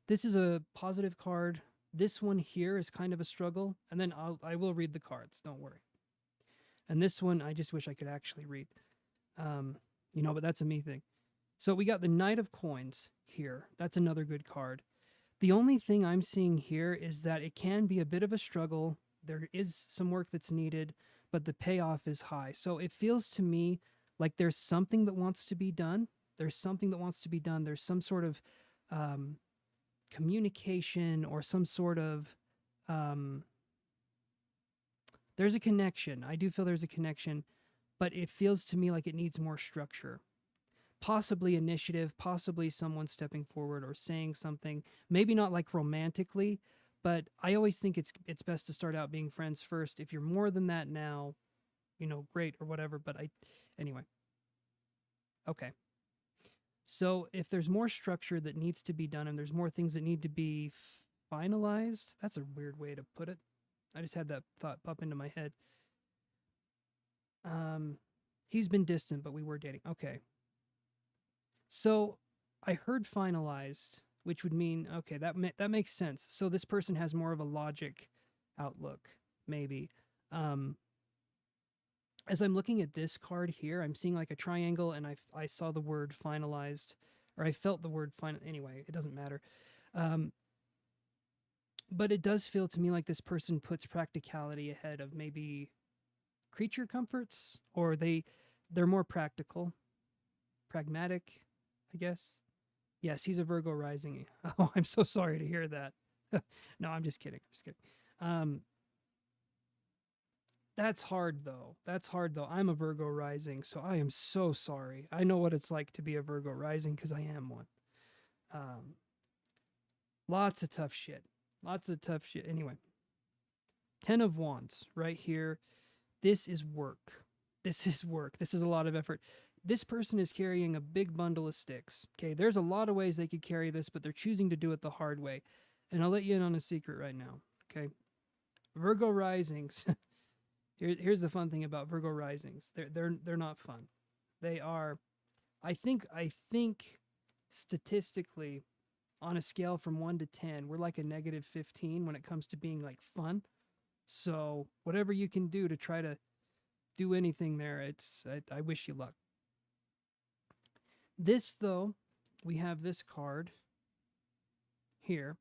A: This is a positive card. This one here is kind of a struggle, and then I will read the cards, don't worry. And this one, I just wish I could actually read. You know, but that's a me thing. So we got the Knight of Coins here. That's another good card. The only thing I'm seeing here is that it can be a bit of a struggle. There is some work that's needed, but the payoff is high. So it feels to me like there's something that wants to be done. There's something that wants to be done. There's some sort of communication or some sort of... there's a connection. I do feel there's a connection, but it feels to me like it needs more structure. Possibly initiative, possibly someone stepping forward or saying something. Maybe not like romantically, but I always think it's best to start out being friends first. If you're more than that now, you know, great or whatever, but anyway. Okay. So if there's more structure that needs to be done and there's more things that need to be finalized, that's a weird way to put it. I just had that thought pop into my head. He's been distant, but we were dating. Okay. So I heard finalized, which would mean, okay, that makes sense. So this person has more of a logic outlook, maybe. As I'm looking at this card here, I'm seeing like a triangle, and I saw the word finalized, or I felt the word final. Anyway, it doesn't matter. But it does feel to me like this person puts practicality ahead of maybe creature comforts, or they're more pragmatic, I guess. Yes, he's a Virgo rising. Oh, I'm so sorry to hear that. No, I'm just kidding. That's hard though. I'm a Virgo rising, so I am so sorry. I know what it's like to be a Virgo rising because I am one. Lots of tough shit. Anyway, 10 of Wands right here. This is work. This is a lot of effort. This person is carrying a big bundle of sticks. Okay, there's a lot of ways they could carry this, but they're choosing to do it the hard way. And I'll let you in on a secret right now. Okay, Virgo risings. Here's the fun thing about Virgo risings. They're not fun. They are. I think statistically, on a scale from 1 to 10, we're like a negative 15 when it comes to being like fun. So whatever you can do to try to do anything there, I wish you luck. This though, we have this card here.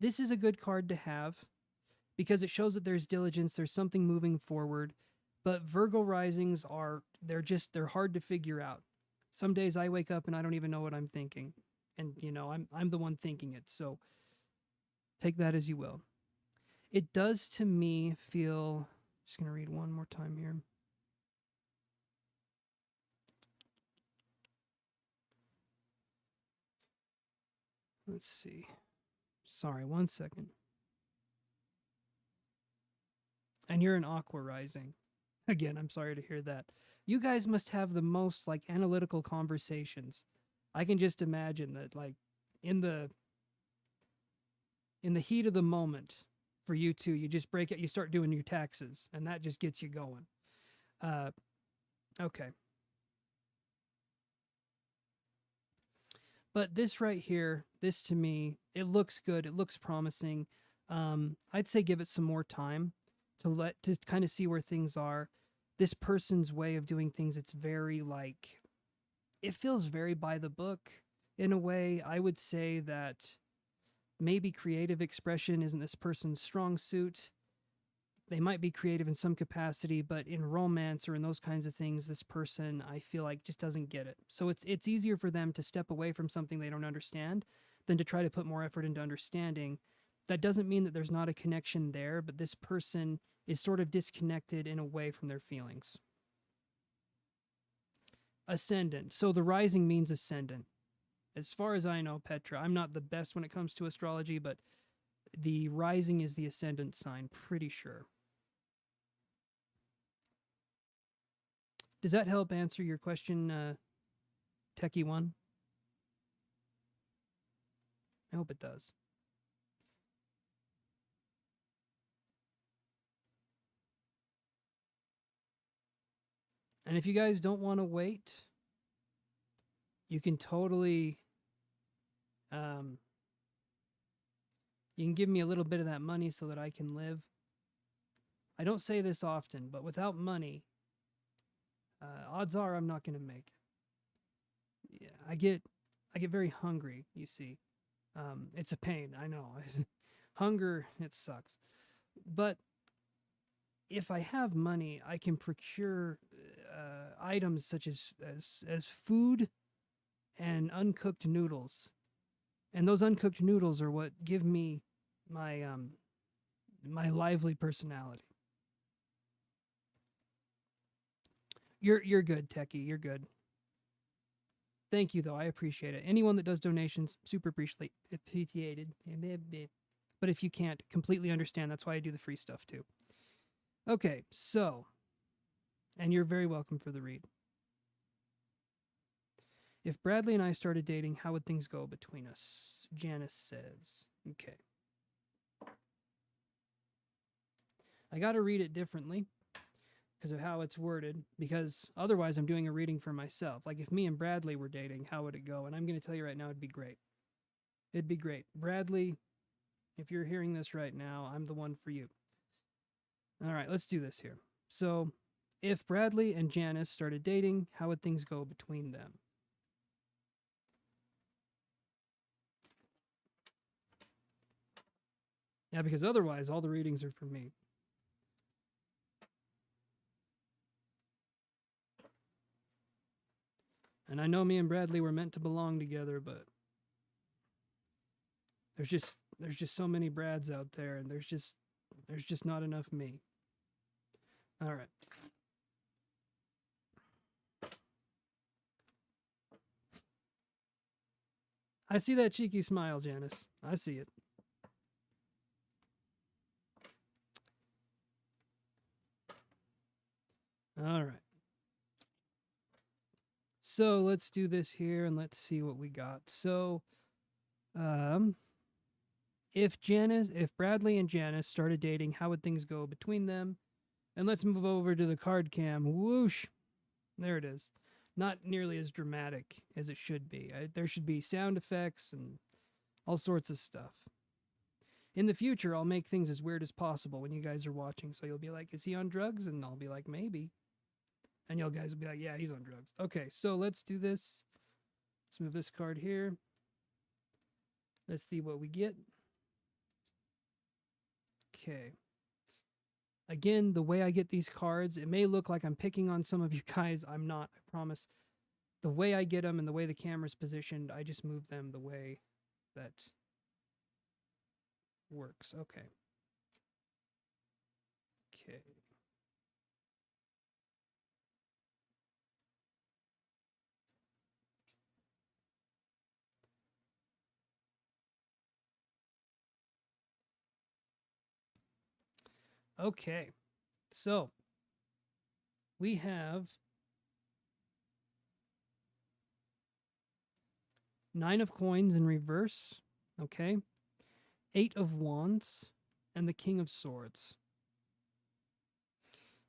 A: This is a good card to have because it shows that there's diligence, there's something moving forward. But Virgo risings they're hard to figure out. Some days I wake up and I don't even know what I'm thinking. And I'm the one thinking it. So take that as you will. It does to me feel, just going to read one more time here. Let's see. Sorry, 1 second. And you're an Aqua rising. Again, I'm sorry to hear that. You guys must have the most like analytical conversations. I can just imagine that like in the heat of the moment for you two, you just break it, you start doing your taxes, and that just gets you going. Okay. But this right here, this to me, it looks good. It looks promising. I'd say give it some more time to kind of see where things are. This person's way of doing things, it's very like, it feels very by the book in a way. I would say that maybe creative expression isn't this person's strong suit. They might be creative in some capacity, but in romance or in those kinds of things, this person, I feel like, just doesn't get it. So it's easier for them to step away from something they don't understand than to try to put more effort into understanding. That doesn't mean that there's not a connection there, but this person is sort of disconnected in a way from their feelings. Ascendant. So the rising means ascendant. As far as I know, Petra, I'm not the best when it comes to astrology, but the rising is the ascendant sign, pretty sure. Does that help answer your question, Techie One? I hope it does. And if you guys don't want to wait, you can totally, you can give me a little bit of that money so that I can live. I don't say this often, but without money, odds are I'm not going to make it. Yeah, I get very hungry, you see. It's a pain, I know. Hunger, it sucks. But if I have money, I can procure items such as food and uncooked noodles. And those uncooked noodles are what give me my my lively personality. You're good, Techie. You're good. Thank you, though. I appreciate it. Anyone that does donations, super appreciated. But if you can't, completely understand. That's why I do the free stuff, too. Okay, so, and you're very welcome for the read. If Bradley and I started dating, how would things go between us? Janice says. Okay. I got to read it differently because of how it's worded, because otherwise I'm doing a reading for myself. Like if me and Bradley were dating, how would it go? And I'm going to tell you right now, it'd be great. It'd be great. Bradley, if you're hearing this right now, I'm the one for you. All right, let's do this here. So, if Bradley and Janice started dating, how would things go between them? Yeah, because otherwise, all the readings are for me. And I know me and Bradley were meant to belong together, but there's just so many Brads out there, and there's just not enough me. All right. I see that cheeky smile, Janice. I see it. All right. So let's do this here and let's see what we got. So, if Bradley and Janice started dating, how would things go between them? And let's move over to the card cam. Whoosh. There it is. Not nearly as dramatic as it should be. There should be sound effects and all sorts of stuff. In the future, I'll make things as weird as possible when you guys are watching. So you'll be like, is he on drugs? And I'll be like, maybe. And you guys will be like, yeah, he's on drugs. Okay, so let's do this. Let's move this card here. Let's see what we get. Okay. Again, the way I get these cards, it may look like I'm picking on some of you guys. I'm not, I promise. The way I get them and the way the camera's positioned, I just move them the way that works. Okay. Okay. Okay. So we have 9 of coins in reverse. Okay. 8 of wands and the King of Swords.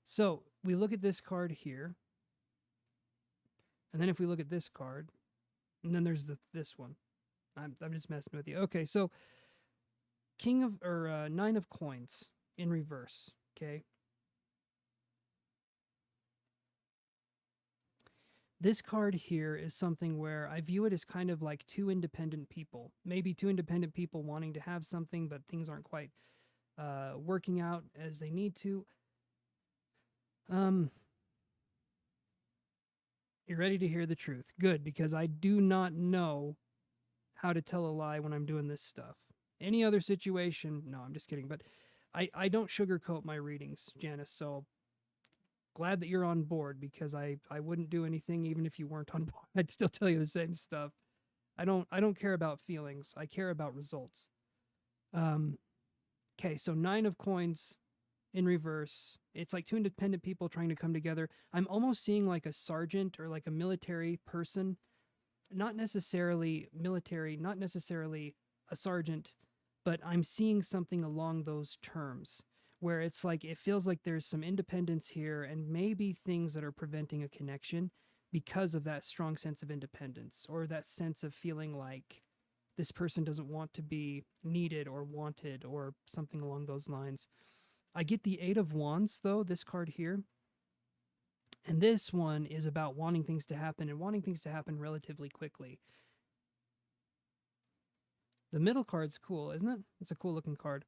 A: So we look at this card here. And then if we look at this card, and then there's this one. I'm just messing with you. Okay, so 9 of coins in reverse. Okay. This card here is something where I view it as kind of like two independent people. Maybe two independent people wanting to have something, but things aren't quite working out as they need to. You're ready to hear the truth. Good, because I do not know how to tell a lie when I'm doing this stuff. Any other situation, no, I'm just kidding. But I don't sugarcoat my readings, Janice, so glad that you're on board, because I wouldn't do anything even if you weren't on board. I'd still tell you the same stuff. I don't care about feelings. I care about results. Okay, so 9 of coins in reverse. It's like two independent people trying to come together. I'm almost seeing like a sergeant or like a military person. Not necessarily military, not necessarily a sergeant, but I'm seeing something along those terms where it's like it feels like there's some independence here and maybe things that are preventing a connection because of that strong sense of independence, or that sense of feeling like this person doesn't want to be needed or wanted or something along those lines. I get the 8 of wands though, this card here. And this one is about wanting things to happen and wanting things to happen relatively quickly. The middle card's cool, isn't it? It's a cool looking card.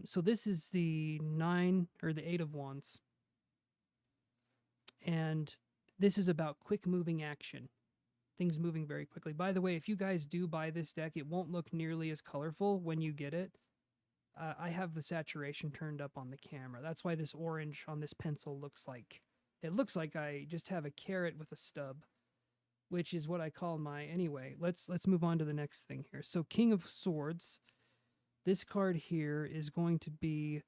A: So this is the 9 or the 8 of wands. And this is about quick moving action. Things moving very quickly. By the way, if you guys do buy this deck, it won't look nearly as colorful when you get it. I have the saturation turned up on the camera. That's why this orange on this pencil looks like I just have a carrot with a stub, which is what I call my... Anyway, let's move on to the next thing here. So King of Swords. This card here is going to be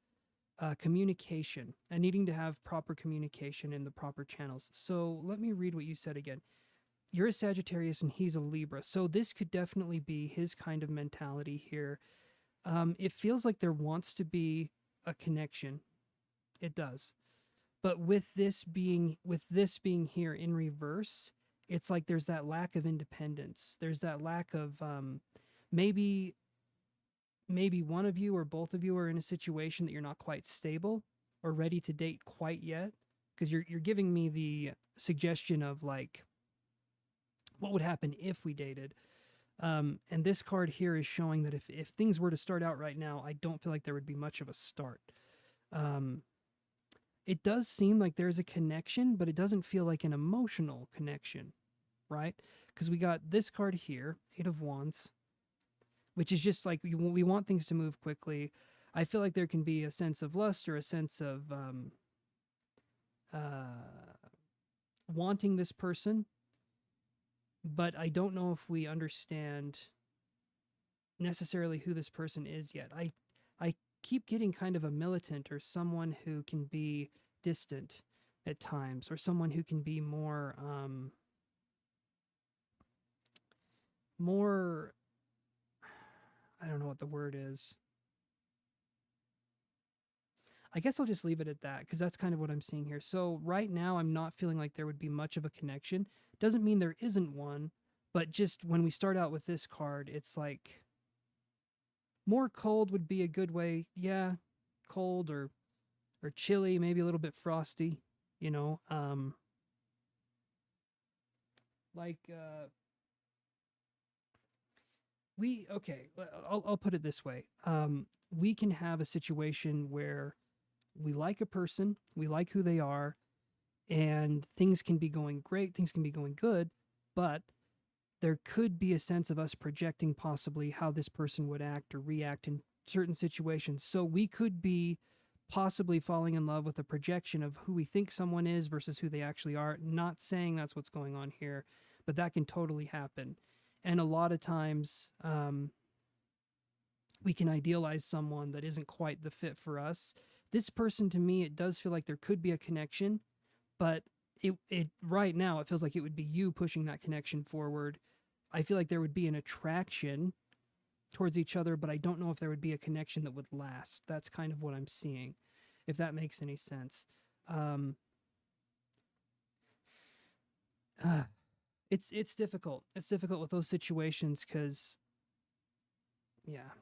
A: communication and needing to have proper communication in the proper channels. So let me read what you said again. You're a Sagittarius and he's a Libra. So this could definitely be his kind of mentality here. It feels like there wants to be a connection. It does. But with this being here in reverse, it's like there's that lack of independence. There's that lack of maybe one of you or both of you are in a situation that you're not quite stable or ready to date quite yet, because you're giving me the suggestion of like what would happen if we dated. And this card here is showing that if things were to start out right now, I don't feel like there would be much of a start. It does seem like there's a connection, but it doesn't feel like an emotional connection, right? Because we got this card here, 8 of Wands, which is just like we want things to move quickly. I feel like there can be a sense of lust or a sense of wanting this person, but I don't know if we understand necessarily who this person is yet. I keep getting kind of a militant or someone who can be distant at times, or someone who can be more I don't know what the word is. I guess I'll just leave it at that because that's kind of what I'm seeing here. So right now, I'm not feeling like there would be much of a connection. Doesn't mean there isn't one, but just when we start out with this card, it's like more cold would be a good way. Yeah, cold or chilly, maybe a little bit frosty, you know. Like we okay, I'll put it this way. We can have a situation where we like a person, we like who they are, and things can be going great, things can be going good, but there could be a sense of us projecting possibly how this person would act or react in certain situations. So we could be possibly falling in love with a projection of who we think someone is versus who they actually are. Not saying that's what's going on here, but that can totally happen. And a lot of times, we can idealize someone that isn't quite the fit for us. This person, to me, it does feel like there could be a connection, but it right now it feels like it would be you pushing that connection forward. I feel like there would be an attraction towards each other, but I don't know if there would be a connection that would last. That's kind of what I'm seeing, if that makes any sense. It's difficult. It's difficult with those situations because, yeah.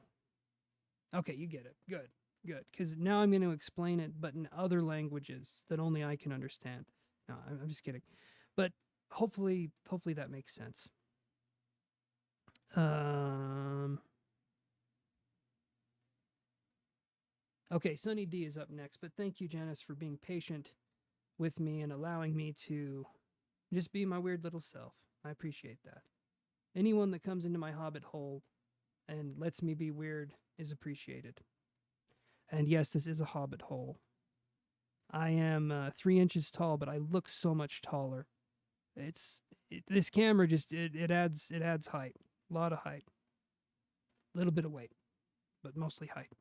A: Okay, you get it. Good, good. Because now I'm going to explain it, but in other languages that only I can understand. No, I'm just kidding. But hopefully that makes sense. Okay, Sunny D is up next, but thank you, Janice, for being patient with me and allowing me to just be my weird little self. I appreciate that. Anyone that comes into my hobbit hole and lets me be weird is appreciated. And yes, this is a hobbit hole. I am 3 inches tall, but I look so much taller. This camera just it adds height, a lot of height, a little bit of weight, but mostly height.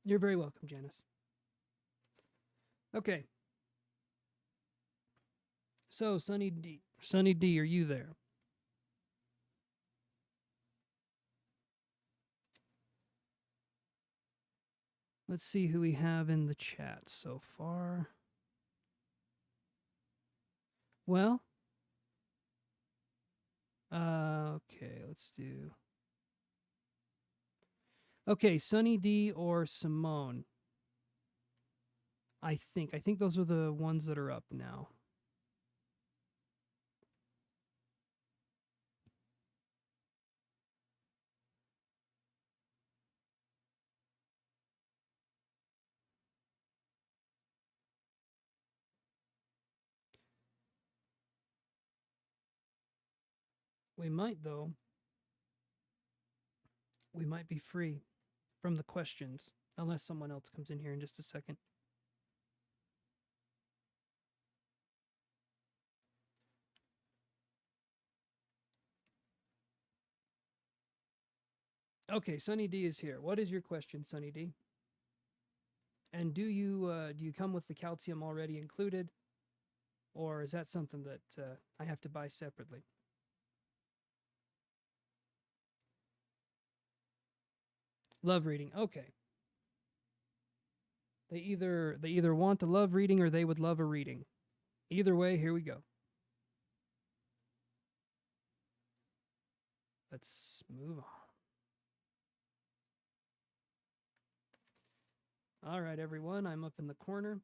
A: You're very welcome, Janice. Okay. So, Sunny D, are you there? Let's see who we have in the chat so far. Well, okay, let's do. Okay, Sunny D or Simone. I think those are the ones that are up now. We might, though. We might be free from the questions, unless someone else comes in here in just a second. Okay, Sunny D is here. What is your question, Sunny D? And do you come with the calcium already included, or is that something that I have to buy separately? Love reading. Okay. They either want a love reading or they would love a reading. Either way, here we go. Let's move on. All right, everyone, I'm up in the corner.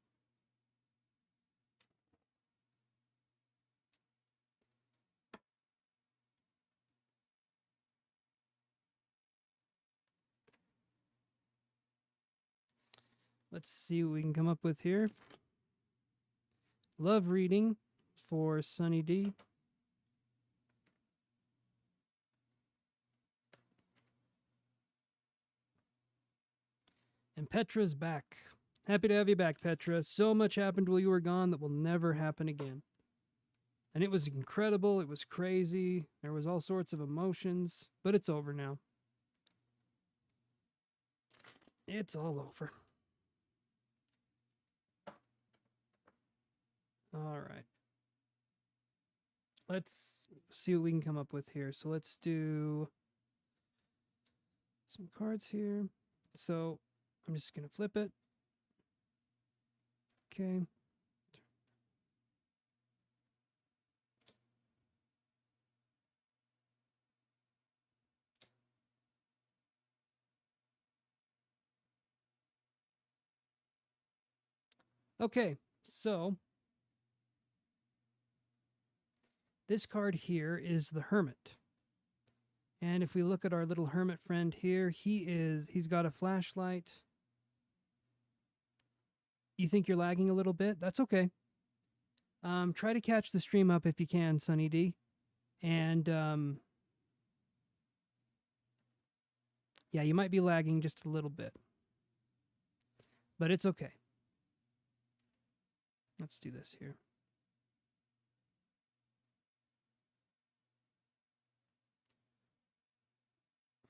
A: Let's see what we can come up with here. Love reading for Sunny D. And Petra's back. Happy to have you back, Petra. So much happened while you were gone that will never happen again. And it was incredible. It was crazy. There was all sorts of emotions, but it's over now. It's all over. All right. Let's see what we can come up with here. So let's do some cards here. So I'm just going to flip it. Okay. Okay, so this card here is the Hermit. And if we look at our little hermit friend here, he's got a flashlight. You think you're lagging a little bit? That's okay. Try to catch the stream up if you can, Sunny D. And yeah, you might be lagging just a little bit. But it's okay. Let's do this here.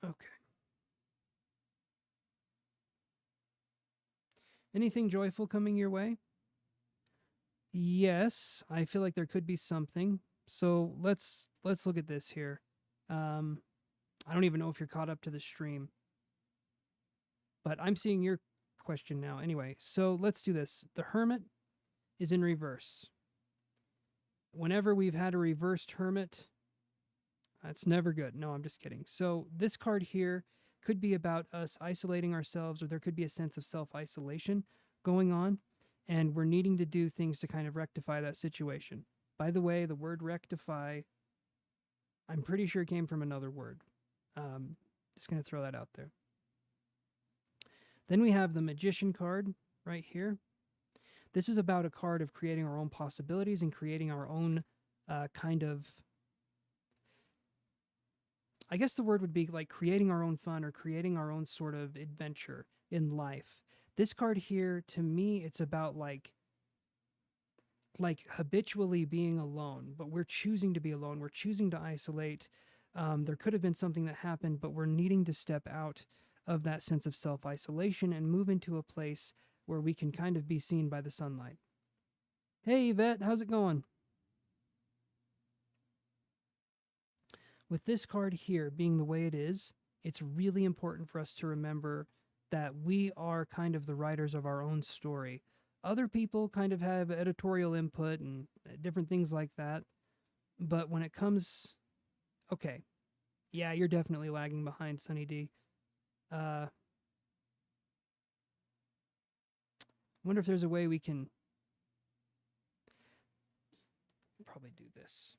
A: Okay. Anything joyful coming your way? Yes, I feel like there could be something. So let's look at this here. I don't even know if you're caught up to the stream, but I'm seeing your question now. Anyway, so let's do this. The Hermit is in reverse. Whenever we've had a reversed Hermit, that's never good. No, I'm just kidding. So this card here could be about us isolating ourselves, or there could be a sense of self-isolation going on, and we're needing to do things to kind of rectify that situation. By the way, the word rectify, I'm pretty sure came from another word. Just going to throw that out there. Then we have the Magician card right here. This is about a card of creating our own possibilities and creating our own kind of, I guess the word would be like creating our own fun or creating our own sort of adventure in life. This card here, to me, it's about like habitually being alone, but we're choosing to be alone. We're choosing to isolate. There could have been something that happened, but we're needing to step out of that sense of self-isolation and move into a place where we can kind of be seen by the sunlight. Hey, Yvette, how's it going? With this card here being the way it is, it's really important for us to remember that we are kind of the writers of our own story. Other people kind of have editorial input and different things like that. But when it comes... Okay. Yeah, you're definitely lagging behind, Sunny D. Wonder if there's a way we can probably do this.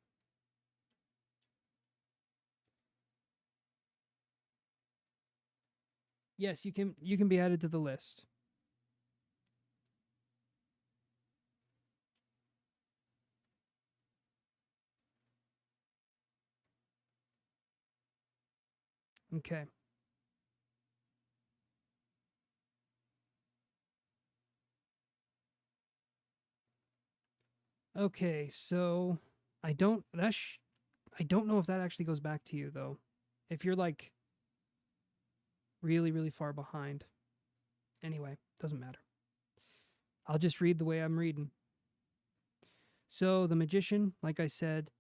A: Yes, you can be added to the list. Okay. Okay, so I don't know if that actually goes back to you though. If you're like really, really far behind. Anyway, doesn't matter. I'll just read the way I'm reading. So the Magician, like I said,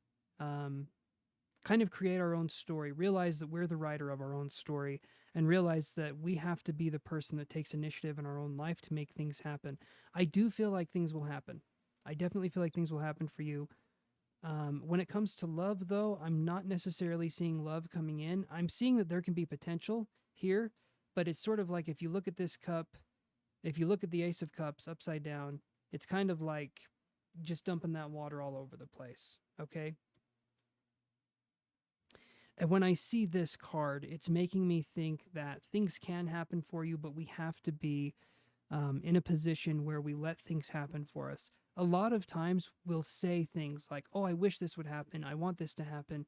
A: kind of create our own story, realize that we're the writer of our own story, and realize that we have to be the person that takes initiative in our own life to make things happen. I do feel like things will happen. I definitely feel like things will happen for you. When it comes to love, though, I'm not necessarily seeing love coming in. I'm seeing that there can be potential here, but it's sort of like if you look at this cup, if you look at the Ace of Cups upside down, it's kind of like just dumping that water all over the place, okay? And when I see this card, it's making me think that things can happen for you, but we have to be in a position where we let things happen for us. A lot of times we'll say things like, oh, I wish this would happen. I want this to happen.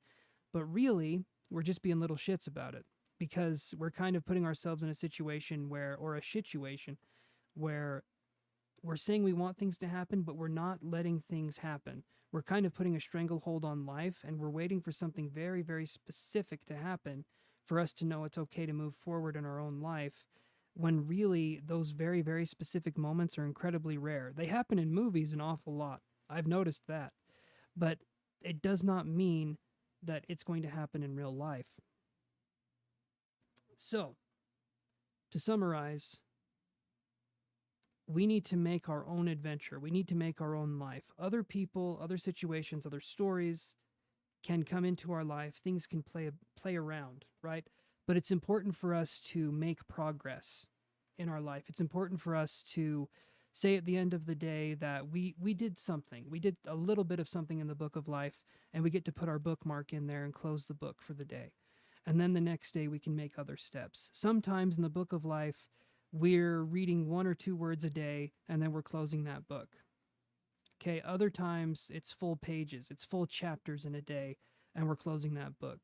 A: But really, we're just being little shits about it because we're kind of putting ourselves in a situation where, or a situation where we're saying we want things to happen, but we're not letting things happen. We're kind of putting a stranglehold on life, and we're waiting for something very, very specific to happen for us to know it's okay to move forward in our own life, when really those very, very specific moments are incredibly rare. They happen in movies an awful lot. I've noticed that. But it does not mean that it's going to happen in real life. So, to summarize, we need to make our own adventure. We need to make our own life. Other people, other situations, other stories can come into our life. Things can play around, right? But it's important for us to make progress in our life. It's important for us to say at the end of the day that we did something. We did a little bit of something in the book of life, and we get to put our bookmark in there and close the book for the day. And then the next day we can make other steps. Sometimes in the book of life, we're reading 1 or 2 words a day, and then we're closing that book. Okay, other times it's full pages, it's full chapters in a day, and we're closing that book.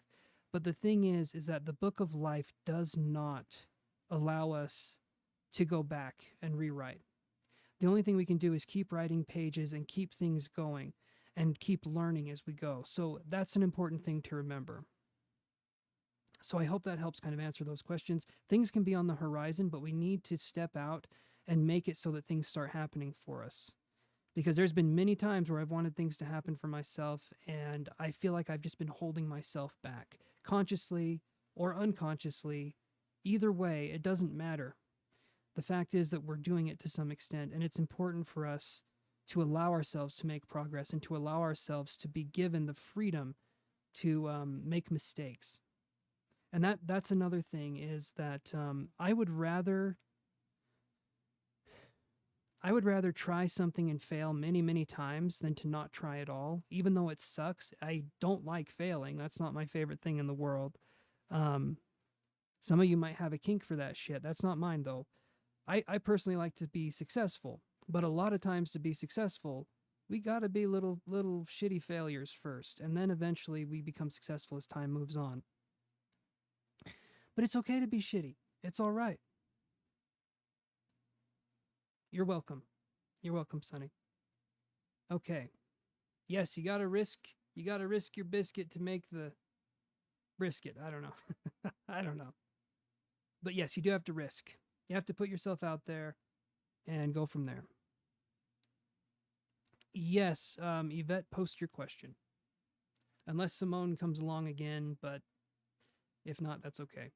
A: But the thing is that the book of life does not allow us to go back and rewrite. The only thing we can do is keep writing pages and keep things going and keep learning as we go. So that's an important thing to remember. So I hope that helps kind of answer those questions. Things can be on the horizon, but we need to step out and make it so that things start happening for us. Because there's been many times where I've wanted things to happen for myself, and I feel like I've just been holding myself back, consciously or unconsciously. Either way, it doesn't matter. The fact is that we're doing it to some extent, and it's important for us to allow ourselves to make progress and to allow ourselves to be given the freedom to make mistakes. And that's another thing, is that I would rather try something and fail many, many times than to not try at all. Even though it sucks, I don't like failing. That's not my favorite thing in the world. Some of you might have a kink for that shit. That's not mine, though. I personally like to be successful. But a lot of times to be successful, we gotta be little shitty failures first. And then eventually we become successful as time moves on. But it's okay to be shitty. It's all right. You're welcome. You're welcome, Sonny. Okay. Yes, you gotta risk your biscuit to make the brisket. I don't know. I don't know. But yes, you do have to risk. You have to put yourself out there and go from there. Yes, Yvette, post your question. Unless Simone comes along again, but if not, that's okay.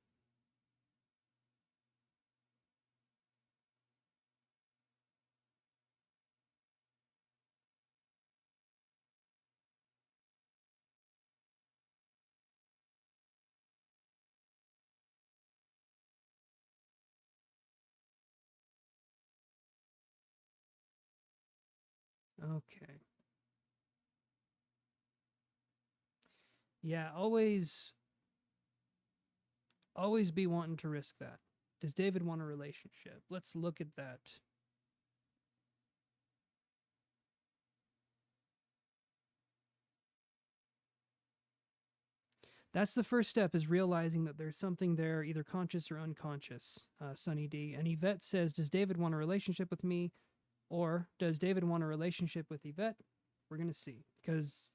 A: Okay. Yeah, always be wanting to risk that. Does David want a relationship? Let's look at that. That's the first step, is realizing that there's something there, either conscious or unconscious, Sunny D. And Yvette says, does David want a relationship with me? Or does David want a relationship with Yvette? We're going to see. Because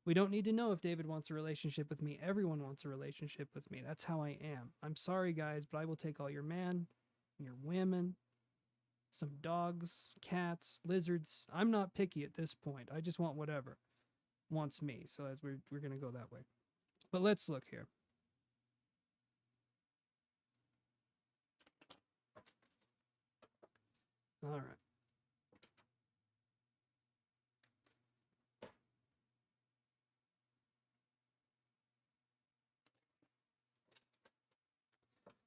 A: we don't need to know if David wants a relationship with me. Everyone wants a relationship with me. That's how I am. I'm sorry, guys, but I will take all your men, your women, some dogs, cats, lizards. I'm not picky at this point. I just want whatever wants me. So as we're going to go that way. But let's look here. All right.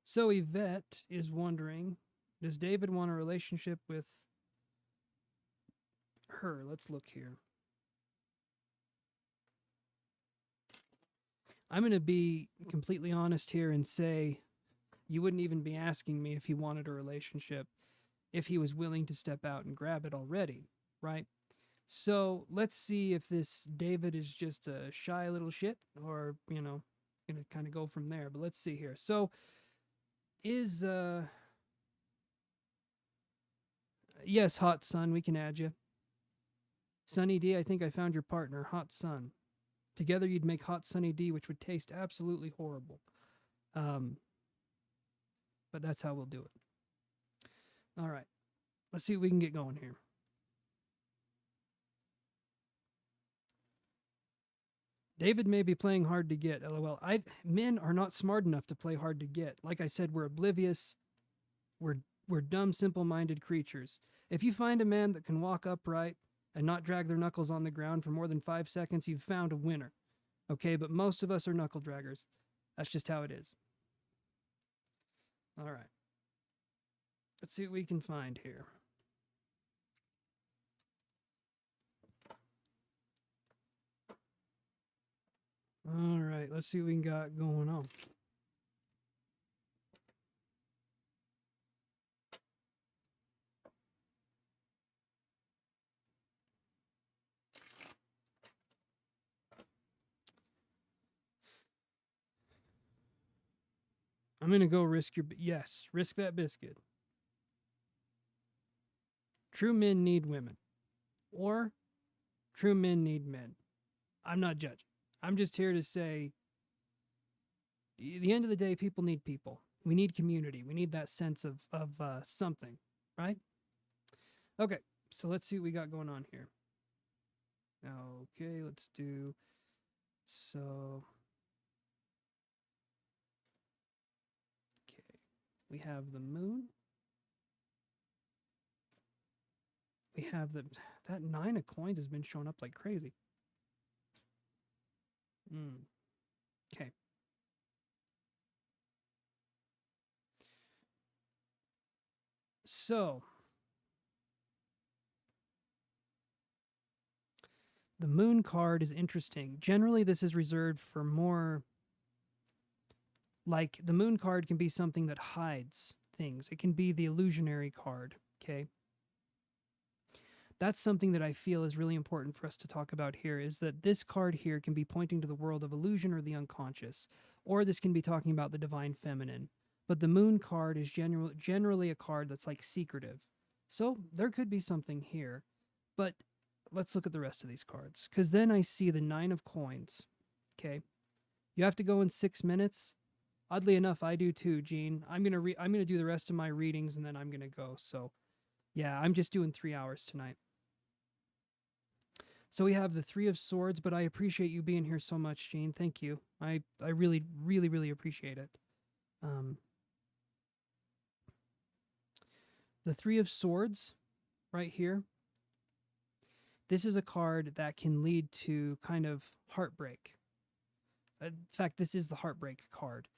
A: So Yvette is wondering, does David want a relationship with her? Let's look here. I'm going to be completely honest here and say you wouldn't even be asking me if he wanted a relationship if he was willing to step out and grab it already, right? So let's see if this David is just a shy little shit, or, you know, going to kind of go from there. But let's see here. So is, yes, Hot Sun, we can add you. Sunny D, I think I found your partner, Hot Sun. Together you'd make Hot Sunny D, which would taste absolutely horrible. But that's how we'll do it. All right. Let's see what we can get going here. David may be playing hard to get, LOL. Men are not smart enough to play hard to get. Like I said, we're oblivious. We're dumb, simple-minded creatures. If you find a man that can walk upright and not drag their knuckles on the ground for more than 5 seconds, you've found a winner. Okay, but most of us are knuckle draggers. That's just how it is. All right. Let's see what we can find here. All right, let's see what we got going on. I'm going to go risk risk that biscuit. True men need women, or true men need men. I'm not judging. I'm just here to say, at the end of the day, people need people. We need community. We need that sense of something, right? Okay, so let's see what we got going on here. Okay, let's do, so, okay, we have the moon. We have that 9 of coins has been showing up like crazy. Okay. So, the moon card is interesting. Generally, this is reserved for more, like, the moon card can be something that hides things. It can be the illusionary card, okay? That's something that I feel is really important for us to talk about here, is that this card here can be pointing to the world of illusion or the unconscious, or this can be talking about the divine feminine. But the moon card is generally a card that's like secretive. So there could be something here. But let's look at the rest of these cards, because then I see the 9 of coins. Okay. You have to go in 6 minutes. Oddly enough, I do too, Gene. I'm gonna do the rest of my readings and then I'm gonna go. So yeah, I'm just doing 3 hours tonight. So we have the 3 of Swords, but I appreciate you being here so much, Gene. Thank you. I really, really, really appreciate it. The 3 of Swords right here. This is a card that can lead to kind of heartbreak. In fact, this is the heartbreak card.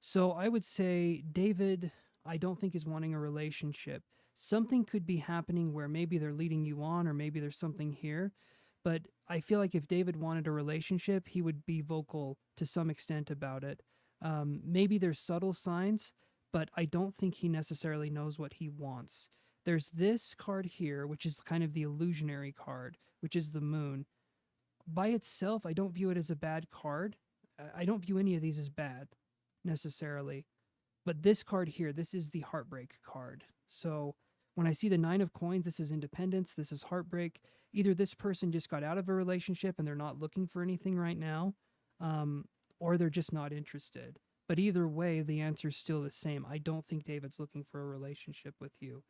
A: So I would say David, I don't think is wanting a relationship. Something could be happening where maybe they're leading you on, or maybe there's something here. But I feel like if David wanted a relationship, he would be vocal to some extent about it. Maybe there's subtle signs, but I don't think he necessarily knows what he wants. There's this card here, which is kind of the illusionary card, which is the moon. By itself, I don't view it as a bad card. I don't view any of these as bad necessarily. But this card here, this is the heartbreak card. So when I see the 9 of coins, this is independence, this is heartbreak. Either this person just got out of a relationship and they're not looking for anything right now, or they're just not interested. But either way, the answer is still the same. I don't think David's looking for a relationship with you,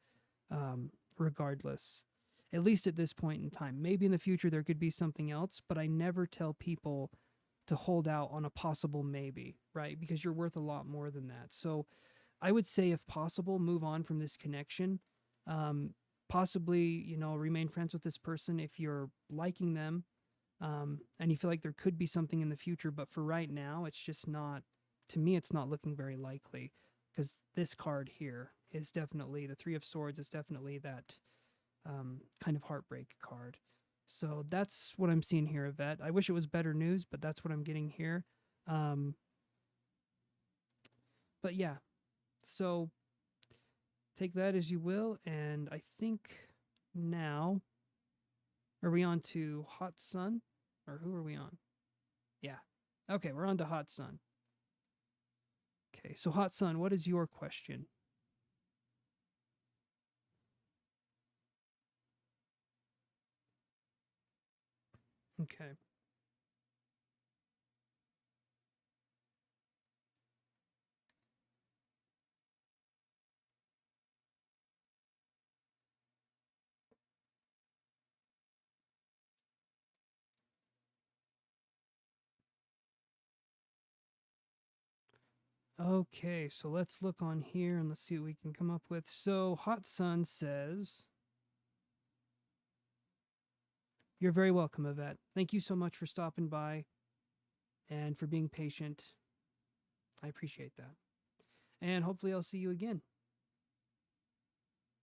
A: regardless. At least at this point in time. Maybe in the future there could be something else, but I never tell people to hold out on a possible maybe, right? Because you're worth a lot more than that. So I would say, if possible, move on from this connection. Possibly, remain friends with this person if you're liking them, and you feel like there could be something in the future. But for right now, it's just not, to me, it's not looking very likely, because this card here is definitely, the 3 of Swords is definitely that kind of heartbreak card. So that's what I'm seeing here, Yvette. I wish it was better news, but that's what I'm getting here. But yeah, so take that as you will. And I think now, are we on to Hot Sun? Or who are we on? Yeah. Okay, we're on to Hot Sun. Okay, so Hot Sun, what is your question? Okay. Okay, so let's look on here and let's see what we can come up with. So Hot Sun says, "You're very welcome, Yvette. Thank you so much for stopping by and for being patient. I appreciate that. And hopefully I'll see you again."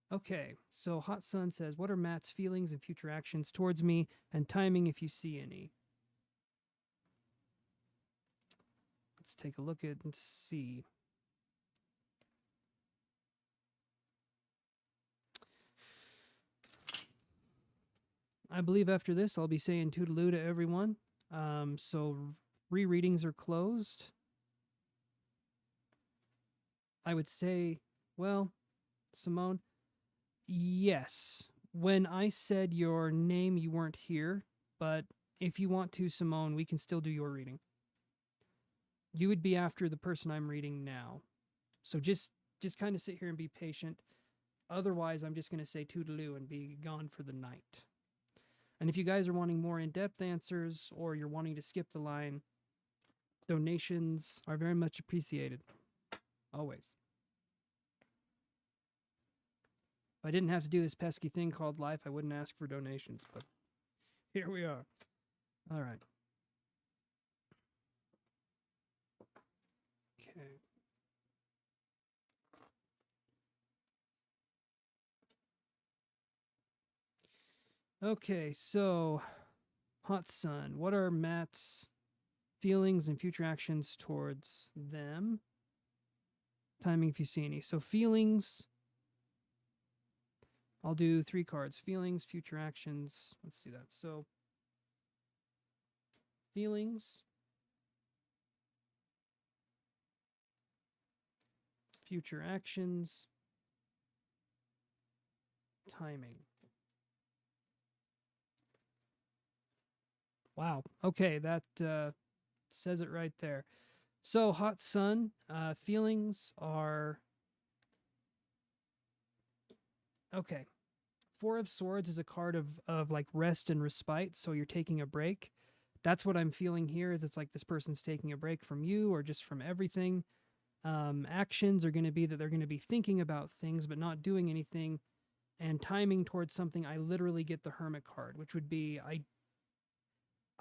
A: Okay, so Hot Sun says, "What are Matt's feelings and future actions towards me and timing if you see any?" Let's take a look at and see. I believe after this, I'll be saying toodaloo to everyone. So rereadings are closed. I would say, well, Simone, yes. When I said your name, you weren't here, but if you want to, Simone, we can still do your reading. You would be after the person I'm reading now. So just kind of sit here and be patient. Otherwise, I'm just going to say toodaloo and be gone for the night. And if you guys are wanting more in-depth answers or you're wanting to skip the line, donations are very much appreciated. Always. If I didn't have to do this pesky thing called life, I wouldn't ask for donations, but here we are. All right. Okay. Okay, so Hot Sun, what are Matt's feelings and future actions towards them? Timing if you see any. So feelings, I'll do 3 cards. Feelings, future actions. Let's do that. So feelings, future actions, timing. Wow. Okay, that says it right there. So Hot Sun, feelings are okay. 4 of Swords is a card of like rest and respite, so you're taking a break. That's what I'm feeling here. Is it's like this person's taking a break from you or just from everything. Actions are going to be that they're going to be thinking about things but not doing anything, and timing towards something. I literally get the Hermit card, which would be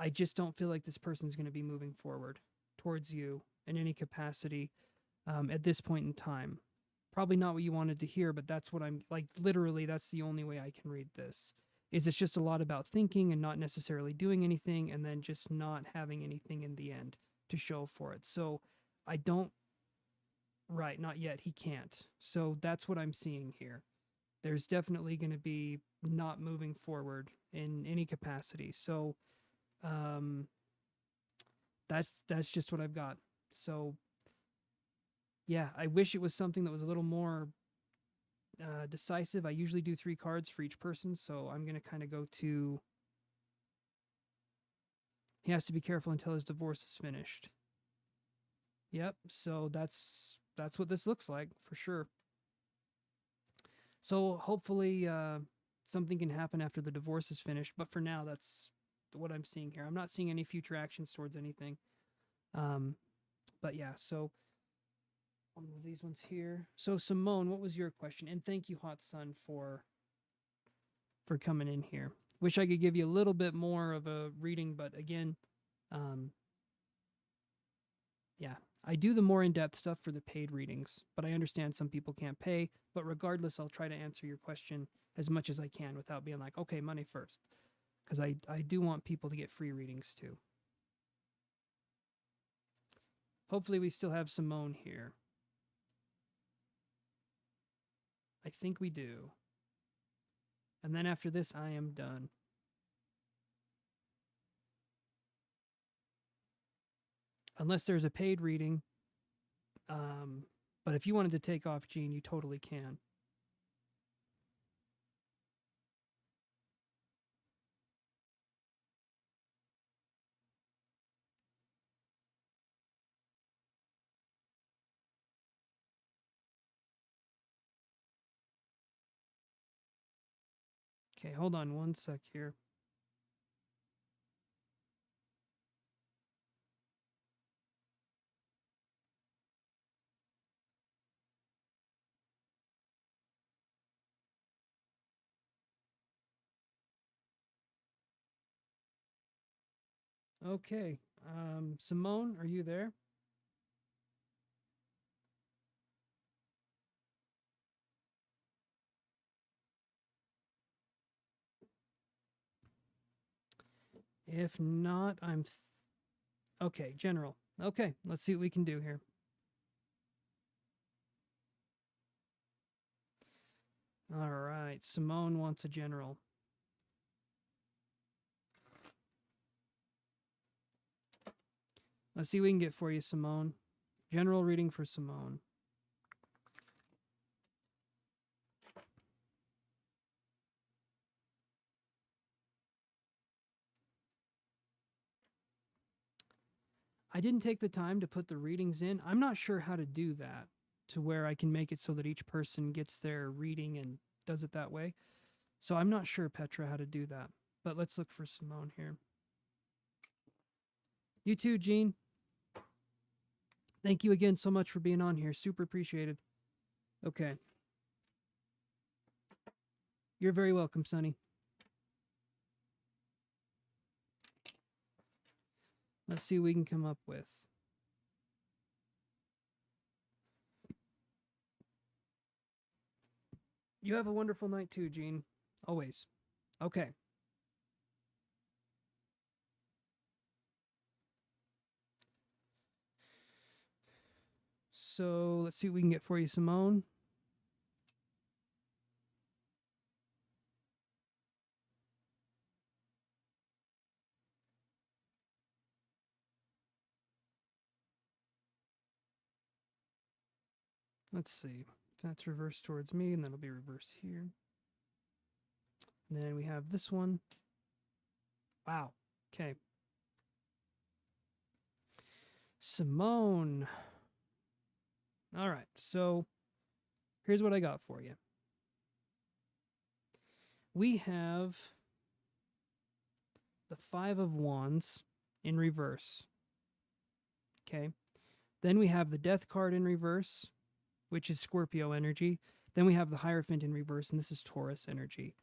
A: I just don't feel like this person's going to be moving forward towards you in any capacity at this point in time. Probably not what you wanted to hear, but that's what I'm like. Literally, that's the only way I can read this. Is it's just a lot about thinking and not necessarily doing anything, and then just not having anything in the end to show for it. So I don't. Right, not yet. He can't. So that's what I'm seeing here. There's definitely going to be not moving forward in any capacity. So that's just what I've got. So yeah, I wish it was something that was a little more decisive. I usually do 3 cards for each person, so I'm going to kind of go to he has to be careful until his divorce is finished. Yep, so that's what this looks like for sure. So hopefully something can happen after the divorce is finished, but for now that's what I'm seeing here. I'm not seeing any future actions towards anything. But yeah, so one of these ones here. So Simone, what was your question? And thank you, Hot Sun, for coming in here. Wish I could give you a little bit more of a reading, but again, yeah, I do the more in-depth stuff for the paid readings, but I understand some people can't pay. But regardless, I'll try to answer your question as much as I can without being like, okay, money first, because I do want people to get free readings too. Hopefully we still have Simone here. I think we do. And then after this, I am done. Unless there's a paid reading. But if you wanted to take off, Gene, you totally can. Okay, hold on one sec here. Okay. Simone, are you there? If not, okay, general. Okay, let's see what we can do here. All right, Simone wants a general. Let's see what we can get for you, Simone. General reading for Simone. I didn't take the time to put the readings in. I'm not sure how to do that to where I can make it so that each person gets their reading and does it that way. So I'm not sure, Petra, how to do that. But let's look for Simone here. You too, Jean. Thank you again so much for being on here. Super appreciated. Okay. You're very welcome, Sonny. Let's see what we can come up with. You have a wonderful night too, Jean. Always. Okay. So let's see what we can get for you, Simone. Let's see. That's reversed towards me, and that'll be reversed here. And then we have this one. Wow. Okay. Simone. All right. So here's what I got for you. We have the Five of Wands in reverse. Okay. Then we have the Death card in reverse, which is Scorpio energy. Then we have the Hierophant in reverse, and this is Taurus energy.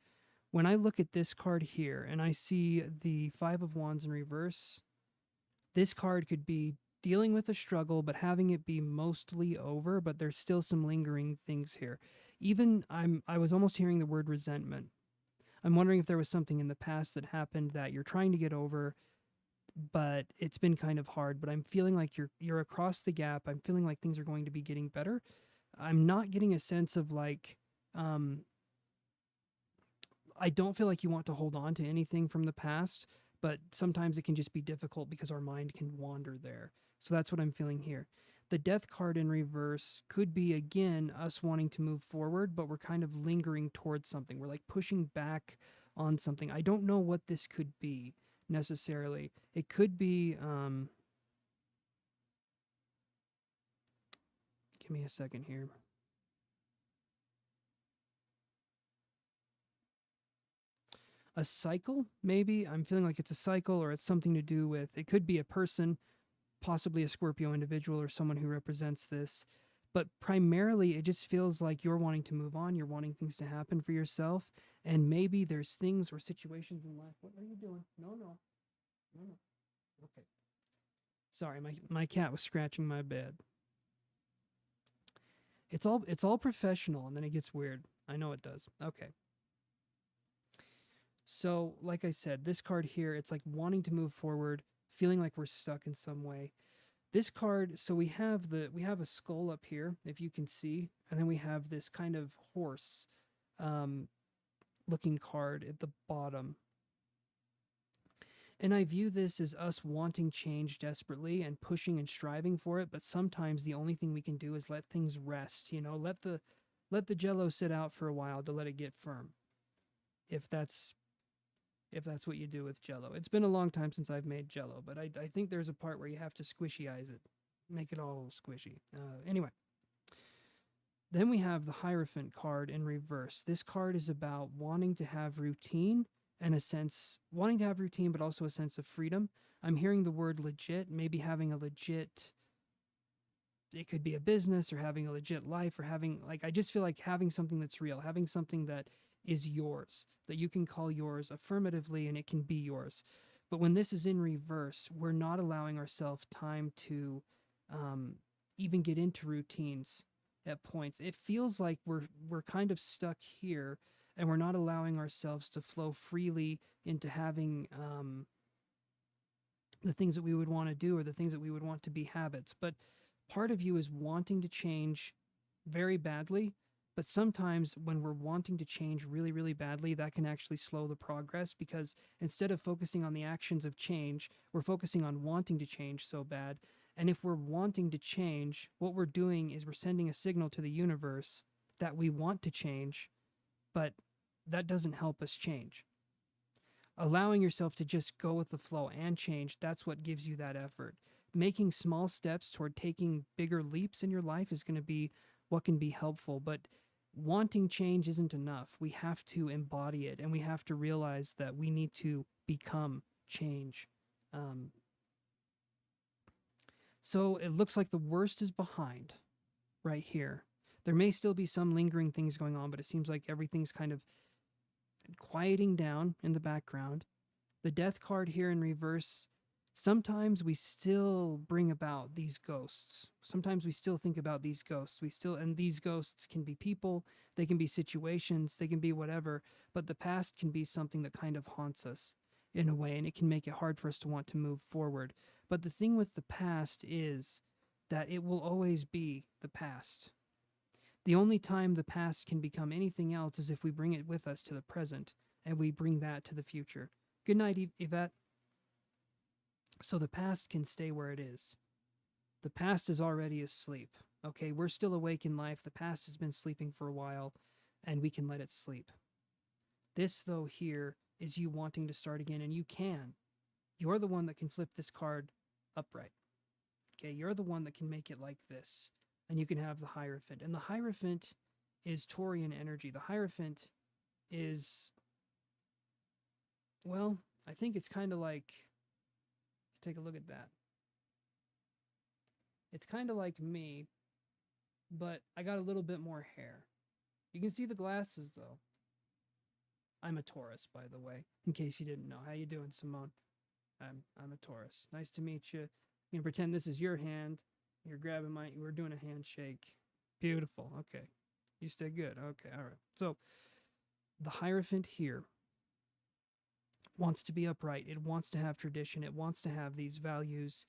A: When I look at this card here and I see the Five of Wands in reverse, this card could be dealing with a struggle, but having it be mostly over, but there's still some lingering things here. Even I was almost hearing the word resentment. I'm wondering if there was something in the past that happened that you're trying to get over, but it's been kind of hard. But I'm feeling like you're across the gap. I'm feeling like things are going to be getting better. I'm not getting a sense of like I don't feel like you want to hold on to anything from the past, but sometimes it can just be difficult because our mind can wander there. So that's what I'm feeling here. The Death card in reverse could be, again, us wanting to move forward, but we're kind of lingering towards something. We're like pushing back on something. I don't know what this could be necessarily. It could be, give me a second here. A cycle, maybe. I'm feeling like it's a cycle, or it's something to do with, it could be a person, possibly a Scorpio individual or someone who represents this. But primarily, it just feels like you're wanting to move on. You're wanting things to happen for yourself. And maybe there's things or situations in life. What are you doing? No, no. No, no. Okay. Sorry, my cat was scratching my bed. It's all professional, and then it gets weird. I know it does. Okay. So, like I said, this card here, it's like wanting to move forward, feeling like we're stuck in some way. This card, so we have a skull up here, if you can see, and then we have this kind of horse looking card at the bottom. And I view this as us wanting change desperately and pushing and striving for it, but sometimes the only thing we can do is let things rest, let the jello sit out for a while to let it get firm. If that's what you do with jello. It's been a long time since I've made jello, but I think there's a part where you have to squishyize it, make it all squishy. Anyway, then we have the Hierophant card in reverse. This card is about wanting to have routine and wanting to have routine, but also a sense of freedom. I'm hearing the word legit, maybe having a legit, it could be a business or having a legit life or having, like, I just feel like having something that's real, having something that is yours, that you can call yours affirmatively and it can be yours. But when this is in reverse, we're not allowing ourselves time to even get into routines at points. It feels like we're kind of stuck here, and we're not allowing ourselves to flow freely into having the things that we would want to do or the things that we would want to be habits. But part of you is wanting to change very badly. But sometimes when we're wanting to change really, really badly, that can actually slow the progress, because instead of focusing on the actions of change, we're focusing on wanting to change so bad. And if we're wanting to change, what we're doing is we're sending a signal to the universe that we want to change, but that doesn't help us change. Allowing yourself to just go with the flow and change, that's what gives you that effort. Making small steps toward taking bigger leaps in your life is going to be what can be helpful, but wanting change isn't enough. We have to embody it, and we have to realize that we need to become change. So it looks like the worst is behind right here. There may still be some lingering things going on, but it seems like everything's kind of quieting down in the background. The death card here in reverse, sometimes we still bring about these ghosts. Sometimes we still think about these ghosts. And these ghosts can be people, they can be situations, they can be whatever, but the past can be something that kind of haunts us in a way, and it can make it hard for us to want to move forward. But the thing with the past is that it will always be the past. The only time the past can become anything else is if we bring it with us to the present, and we bring that to the future. Good night, Yvette. So the past can stay where it is. The past is already asleep. Okay, we're still awake in life. The past has been sleeping for a while, and we can let it sleep. This, though, here is you wanting to start again, and you can. You're the one that can flip this card upright. Okay, you're the one that can make it like this. And you can have the Hierophant. And the Hierophant is Taurian energy. The Hierophant is, well, I think it's kind of like, take a look at that. It's kind of like me, but I got a little bit more hair. You can see the glasses, though. I'm a Taurus, by the way, in case you didn't know. How you doing, Simone? I'm a Taurus. Nice to meet you. You can pretend this is your hand. You're grabbing we're doing a handshake. Beautiful. Okay. You stay good. Okay. All right. So the Hierophant here wants to be upright. It wants to have tradition. It wants to have these values.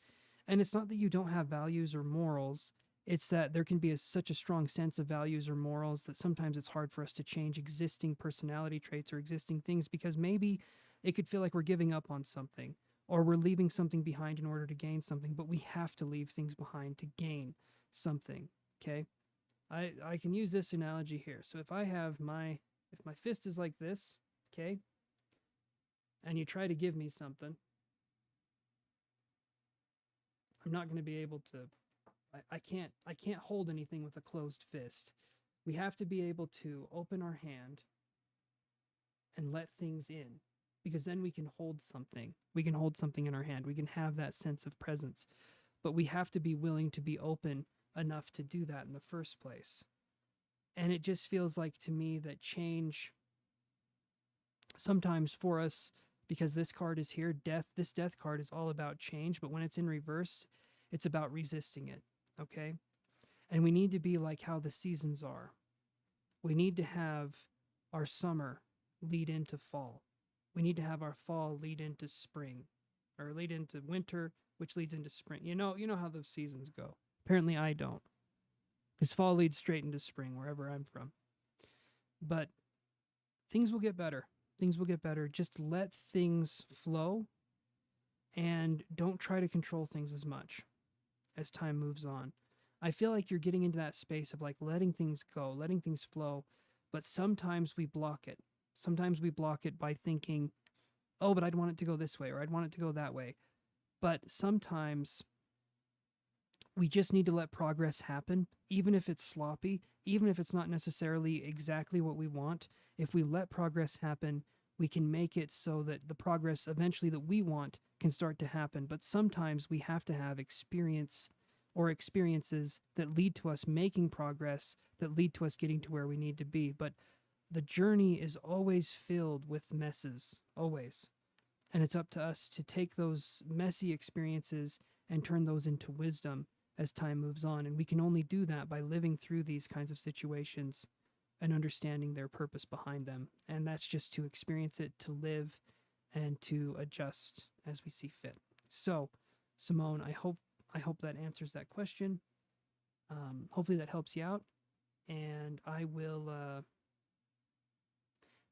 A: And it's not that you don't have values or morals. It's that there can be such a strong sense of values or morals that sometimes it's hard for us to change existing personality traits or existing things, because maybe it could feel like we're giving up on something, or we're leaving something behind in order to gain something, but we have to leave things behind to gain something, okay? I can use this analogy here. So if my fist is like this, okay, and you try to give me something, I'm not going to be able to, I can't hold anything with a closed fist. We have to be able to open our hand and let things in, because then we can hold something. We can hold something in our hand. We can have that sense of presence. But we have to be willing to be open enough to do that in the first place. And it just feels like to me that change sometimes for us, because this card is here, this death card is all about change, but when it's in reverse, it's about resisting it, okay? And we need to be like how the seasons are. We need to have our summer lead into fall. We need to have our fall lead into spring, or lead into winter, which leads into spring. You know how the seasons go. Apparently I don't, because fall leads straight into spring wherever I'm from. But things will get better. Things will get better. Just let things flow, and don't try to control things as much as time moves on. I feel like you're getting into that space of like letting things go, letting things flow, but sometimes we block it. Sometimes we block it by thinking, oh, but I'd want it to go this way, or I'd want it to go that way. But sometimes we just need to let progress happen, even if it's sloppy, even if it's not necessarily exactly what we want. If we let progress happen, we can make it so that the progress eventually that we want can start to happen. But sometimes we have to have experience or experiences that lead to us making progress, that lead to us getting to where we need to be. But the journey is always filled with messes, always. And it's up to us to take those messy experiences and turn those into wisdom as time moves on. And we can only do that by living through these kinds of situations and understanding their purpose behind them. And that's just to experience it, to live, and to adjust as we see fit. So, Simone, I hope that answers that question. Hopefully that helps you out. And I will.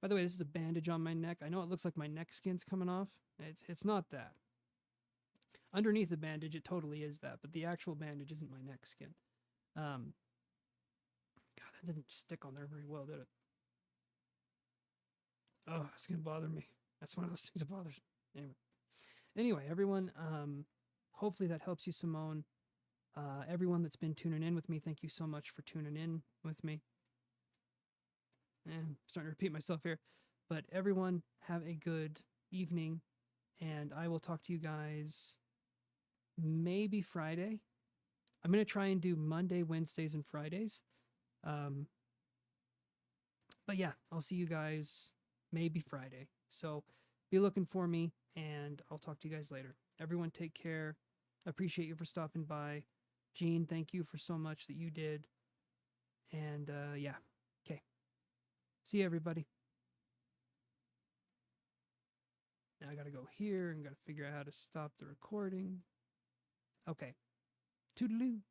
A: By the way, this is a bandage on my neck. I know it looks like my neck skin's coming off. It's not that. Underneath the bandage, it totally is that, but the actual bandage isn't my neck skin. God, that didn't stick on there very well, did it? Oh, it's gonna bother me. That's one of those things that bothers me. Anyway, everyone. Hopefully that helps you, Simone. Everyone that's been tuning in with me, thank you so much for tuning in with me. I'm starting to repeat myself here, but everyone have a good evening, and I will talk to you guys maybe Friday. I'm going to try and do Monday, Wednesdays, and Fridays. But yeah, I'll see you guys maybe Friday. So be looking for me, and I'll talk to you guys later. Everyone take care. Appreciate you for stopping by. Jean, thank you for so much that you did. And yeah, okay. See you, everybody. Now I gotta go here and gotta figure out how to stop the recording. Okay. Toodaloo.